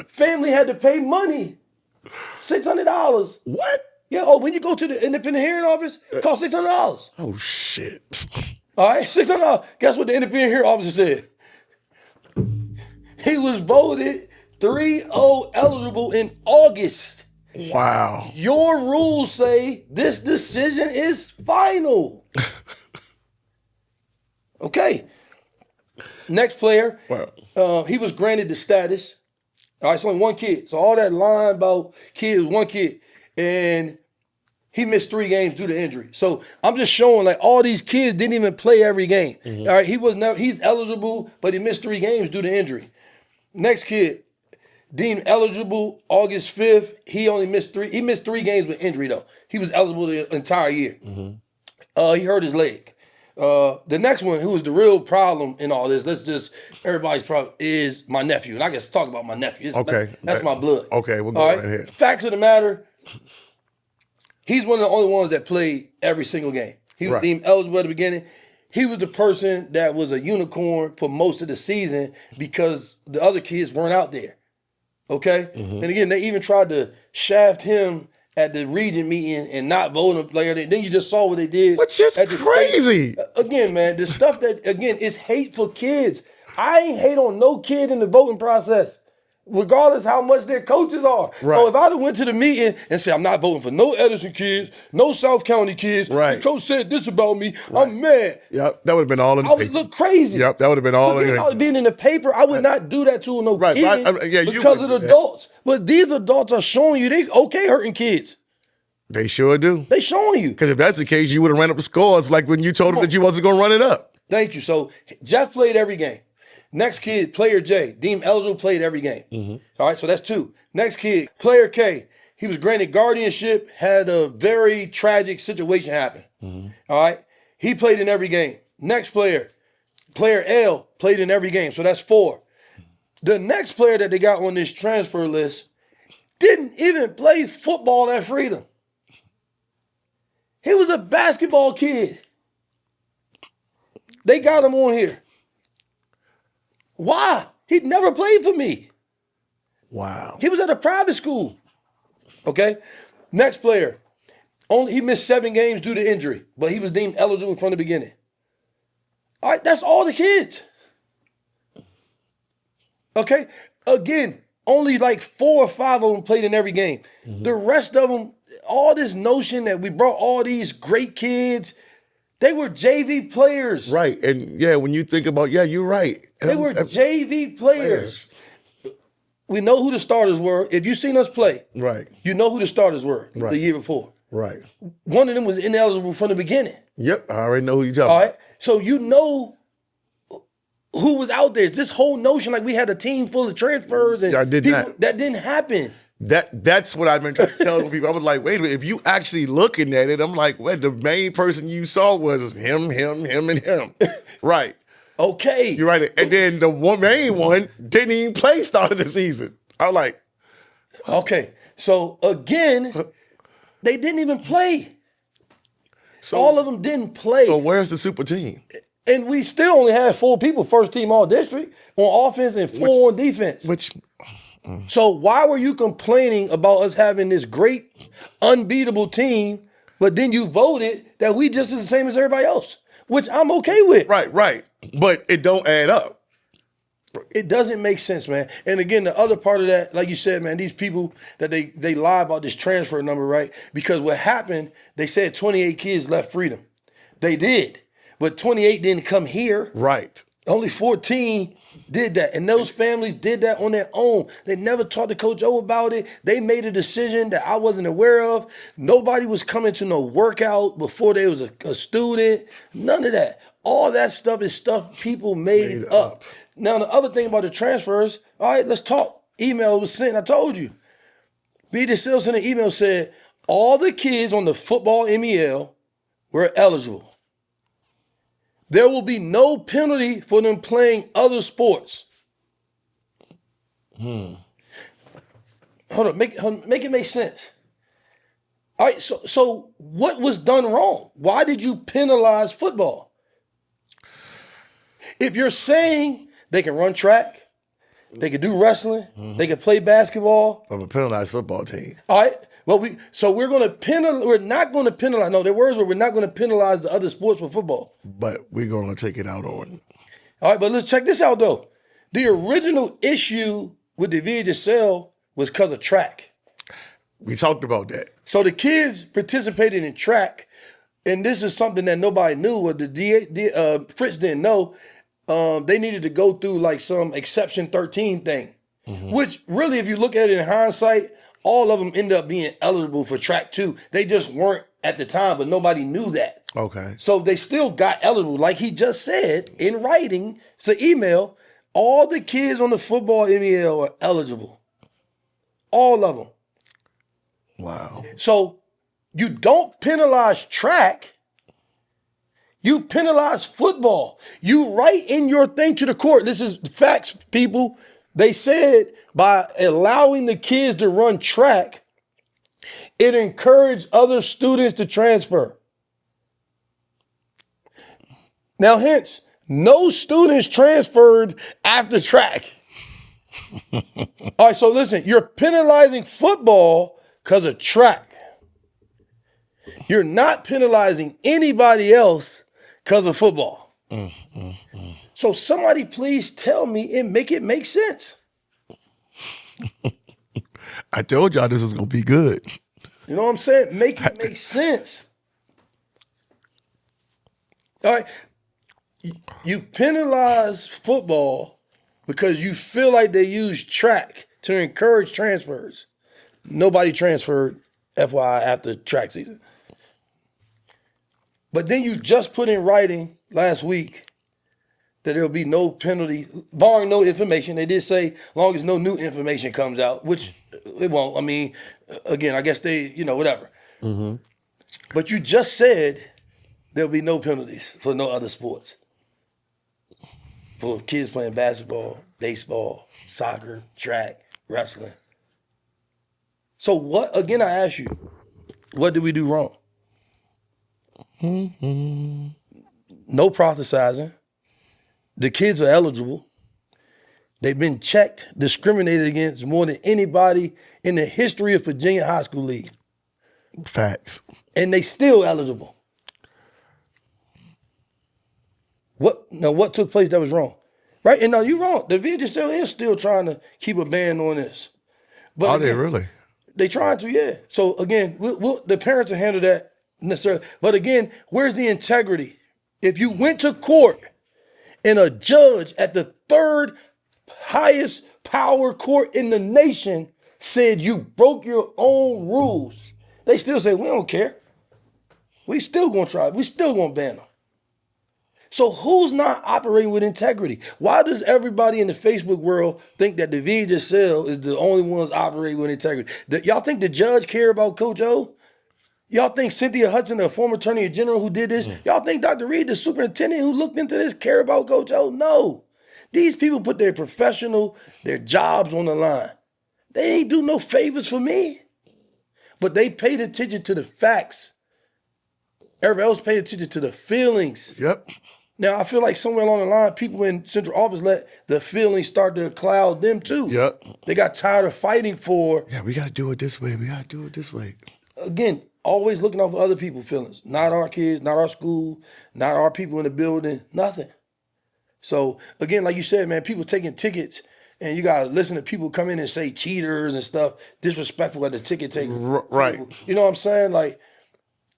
Family had to pay money, $600. What? Yeah, when you go to the independent hearing office, it costs $600. Oh, shit. All right, $600. Guess what the independent hearing officer said? He was voted 3-0 eligible in August. Wow. Your rules say this decision is final. Okay. Next player. Wow. He was granted the status. All right, it's only 1 kid. So all that line about kids, 1 kid. And he missed 3 games due to injury. So I'm just showing like all these kids didn't even play every game. All right, he's eligible, but he missed 3 games due to injury. Next kid. Deemed eligible August 5th. He only missed 3. He missed 3 games with injury, though. He was eligible the entire year. He hurt his leg. The next one, who is the real problem in all this, everybody's problem, is my nephew. And I guess talk about my nephew. That's my blood. Okay, we'll go right here. Facts of the matter, he's one of the only ones that played every single game. He was deemed eligible at the beginning. He was the person that was a unicorn for most of the season because the other kids weren't out there. Okay? And again, they even tried to shaft him at the region meeting and not vote him player. Then you just saw what they did. Which is crazy. Again, man, the stuff that, again, it's hate for kids. I ain't hate on no kid in the voting process, regardless how much their coaches are. Right. So if I'd have went to the meeting and said, I'm not voting for no Edison kids, no South County kids, right. The coach said this about me, I'm mad. Yep, that would have been all in the I paper. would look crazy. Yep, that would have been all in the paper. Being in the paper, I would not do that to no kid because of the adults. But these adults are showing you they okay hurting kids. They sure do. They showing you. Because if that's the case, you would have ran up the scores like when you told him that you wasn't going to run it up. Thank you. So Jeff played every game. Next kid, player J, deemed eligible, played every game. All right, so that's 2. Next kid, player K, he was granted guardianship, had a very tragic situation happen. All right, he played in every game. Next player, Player L played in every game, so that's 4. The next player that they got on this transfer list didn't even play football at Freedom. He was a basketball kid. They got him on here. Why? He never played for me. Wow. He was at a private school. Okay? Next player. He missed 7 games due to injury, but he was deemed eligible from the beginning. All right, that's all the kids. Okay? Again, only like 4 or 5 of them played in every game. Mm-hmm. The rest of them, all this notion that we brought all these great kids, they were JV players. Right. And yeah, when you think about, you're right. They were JV players. We know who the starters were. If you seen us play, right, you know who the starters were the year before. Right. One of them was ineligible from the beginning. Yep, I already know who you're talking about. All right. So you know who was out there. This whole notion like we had a team full of transfers and that didn't happen. That's what I've been trying to tell people. I was like, wait a minute, if you actually looking at it, I'm like, well, the main person you saw was him, and him. Right. Okay. You're right. And then the main one didn't even play start of the season. I was like, okay. So again, they didn't even play. So all of them didn't play. So where's the super team? And we still only had 4 people, first team all district, on offense and 4 on defense. So why were you complaining about us having this great, unbeatable team, but then you voted that we just as the same as everybody else, which I'm okay with. Right. But it don't add up. It doesn't make sense, man. And again, the other part of that, like you said, man, these people that they lie about this transfer number, right? Because what happened, they said 28 kids left Freedom. They did. But 28 didn't come here. Right. Only 14 did that. And those families did that on their own. They never talked to Coach O about it. They made a decision that I wasn't aware of. Nobody was coming to no workout before they was a student. None of that. All that stuff is stuff people made up. Now, the other thing about the transfers, all right, let's talk. Email was sent, I told you. BJ Sills sent an email, said all the kids on the football MEL were eligible. There will be no penalty for them playing other sports. Hold on, make it make sense. All right, so what was done wrong? Why did you penalize football? If you're saying they can run track, they can do wrestling, they can play basketball. I'm a penalized football team. All right. Well, we're going to penalize. We're not going to penalize. No, their words were we're not going to penalize the other sports for football. But we're going to take it out on. All right, but let's check this out though. The original issue with the VHSL was because of track. We talked about that. So the kids participated in track, and this is something that nobody knew, or Fritz didn't know. They needed to go through like some exception 13 thing, which really, if you look at it in hindsight, all of them end up being eligible for track 2. They just weren't at the time, but nobody knew that. Okay. So they still got eligible. Like he just said in writing, it's an email, all the kids on the football MEL are eligible. All of them. Wow. So you don't penalize track. You penalize football. You write in your thing to the court. This is facts, people. They said by allowing the kids to run track, it encouraged other students to transfer. Now, hence, no students transferred after track. All right, so listen, you're penalizing football because of track. You're not penalizing anybody else because of football. So somebody please tell me and make it make sense. I told y'all this was going to be good. You know what I'm saying? Make it make sense. All right. You penalize football because you feel like they use track to encourage transfers. Nobody transferred, FYI, after track season. But then you just put in writing last week that there'll be no penalty, barring no information. They did say, as long as no new information comes out, which it won't. I mean, again, I guess they, whatever. But you just said there'll be no penalties for no other sports. for kids playing basketball, baseball, soccer, track, wrestling. So what, again, I ask you, what did we do wrong? No prophesizing. The kids are eligible. They've been checked, discriminated against more than anybody in the history of Virginia High School League. Facts. And they still eligible. What took place that was wrong? Right? And no, you're wrong. The VHSL is still trying to keep a ban on this. But Are again, they really? They trying to, yeah. So again, the parents will handle that necessarily. But again, where's the integrity? If you went to court and a judge at the third highest power court in the nation said you broke your own rules, they still say, we don't care. We still gonna try. We still gonna ban them. So who's not operating with integrity? Why does everybody in the Facebook world think that the VHSL is the only ones operating with integrity? Y'all think the judge care about Coach O? Y'all think Cynthia Hudson, the former attorney general who did this? Y'all think Dr. Reed, the superintendent who looked into this, care about Coach O? No. These people put their jobs on the line. They ain't do no favors for me. But they paid attention to the facts. Everybody else paid attention to the feelings. Yep. Now, I feel like somewhere along the line, people in central office let the feelings start to cloud them too. Yep. They got tired of fighting for. Yeah, we got to do it this way. We got to do it this way. Again, always looking out for other people's feelings. Not our kids, not our school, not our people in the building, nothing. So, again, like you said, man, people taking tickets, and you got to listen to people come in and say cheaters and stuff, disrespectful at the ticket taker. Right. You know what I'm saying? Like,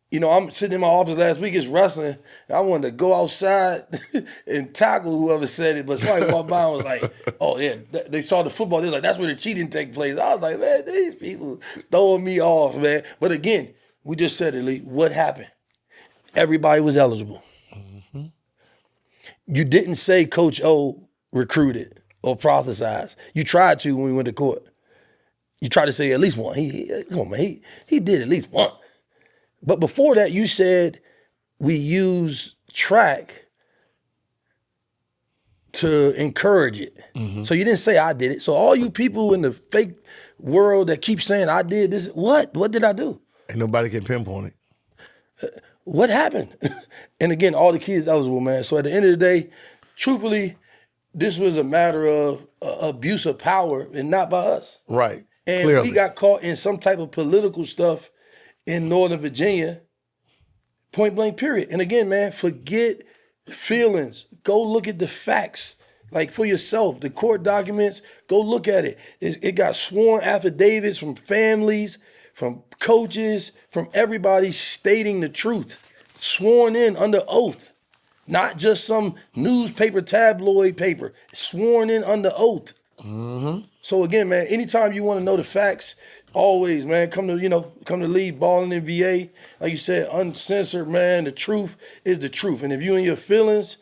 you know, I'm sitting in my office last week, it's wrestling, and I wanted to go outside and tackle whoever said it, but somebody walked by and was like, oh, yeah, they saw the football. They was like, that's where the cheating take place. I was like, man, these people throwing me off, man. But again, we just said it, Lee. What happened? Everybody was eligible. Mm-hmm. You didn't say Coach O recruited or prophesized. You tried to when we went to court. You tried to say at least one. Come on, man. He did at least one. But before that, you said we use track to encourage it. Mm-hmm. So you didn't say I did it. So all you people in the fake world that keep saying I did this, what? What did I do? And nobody can pinpoint it. What happened? And again, all the kids eligible, man. So at the end of the day, truthfully, this was a matter of abuse of power and not by us. Right. And Clearly. we got caught in some type of political stuff in Northern Virginia, point blank, period. And again, man, forget feelings. Go look at the facts. Like for yourself, the court documents, go look at it. It got sworn affidavits from families, from coaches, from everybody stating the truth. Sworn in under oath. Not just some newspaper, tabloid paper. Sworn in under oath. Mm-hmm. So again, man, anytime you want to know the facts, always, man, come to lead BallinVA. Like you said, uncensored, man. The truth is the truth. And if you in your feelings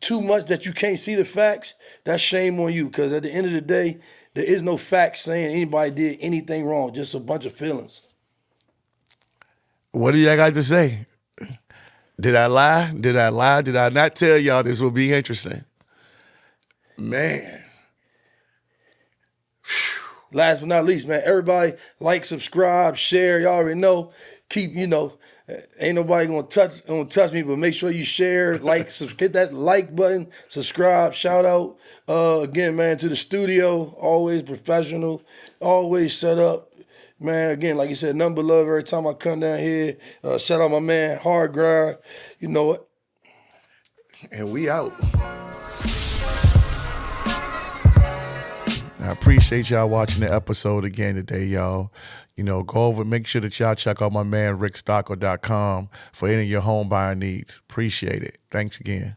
too much that you can't see the facts, that's shame on you. Because at the end of the day, there is no facts saying anybody did anything wrong. Just a bunch of feelings. What do y'all got to say? Did I lie? Did I lie? Did I not tell y'all this will be interesting? Man. Last but not least, man, everybody like, subscribe, share. Y'all already know. Keep, ain't nobody gonna touch me, but make sure you share, like, hit that like button, subscribe, shout out. Again, man, to the studio, always professional, always set up. Man, again, like you said, nothing but love every time I come down here. Shout out my man, Hard Grind. You know it. And we out. I appreciate y'all watching the episode again today, y'all. Go over, make sure that y'all check out my man, rickstockel.com for any of your home buying needs. Appreciate it. Thanks again.